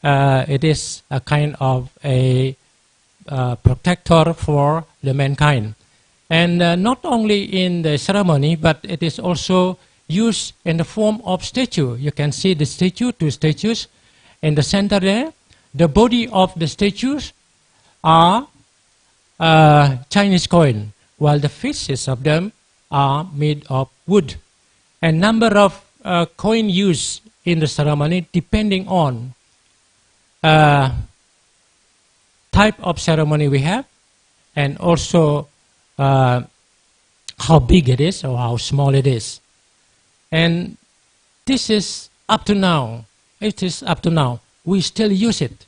it is a kind of a protector for the mankind. And not only in the ceremony, but it is also used in the form of statue. You can see the statue, two statues in the center there. The body of the statues are Chinese coin, while the faces of them are made of wood. And number of coin used in the ceremony depending on type of ceremony we have, and also how big it is or how small it is. And this is up to now. It is up to now. We still use it.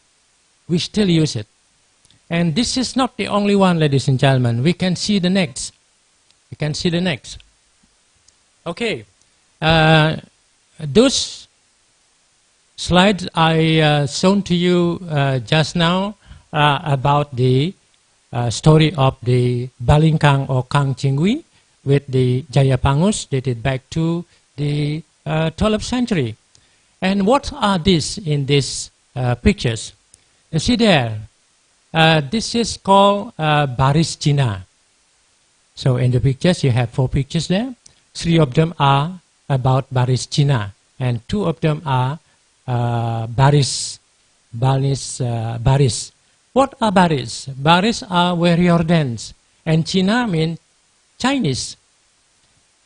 We still use it. And this is not the only one, ladies and gentlemen. We can see the next. You can see the next. Okay. Those slides I shown to you just now about the story of the Balingkang or Kang Chingwi with the Jayapangus dated back to the 12th century. And what are these in these pictures? You see there, this is called Baris Cina. So in the pictures, you have 4 pictures there. 3 of them are about Baris Cina, and 2 of them are Baris. What are Baris? Baris are warrior dance, and Cina means Chinese.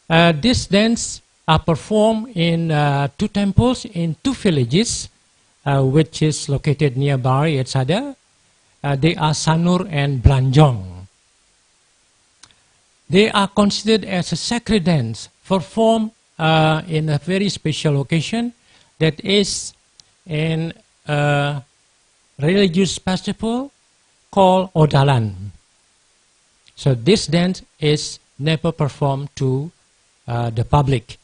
This dance are performed in 2 temples in 2 villages, which is located nearby each other. They are Sanur and Blanjong. They are considered as a sacred dance performed in a very special occasion, that is in a religious festival called Odalan. So this dance is never performed to the public.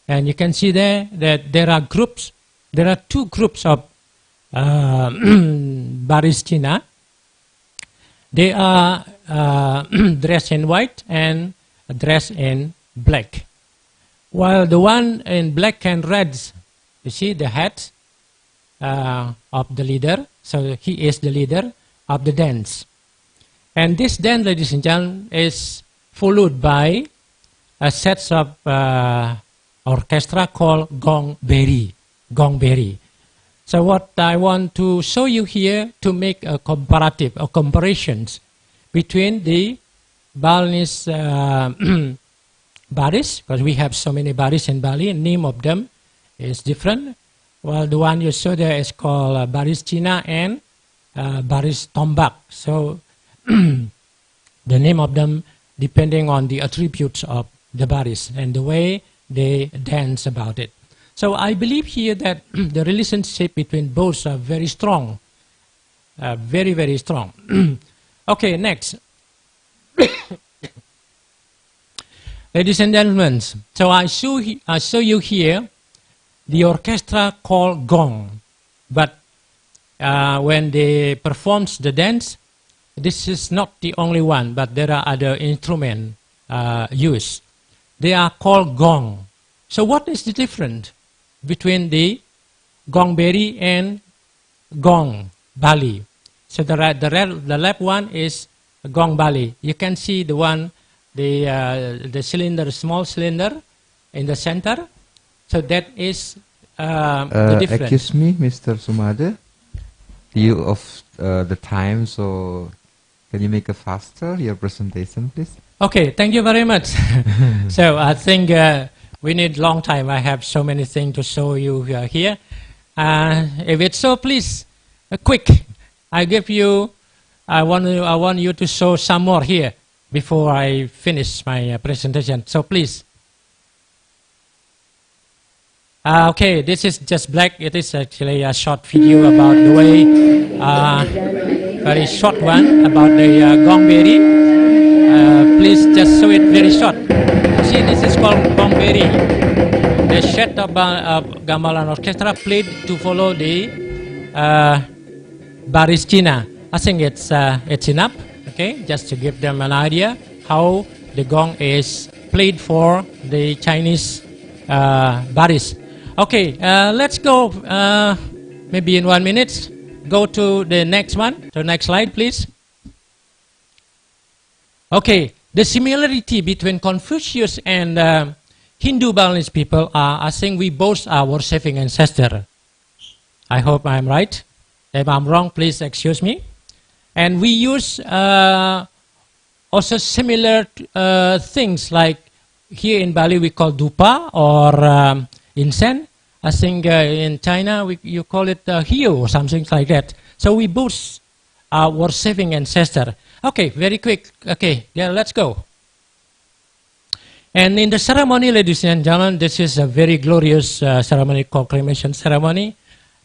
And you can see there that there are groups, there are 2 groups of Baris Cina. They are dressed in white and dressed in black. While the one in black and red, you see the hat of the leader. So he is the leader of the dance. And this dance, ladies and gentlemen, is followed by a set of orchestra called gong beri. So what I want to show you here to make a comparative or comparisons between the Balinese baris, because we have so many baris in Bali, and name of them is different. Well, the one you saw there is called Baris Cina and Baris Tombak. So the name of them depending on the attributes of the baris and the way they dance about it. So I believe here that the relationship between both are very strong. very, very strong. Okay, next. Ladies and gentlemen, so I show you here the orchestra called gong. But when they performs the dance, this is not the only one, but there are other instruments used. They are called gong. So what is the difference between the gong berry and gong Bali? So the left one is gong Bali. You can see the one, the cylinder, small cylinder in the center. So that is the difference. Excuse me, Mr. Sumade. You of the time, so can you make it faster, your presentation, please? Okay, thank you very much. So I think we need long time. I have so many things to show you here. If it's so, please, quick. I want you to show some more here before I finish my presentation. So please. Okay, this is just black. It is actually a short video about the way, very short one about the gong berry. Please just show it very short. See, this is called gong berry. The set of gamelan orchestra played to follow the baris Cina. I think it's enough. Okay, just to give them an idea how the gong is played for the Chinese baris. Okay, let's go, maybe in 1 minute, go to the next one, the next slide, please. Okay, the similarity between Confucius and Hindu Balinese people are, I think we both are worshipping ancestor. I hope I'm right. If I'm wrong, please excuse me. And we use also similar things like here in Bali we call dupa or incense. I think in China you call it hiu or something like that. So we both are worshipping ancestor. Okay, very quick. Okay, yeah, let's go. And in the ceremony, ladies and gentlemen, this is a very glorious ceremony called cremation ceremony,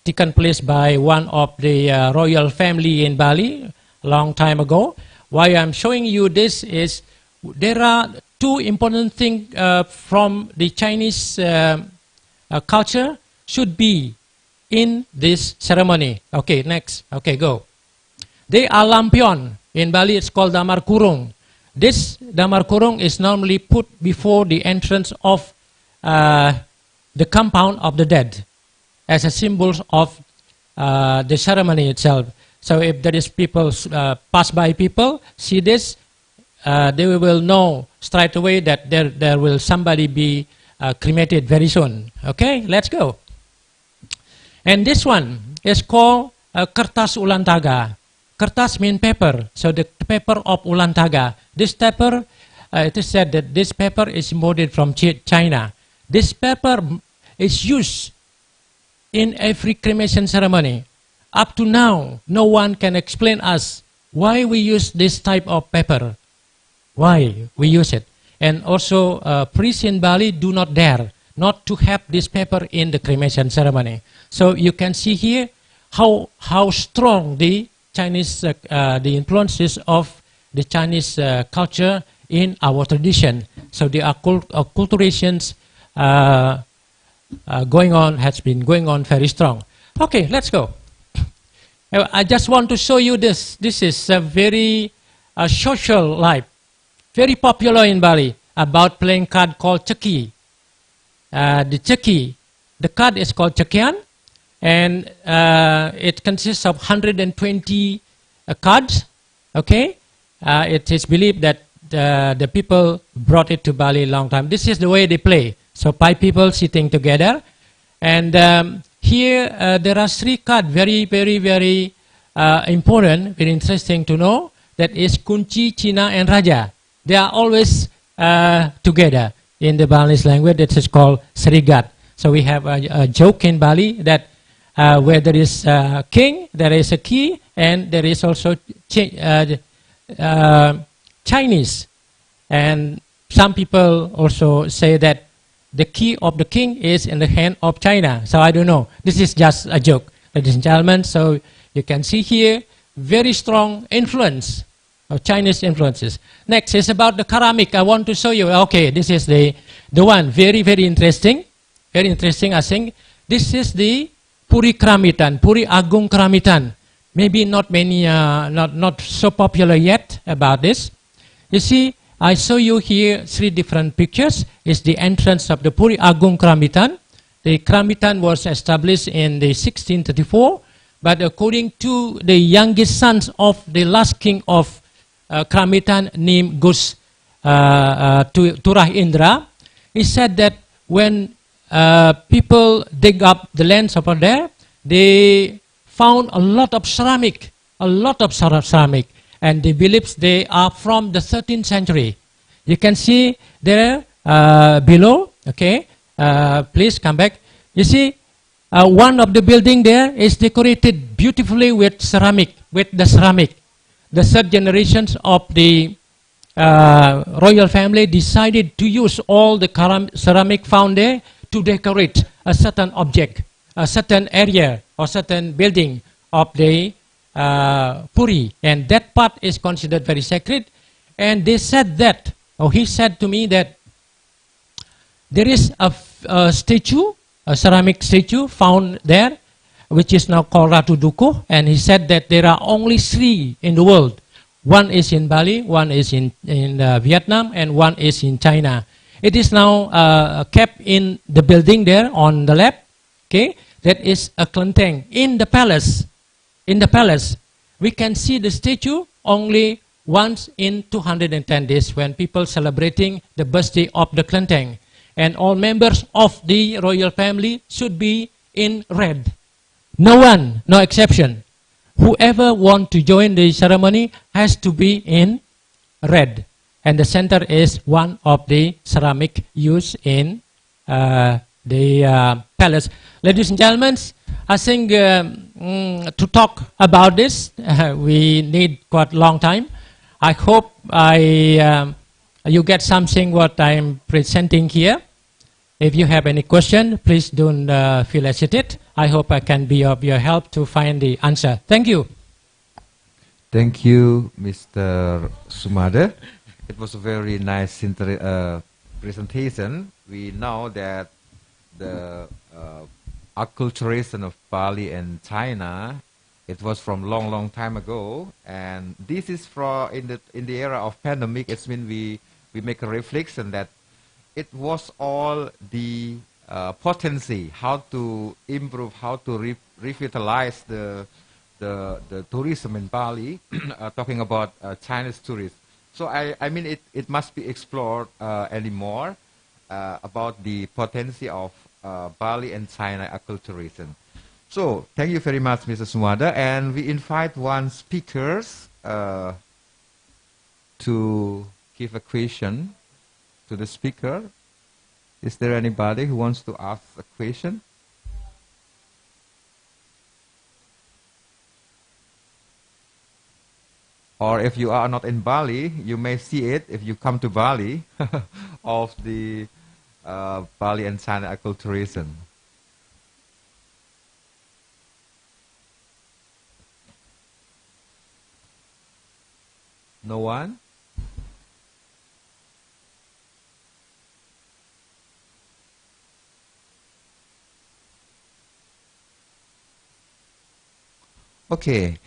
taken place by one of the royal family in Bali a long time ago. Why I'm showing you this is there are two important things from the Chinese culture should be in this ceremony. Okay, next. Okay, go. They are lampion. In Bali, it's called damar kurung. This damar kurung is normally put before the entrance of the compound of the dead as a symbol of the ceremony itself. So if there is people, pass by people, see this, they will know straight away that there will somebody be cremated very soon. Okay, let's go. And this one is called kertas ulantaga. Kertas means paper, so the paper of ulantaga. This paper, it is said that this paper is imported from China. This paper is used in every cremation ceremony. Up to now, no one can explain us why we use this type of paper. Why we use it. And also, priests in Bali do not dare not to have this paper in the cremation ceremony. So you can see here how strong the Chinese, the influences of the Chinese culture in our tradition. So the acculturations has been going on very strong. Okay, let's go. I just want to show you this. This is a very social life, very popular in Bali, about playing card called ceki. The ceki, the card is called cekian, and it consists of 120 cards. Okay, it is believed that the people brought it to Bali a long time. This is the way they play. So 5 people sitting together, and here there are 3 cards, very, very, very important, very interesting to know. That is kunci, Cina, and Raja. They are always together in the Balinese language. That is called serigat. So we have a joke in Bali that where there is a king, there is a key, and there is also Chinese. And some people also say that the key of the king is in the hand of China. So I don't know. This is just a joke, ladies and gentlemen. So you can see here very strong influence of Chinese influences. Next is about the ceramic. I want to show you. Okay, this is the one. Very, very interesting. Very interesting, I think. This is the Puri Keramitan, Puri Agung Keramitan. Maybe not many, not so popular yet about this. You see, I show you here 3 different pictures. It's the entrance of the Puri Agung Keramitan. The Keramitan was established in the 1634, but according to the youngest sons of the last king of Keramitan named Gus Turah Indra, he said that when people dig up the lands over there, they found a lot of ceramic, and they believe they are from the 13th century. You can see there below, okay, please come back. You see, one of the building there is decorated beautifully with ceramic, The 3rd generations of the royal family decided to use all the ceramic found there to decorate a certain object, a certain area or certain building of the Puri, and that part is considered very sacred. And they said that, or he said to me that there is a statue, a ceramic statue found there, which is now called Ratu Dukuh, and he said that there are only 3 in the world. One is in Bali, one is in Vietnam, and one is in China. It is now kept in the building there on the left. Okay, that is a kelenteng in the palace. In the palace, we can see the statue only once in 210 days when people celebrating the birthday of the kelenteng, and all members of the royal family should be in red. No one, no exception. Whoever want to join the ceremony has to be in red. And the center is one of the ceramic used in the palace. Ladies and gentlemen, I think to talk about this, we need quite a long time. I hope you get something what I'm presenting here. If you have any question, please don't feel hesitate. I hope I can be of your help to find the answer. Thank you. Thank you, Mr. Sumade. It was a very nice presentation. We know that the acculturation of Bali and China, it was from long time ago, and this is in the era of pandemic. It's when we make a reflection that it was all the potency, how to improve, how to revitalize the tourism in Bali, talking about Chinese tourists. So I mean it must be explored anymore about the potency of Bali and China acculturation. So thank you very much, Mr. Sumada, and we invite one speaker to give a question to the speaker. Is there anybody who wants to ask a question? Or if you are not in Bali, you may see it if you come to Bali of the Bali and China acculturation. No one? Okay.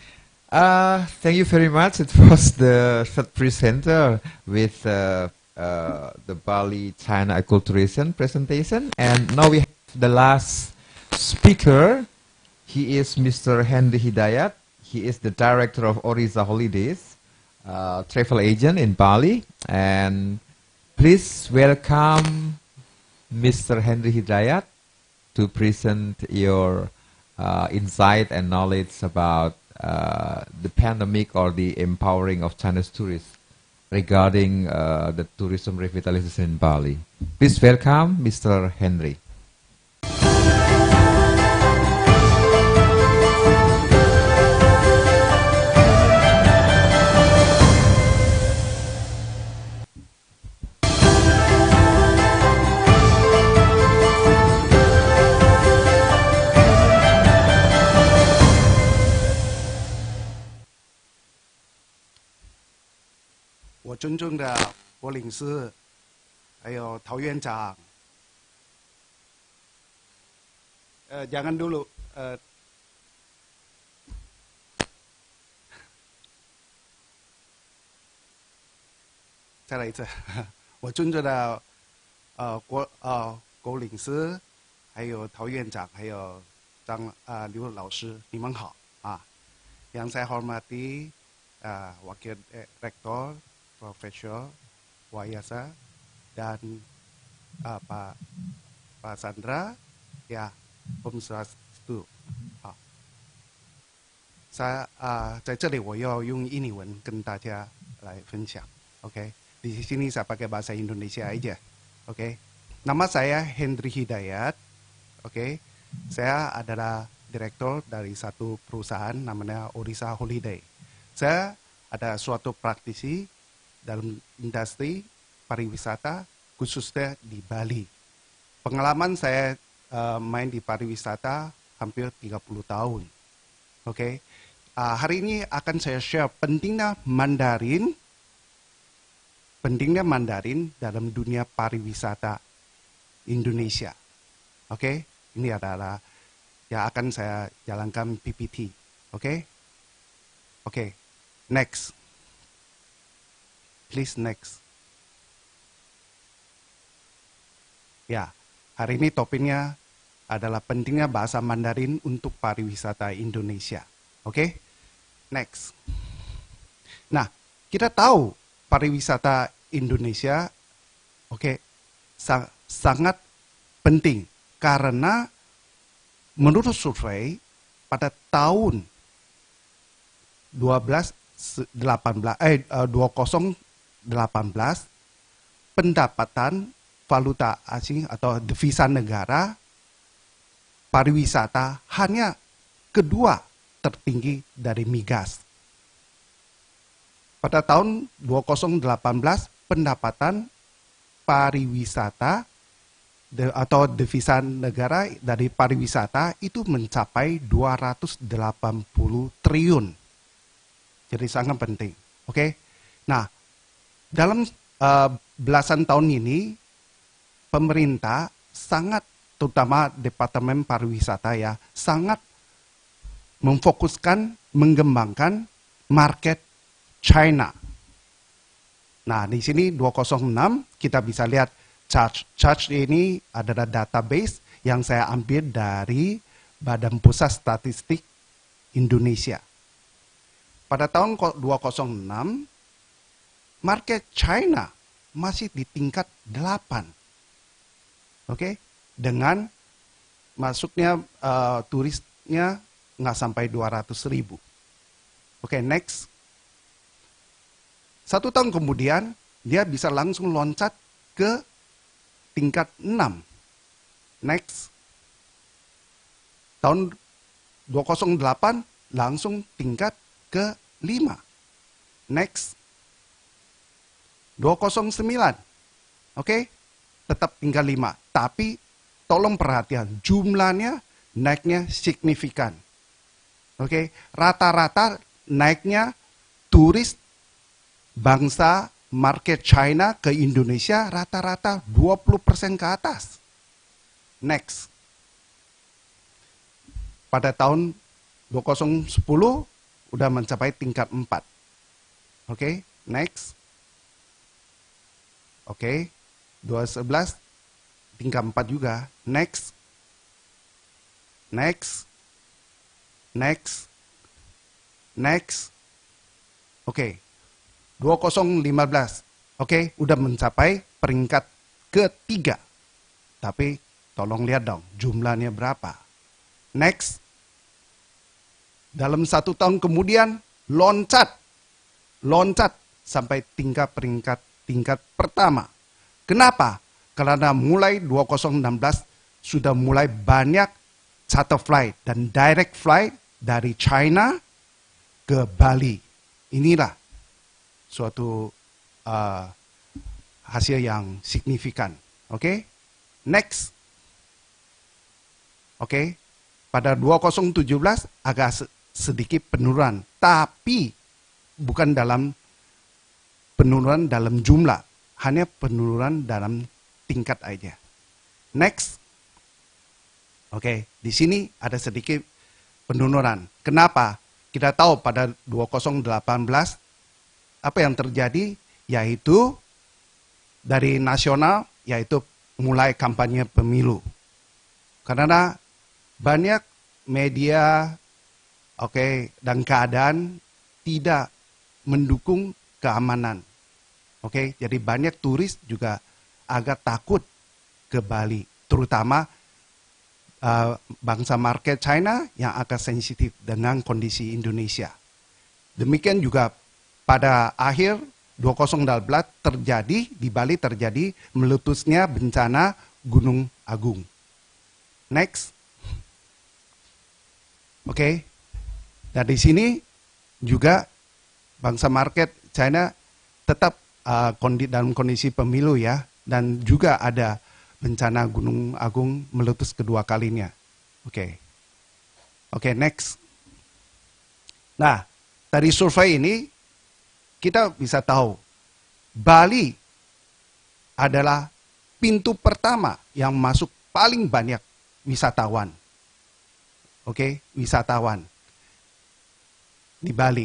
Thank you very much. It was the 3rd presenter with the Bali China acculturation presentation. And now we have the last speaker. He is Mr. Henry Hidayat. He is the director of Oriza Holidays, travel agent in Bali. And please welcome Mr. Henry Hidayat to present your insight and knowledge about the pandemic or the empowering of Chinese tourists regarding the tourism revitalization in Bali. Please welcome Mr. Henry. 我尊重的国领事，还有陶院长。jangan dulu. 再来一次，我尊重的国领事，还有陶院长，还有刘老师，你们好啊。Yang saya hormati Wakil Rektor Profesor Wayasa dan Pak Sandra, ya, Om Swastiastu。好，在这里我要用印尼文跟大家来分享 ，OK？ Di sini saya pakai bahasa Indonesia aja, oke? Nama saya Hendri Hidayat, oke? Saya adalah direktur dari satu perusahaan namanya Orisa Holiday. Saya ada suatu praktisi dalam industri pariwisata khususnya di Bali. Pengalaman saya main di pariwisata hampir 30 tahun. Oke. Hari ini akan saya share pentingnya Mandarin dalam dunia pariwisata Indonesia. Oke. Ini adalah yang akan saya jalankan PPT. Oke. Oke. Next. Please next. Ya, hari ini topiknya adalah pentingnya bahasa Mandarin untuk pariwisata Indonesia. Oke? Next. Nah, kita tahu pariwisata Indonesia sangat penting karena menurut survei pada tahun 2018 pendapatan valuta asing atau devisa negara pariwisata hanya kedua tertinggi dari migas. Pada tahun 2018 pendapatan pariwisata atau devisa negara dari pariwisata itu mencapai 280 triliun. Jadi sangat penting. Oke. Nah, dalam belasan tahun ini pemerintah sangat, terutama Departemen Pariwisata ya, sangat memfokuskan mengembangkan market China. Nah, di sini 206 kita bisa lihat chart ini adalah database yang saya ambil dari Badan Pusat Statistik Indonesia. Pada tahun 206, market China masih di tingkat 8. Oke, dengan masuknya turisnya nggak sampai 200.000. Oke, next. 1 tahun kemudian, dia bisa langsung loncat ke tingkat 6. Next. Tahun 208 langsung tingkat ke 5. Next. 209. Oke. Tetap tinggal 5. Tapi tolong perhatian, jumlahnya naiknya signifikan. Oke. Rata-rata naiknya turis bangsa market China ke Indonesia rata-rata 20% ke atas. Next. Pada tahun 2010 udah mencapai tingkat 4. Oke, next. Oke, 2011 tingkat 4 juga. Next. Next. Next. Next. Oke. 2015. Oke, udah mencapai peringkat ketiga. Tapi tolong lihat dong jumlahnya berapa. Next. Dalam 1 tahun kemudian loncat sampai tingkat pertama. Kenapa? Karena mulai 2016 sudah mulai banyak charter flight dan direct flight dari China ke Bali. Inilah suatu hasil yang signifikan. Oke? Next. Oke. Pada 2017 agak sedikit penurunan, tapi bukan dalam penurunan dalam jumlah, hanya penurunan dalam tingkat aja. Next. Oke, di sini ada sedikit penurunan. Kenapa? Kita tahu pada 2018 apa yang terjadi, yaitu dari nasional, yaitu mulai kampanye pemilu. Karena banyak media, dan keadaan tidak mendukung keamanan. Jadi banyak turis juga agak takut ke Bali, terutama bangsa market China yang agak sensitif dengan kondisi Indonesia. Demikian juga pada akhir 2018 terjadi di Bali terjadi meletusnya bencana Gunung Agung. Next. Dan di sini juga bangsa market China tetap dalam kondisi pemilu ya, dan juga ada bencana Gunung Agung meletus kedua kalinya. Next. Nah, dari survei ini kita bisa tahu Bali adalah pintu pertama yang masuk paling banyak wisatawan. Wisatawan di Bali.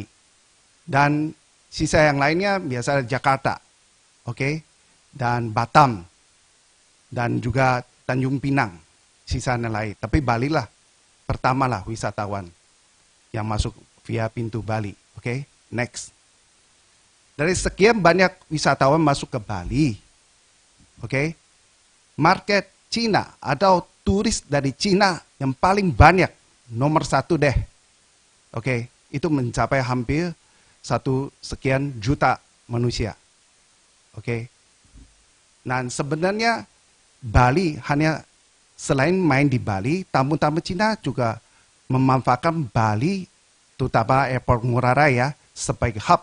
Dan sisa yang lainnya biasa Jakarta. Dan Batam. Dan juga Tanjung Pinang, sisanya lain. Tapi Bali lah, pertama lah wisatawan yang masuk via pintu Bali. Next. Dari sekian banyak wisatawan masuk ke Bali, market Cina atau turis dari Cina yang paling banyak, nomor 1 deh. Itu mencapai hampir 1 sekian juta manusia. Nah, sebenarnya Bali hanya selain main di Bali, tamu-tamu Cina juga memanfaatkan Bali, terutama airport Ngurah Rai ya, sebagai hub.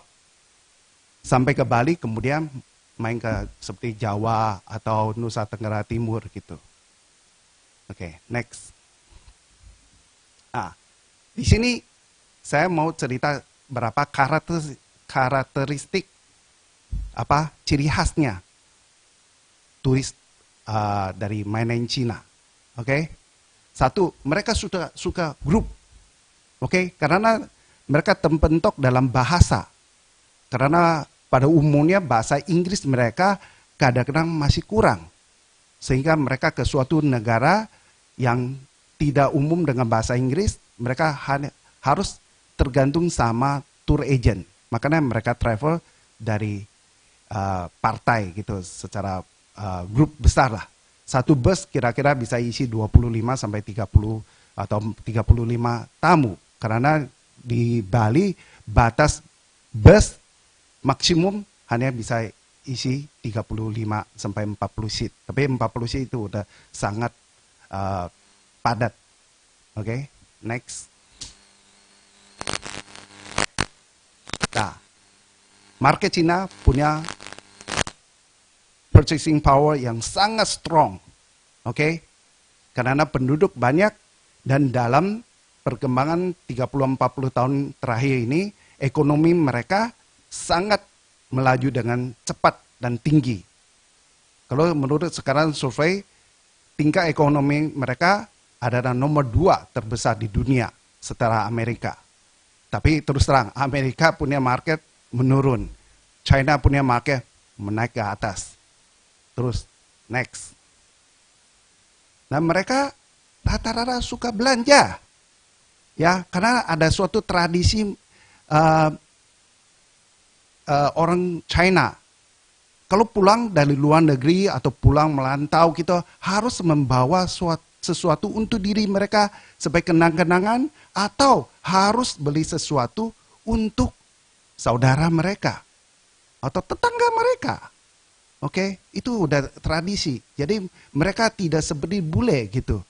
Sampai ke Bali, kemudian main ke seperti Jawa atau Nusa Tenggara Timur gitu. Next. Nah, di sini saya mau cerita berapa karakteristik ciri khasnya turis dari mainland Cina. Satu, mereka suka grup. Karena mereka terbentuk dalam bahasa. Karena pada umumnya bahasa Inggris mereka kadang-kadang masih kurang. Sehingga mereka ke suatu negara yang tidak umum dengan bahasa Inggris, mereka harus tergantung sama tour agent. Makanya mereka travel dari partai gitu, secara grup besar lah. Satu bus kira-kira bisa isi 25 sampai 30 atau 35 tamu. Karena di Bali batas bus maksimum hanya bisa isi 35 sampai 40 seat. Tapi 40 seat itu udah sangat padat. Next. Nah, market Cina punya purchasing power yang sangat strong. Karena penduduk banyak dan dalam perkembangan 30-40 tahun terakhir ini, ekonomi mereka sangat melaju dengan cepat dan tinggi. Kalau menurut sekarang survei, tingkat ekonomi mereka adalah nomor 2 terbesar di dunia setelah Amerika. Tapi terus terang, Amerika punya market menurun. China punya market menaik ke atas. Terus, next. Nah, mereka rata-rata suka belanja. Ya, karena ada suatu tradisi orang China. Kalau pulang dari luar negeri atau pulang melantau, kita harus membawa sesuatu untuk diri mereka sebagai kenang-kenangan, atau harus beli sesuatu untuk saudara mereka atau tetangga mereka. Itu udah tradisi. Jadi mereka tidak seperti bule gitu,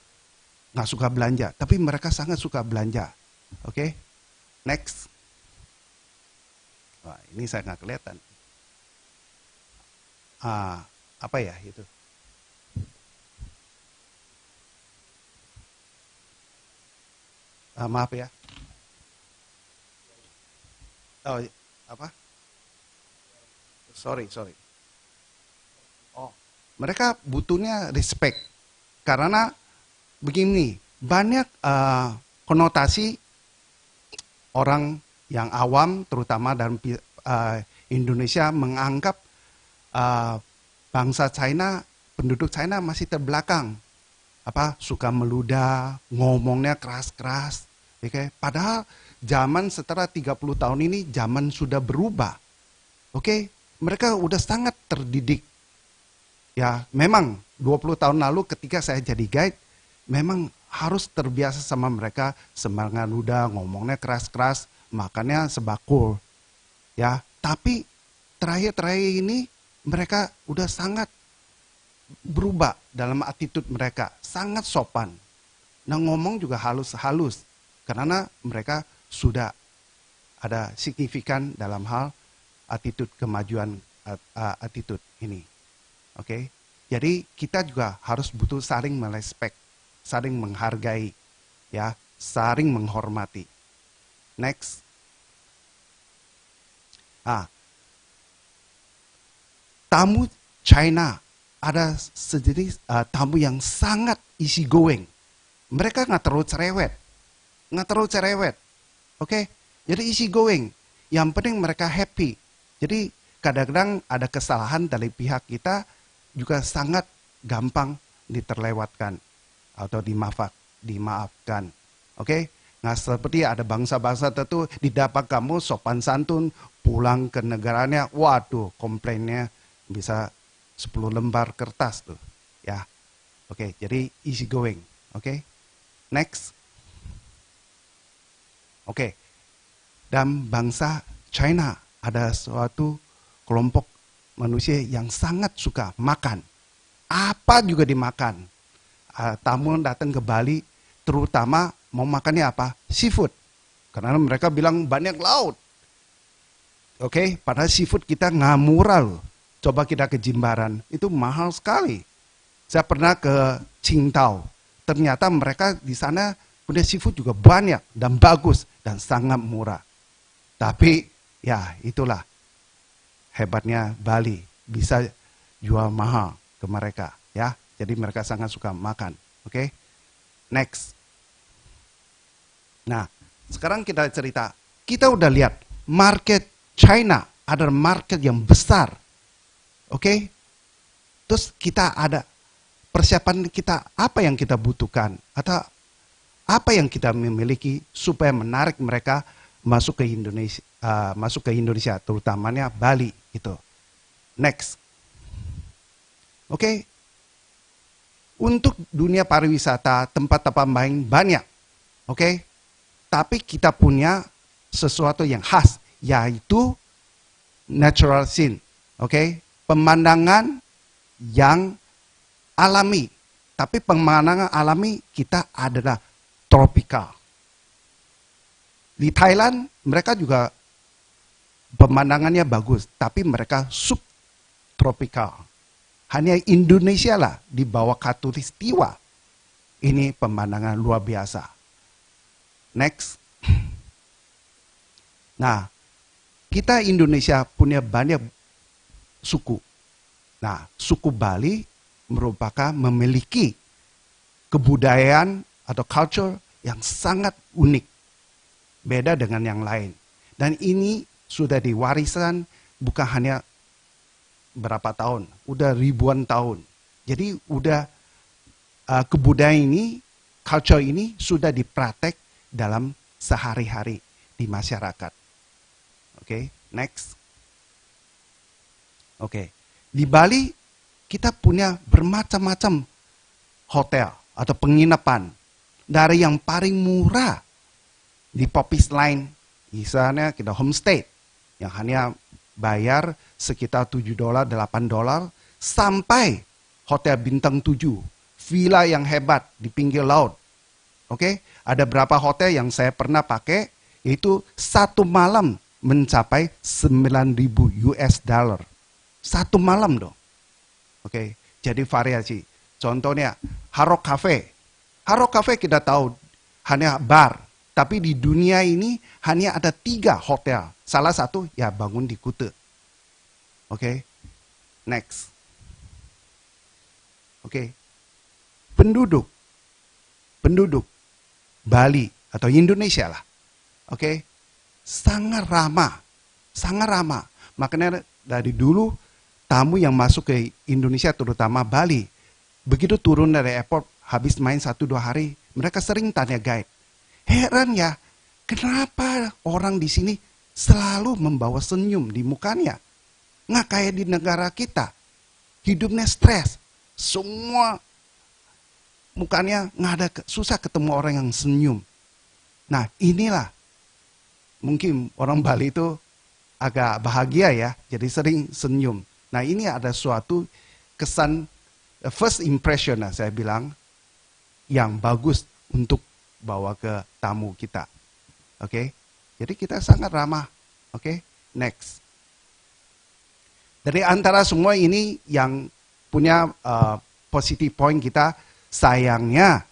nggak suka belanja, tapi mereka sangat suka belanja. Next. Wah, ini saya nggak kelihatan. Apa ya itu? Maaf ya. Oh, apa? sorry. Mereka butuhnya respect karena begini, banyak konotasi orang yang awam terutama dalam Indonesia menganggap bangsa China, penduduk China masih terbelakang, suka meludah, ngomongnya keras-keras, okay? Padahal zaman setelah 30 tahun ini zaman sudah berubah, mereka udah sangat terdidik. Ya, memang 20 tahun lalu ketika saya jadi guide, memang harus terbiasa sama mereka, semangat ludah, ngomongnya keras-keras, makannya sebakul. Ya, tapi terakhir-terakhir ini mereka udah sangat berubah dalam attitude mereka, sangat sopan. Nah, ngomong juga halus-halus karena mereka sudah ada signifikan dalam hal attitude kemajuan attitude ini. Oke, jadi kita juga harus butuh saling merespek, saling menghargai, ya, saling menghormati. Next. Tamu China ada sejenis tamu yang sangat easy going. Mereka nggak terlalu cerewet, oke? Jadi easy going. Yang penting mereka happy. Jadi kadang-kadang ada kesalahan dari pihak kita juga sangat gampang diterlewatkan atau dimaafkan. Oke? Nah, seperti ada bangsa-bangsa tertentu didapat kamu sopan santun pulang ke negaranya, waduh, komplainnya bisa 10 lembar kertas tuh, ya. Oke, jadi easy going. Oke. Next. Oke. Dan bangsa China ada suatu kelompok manusia yang sangat suka makan. Apa juga dimakan. Tamu datang ke Bali, terutama mau makannya apa? Seafood. Karena mereka bilang banyak laut. Oke, padahal seafood kita nggak murah loh. Coba kita ke Jimbaran, itu mahal sekali. Saya pernah ke Qingdao, ternyata mereka di sana punya seafood juga banyak dan bagus dan sangat murah. Tapi ya itulah hebatnya Bali, bisa jual mahal ke mereka, ya. Jadi mereka sangat suka makan. Oke. Next. Nah, sekarang kita cerita. Kita udah lihat market China adalah market yang besar. Oke. Terus kita ada persiapan kita, apa yang kita butuhkan atau apa yang kita memiliki supaya menarik mereka masuk ke Indonesia, terutamanya Bali gitu. Next. Oke. Untuk dunia pariwisata, tempat-tempat main banyak. Oke. Tapi kita punya sesuatu yang khas, yaitu natural scene. Oke. Pemandangan yang alami. Tapi pemandangan alami kita adalah tropikal. Di Thailand mereka juga pemandangannya bagus, tapi mereka subtropikal. Hanya Indonesia lah di bawah khatulistiwa. Ini pemandangan luar biasa. Next. Nah, kita Indonesia punya banyak suku. Nah, suku Bali merupakan memiliki kebudayaan atau culture yang sangat unik. Beda dengan yang lain. Dan ini sudah diwariskan bukan hanya berapa tahun, udah ribuan tahun. Jadi udah kebudayaan ini, culture ini sudah dipraktek dalam sehari-hari di masyarakat. Oke, next. Oke, di Bali kita punya bermacam-macam hotel atau penginapan. Dari yang paling murah di Popis Line, misalnya kita homestay yang hanya bayar sekitar $7, $8, sampai hotel bintang 7, villa yang hebat di pinggir laut. Oke, ada berapa hotel yang saya pernah pakai, itu satu malam mencapai $9,000. Satu malam dong. Oke, jadi variasi. Contohnya Hard Cafe. Hard Cafe kita tahu hanya bar, tapi di dunia ini hanya ada 3 hotel. Salah satu ya bangun di Kuta. Oke, next. Oke, penduduk Bali atau Indonesia lah, oke, sangat ramah. Makanya dari dulu tamu yang masuk ke Indonesia, terutama Bali, begitu turun dari airport, habis main 1-2 hari, mereka sering tanya guide, heran ya, kenapa orang di sini selalu membawa senyum di mukanya? Nggak kayak di negara kita, hidupnya stres, semua mukanya nggak ada, susah ketemu orang yang senyum. Nah inilah mungkin orang Bali itu agak bahagia ya, jadi sering senyum. Nah ini ada suatu kesan, first impression lah saya bilang, yang bagus untuk bawa ke tamu kita. Oke, jadi kita sangat ramah. Oke, next. Dari antara semua ini yang punya positive point kita, sayangnya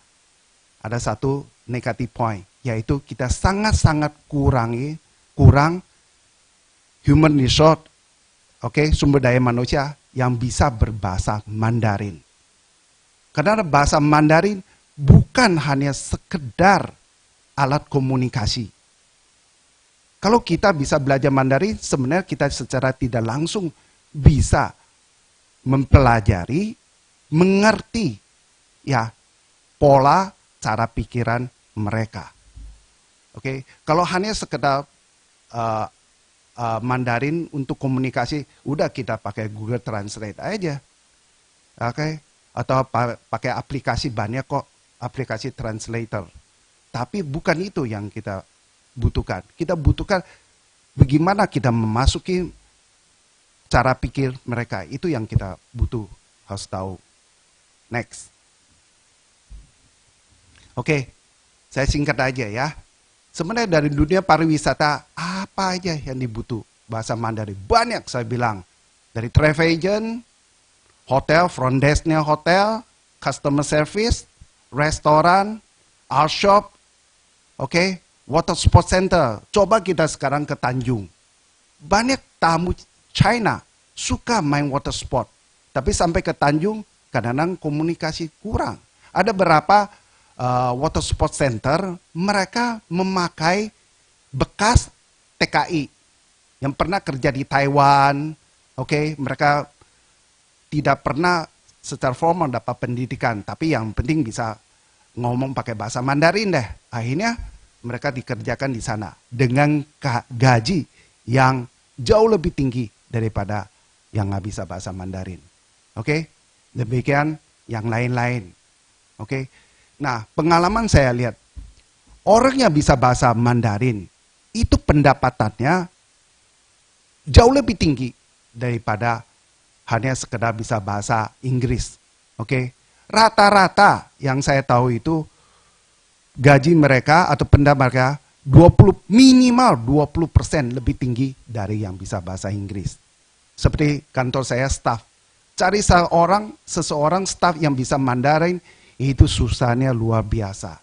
ada satu negative point, yaitu kita sangat-sangat kurang human resource, sumber daya manusia yang bisa berbahasa Mandarin. Karena bahasa Mandarin bukan hanya sekedar alat komunikasi. Kalau kita bisa belajar Mandarin, sebenarnya kita secara tidak langsung bisa mempelajari, mengerti ya pola cara pikiran mereka. Oke, kalau hanya sekedar Mandarin untuk komunikasi, udah kita pakai Google Translate aja. Oke, atau pakai aplikasi, banyak kok aplikasi translator. Tapi bukan itu yang kita butuhkan. Kita butuhkan bagaimana kita memasuki cara pikir mereka, itu yang kita butuh, harus tahu. Next. Oke, saya singkat aja ya. Sebenarnya dari dunia pariwisata, apa aja yang dibutuh bahasa Mandarin? Banyak saya bilang. Dari travel agent, hotel, front desk-nya hotel, customer service, restoran, art shop, water sport center. Coba kita sekarang ke Tanjung. Banyak tamu China suka main water sport, tapi sampai ke Tanjung kadang-kadang komunikasi kurang. Ada beberapa water sport center mereka memakai bekas TKI yang pernah kerja di Taiwan. Mereka tidak pernah secara formal dapat pendidikan, tapi yang penting bisa ngomong pakai bahasa Mandarin deh. Akhirnya mereka dikerjakan di sana dengan gaji yang jauh lebih tinggi daripada yang nggak bisa bahasa Mandarin. Demikian yang lain-lain. Nah, pengalaman saya lihat, orang yang bisa bahasa Mandarin, itu pendapatannya jauh lebih tinggi daripada hanya sekedar bisa bahasa Inggris. Rata-rata yang saya tahu itu, gaji mereka atau pendapatan mereka minimal 20% lebih tinggi dari yang bisa bahasa Inggris. Seperti kantor saya staff, cari seseorang staff yang bisa Mandarin, itu susahnya luar biasa.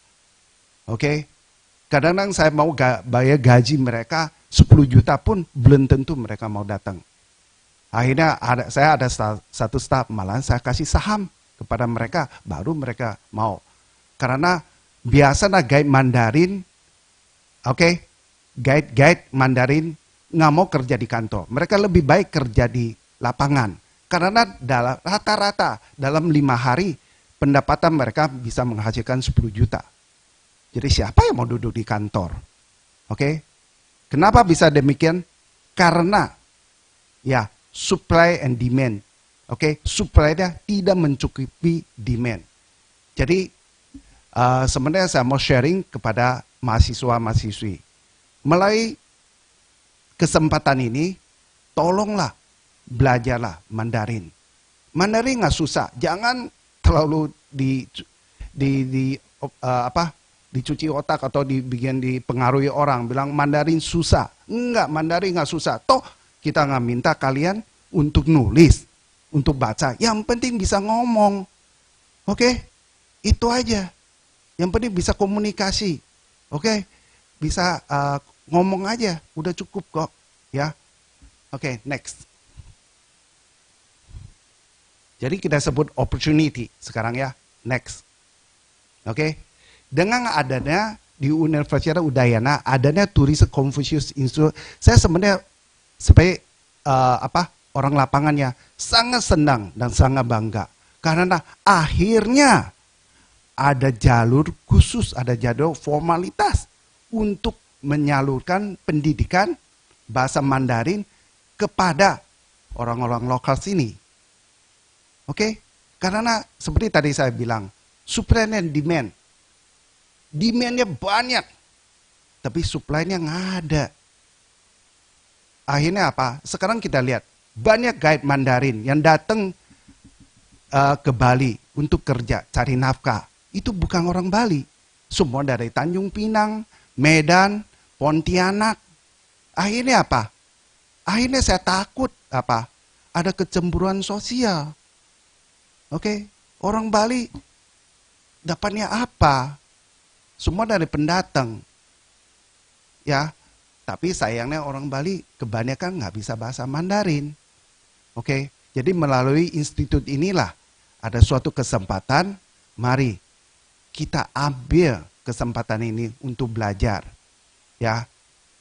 Kadang-kadang saya mau bayar gaji mereka 10 juta pun belum tentu mereka mau datang. Akhirnya saya ada satu staff, malah saya kasih saham kepada mereka, baru mereka mau. Karena biasanya guide Mandarin, guide Mandarin nggak mau kerja di kantor. Mereka lebih baik kerja di lapangan. Karena rata-rata dalam 5 hari pendapatan mereka bisa menghasilkan 10 juta. Jadi siapa yang mau duduk di kantor? Kenapa bisa demikian? Karena ya supply and demand. Supply-nya tidak mencukupi demand. Jadi sebenarnya saya mau sharing kepada mahasiswa-mahasiswi. Melalui kesempatan ini, tolonglah belajarlah Mandarin. Mandarin nggak susah, jangan terlalu dicuci otak atau dipengaruhi orang bilang Mandarin susah. Enggak, Mandarin nggak susah. Toh kita nggak minta kalian untuk nulis, untuk baca. Yang penting bisa ngomong, itu aja. Yang penting bisa komunikasi, bisa ngomong aja, udah cukup kok, ya. Next. Jadi kita sebut opportunity sekarang ya. Next. Oke. Dengan adanya di Universitas Udayana adanya turis Confucius Institute, saya sebenarnya sebagai orang lapangannya sangat senang dan sangat bangga karena akhirnya ada jalur khusus, ada jalur formalitas untuk menyalurkan pendidikan bahasa Mandarin kepada orang-orang lokal sini. Oke? Karena seperti tadi saya bilang, supply and demand. Demand-nya banyak, tapi supply-nya nggak ada. Akhirnya apa? Sekarang kita lihat, banyak guide Mandarin yang datang ke Bali untuk kerja, cari nafkah. Itu bukan orang Bali. Semua dari Tanjung Pinang, Medan, Pontianak. Akhirnya apa? Akhirnya saya takut apa? Ada kecemburuan sosial. Oke, orang Bali dapatnya apa? Semua dari pendatang. Ya, tapi sayangnya orang Bali kebanyakan nggak bisa bahasa Mandarin. Oke, jadi melalui institut inilah ada suatu kesempatan, mari kita ambil kesempatan ini untuk belajar. Ya,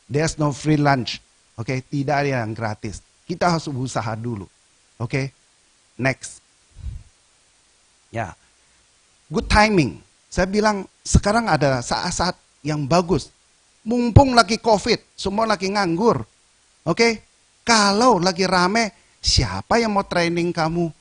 there's no free lunch. Oke, tidak ada yang gratis. Kita harus berusaha dulu. Oke, next. Ya, good timing. Saya bilang sekarang ada saat-saat yang bagus. Mumpung lagi COVID, semua lagi nganggur. Oke, kalau lagi rame, siapa yang mau training kamu?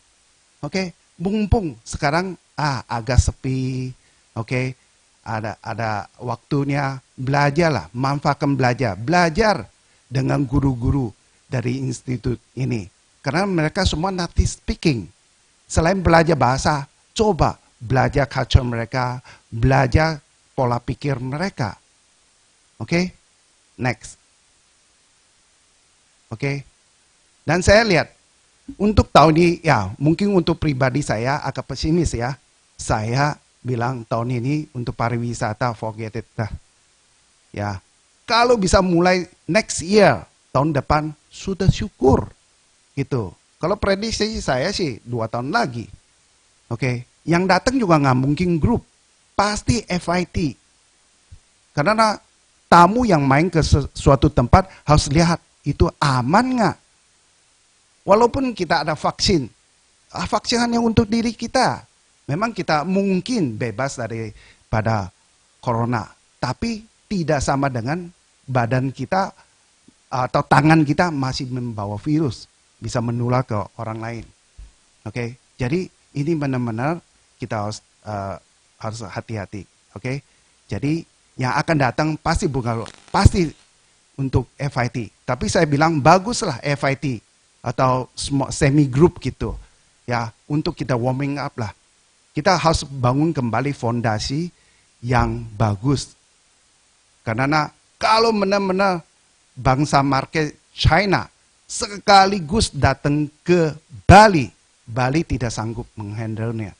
Oke, mumpung sekarang agak sepi. Oke, ada waktunya belajarlah, manfaatkan belajar dengan guru-guru dari institut ini. Karena mereka semua native speaking. Selain belajar bahasa, coba belajar culture mereka, belajar pola pikir mereka. Oke, next. Oke, dan saya lihat untuk tahun ini, ya mungkin untuk pribadi saya agak pesimis ya. Saya bilang tahun ini untuk pariwisata forget it dah. Ya, kalau bisa mulai next year, tahun depan sudah syukur. Gitu. Kalau prediksi saya sih 2 tahun lagi. Oke, yang datang juga nggak mungkin grup, pasti FIT. Karena tamu yang main ke suatu tempat harus lihat itu aman nggak. Walaupun kita ada vaksin, vaksin hanya untuk diri kita. Memang kita mungkin bebas daripada corona, tapi tidak sama dengan badan kita atau tangan kita masih membawa virus, bisa menular ke orang lain. Oke, jadi ini benar-benar kita harus hati-hati. Oke, jadi yang akan datang pasti bukan pasti untuk FIT, tapi saya bilang baguslah FIT atau semi group gitu ya, untuk kita warming up lah. Kita harus bangun kembali fondasi yang bagus. Karena kalau benar-benar bangsa market China sekaligus datang ke Bali, Bali tidak sanggup menghandle-nya.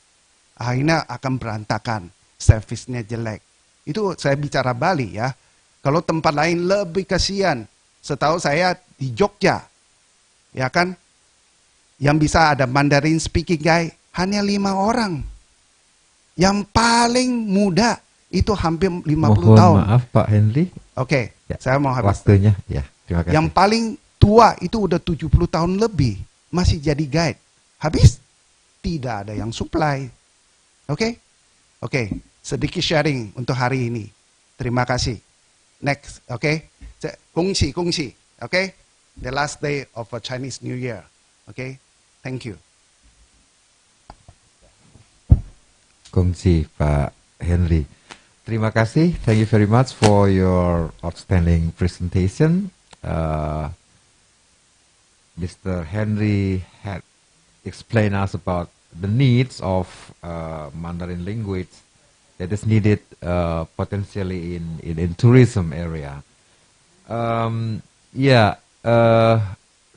Akhirnya akan berantakan, servisnya jelek. Itu saya bicara Bali ya. Kalau tempat lain lebih kasihan. Setahu saya di Jogja, ya kan, yang bisa ada Mandarin speaking guy hanya 5 orang. Yang paling muda itu hampir 50 tahun. Maaf Pak Henry. Oke, ya, saya mau habis. Waktunya, ya, terima kasih. Yang paling tua itu udah 70 tahun lebih, masih jadi guide. Habis, tidak ada yang supply. Oke? Oke, sedikit sharing untuk hari ini. Terima kasih. Next, oke? Gongxi. Oke? The last day of a Chinese New Year. Oke? Thank you. Kongsi Pak Henry. Terima kasih. Thank you very much for your outstanding presentation. Mr. Henry had explained us about the needs of Mandarin language that is needed potentially in tourism area.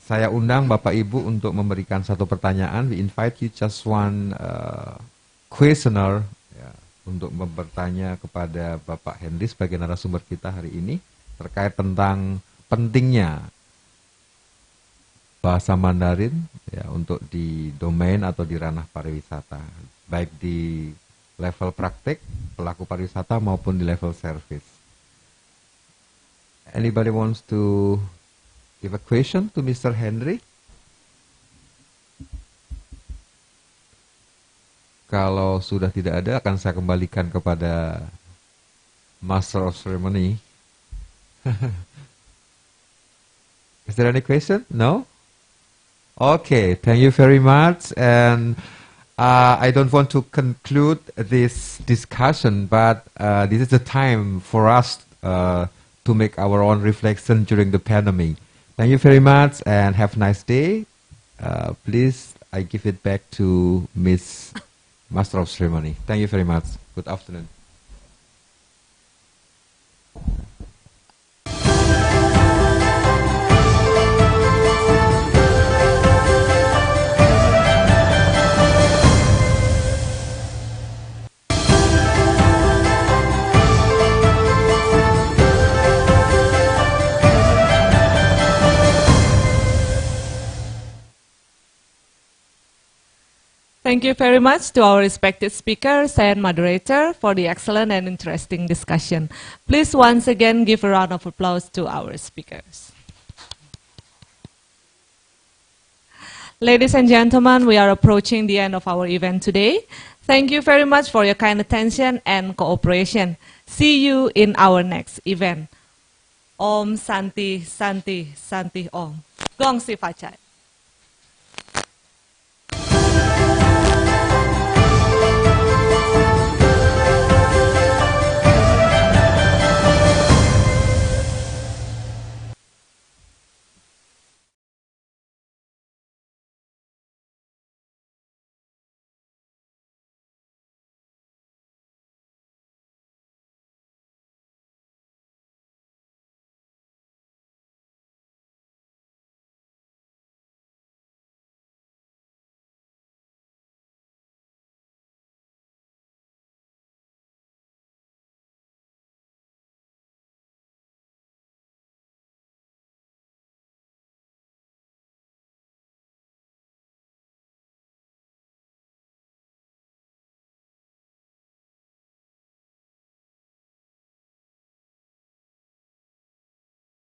Saya undang Bapak Ibu untuk memberikan satu pertanyaan. We invite you just one questioner ya, untuk bertanya kepada Bapak Henry sebagai narasumber kita hari ini terkait tentang pentingnya bahasa Mandarin ya untuk di domain atau di ranah pariwisata, baik di level praktik pelaku pariwisata maupun di level service. Anybody wants to give a question to Mr. Henry? Kalau sudah tidak ada, akan saya kembalikan kepada Master of Ceremony. Is there any question? No? Okay, thank you very much. And I don't want to conclude this discussion, but this is the time for us to make our own reflection during the pandemic. Thank you very much and have a nice day. Please, I give it back to Miss Master of Ceremony. Thank you very much. Good afternoon. Thank you very much to our respected speakers and moderator for the excellent and interesting discussion. Please once again give a round of applause to our speakers. Ladies and gentlemen, we are approaching the end of our event today. Thank you very much for your kind attention and cooperation. See you in our next event. Om Santi Santi Santi Om. Gong Si Facai.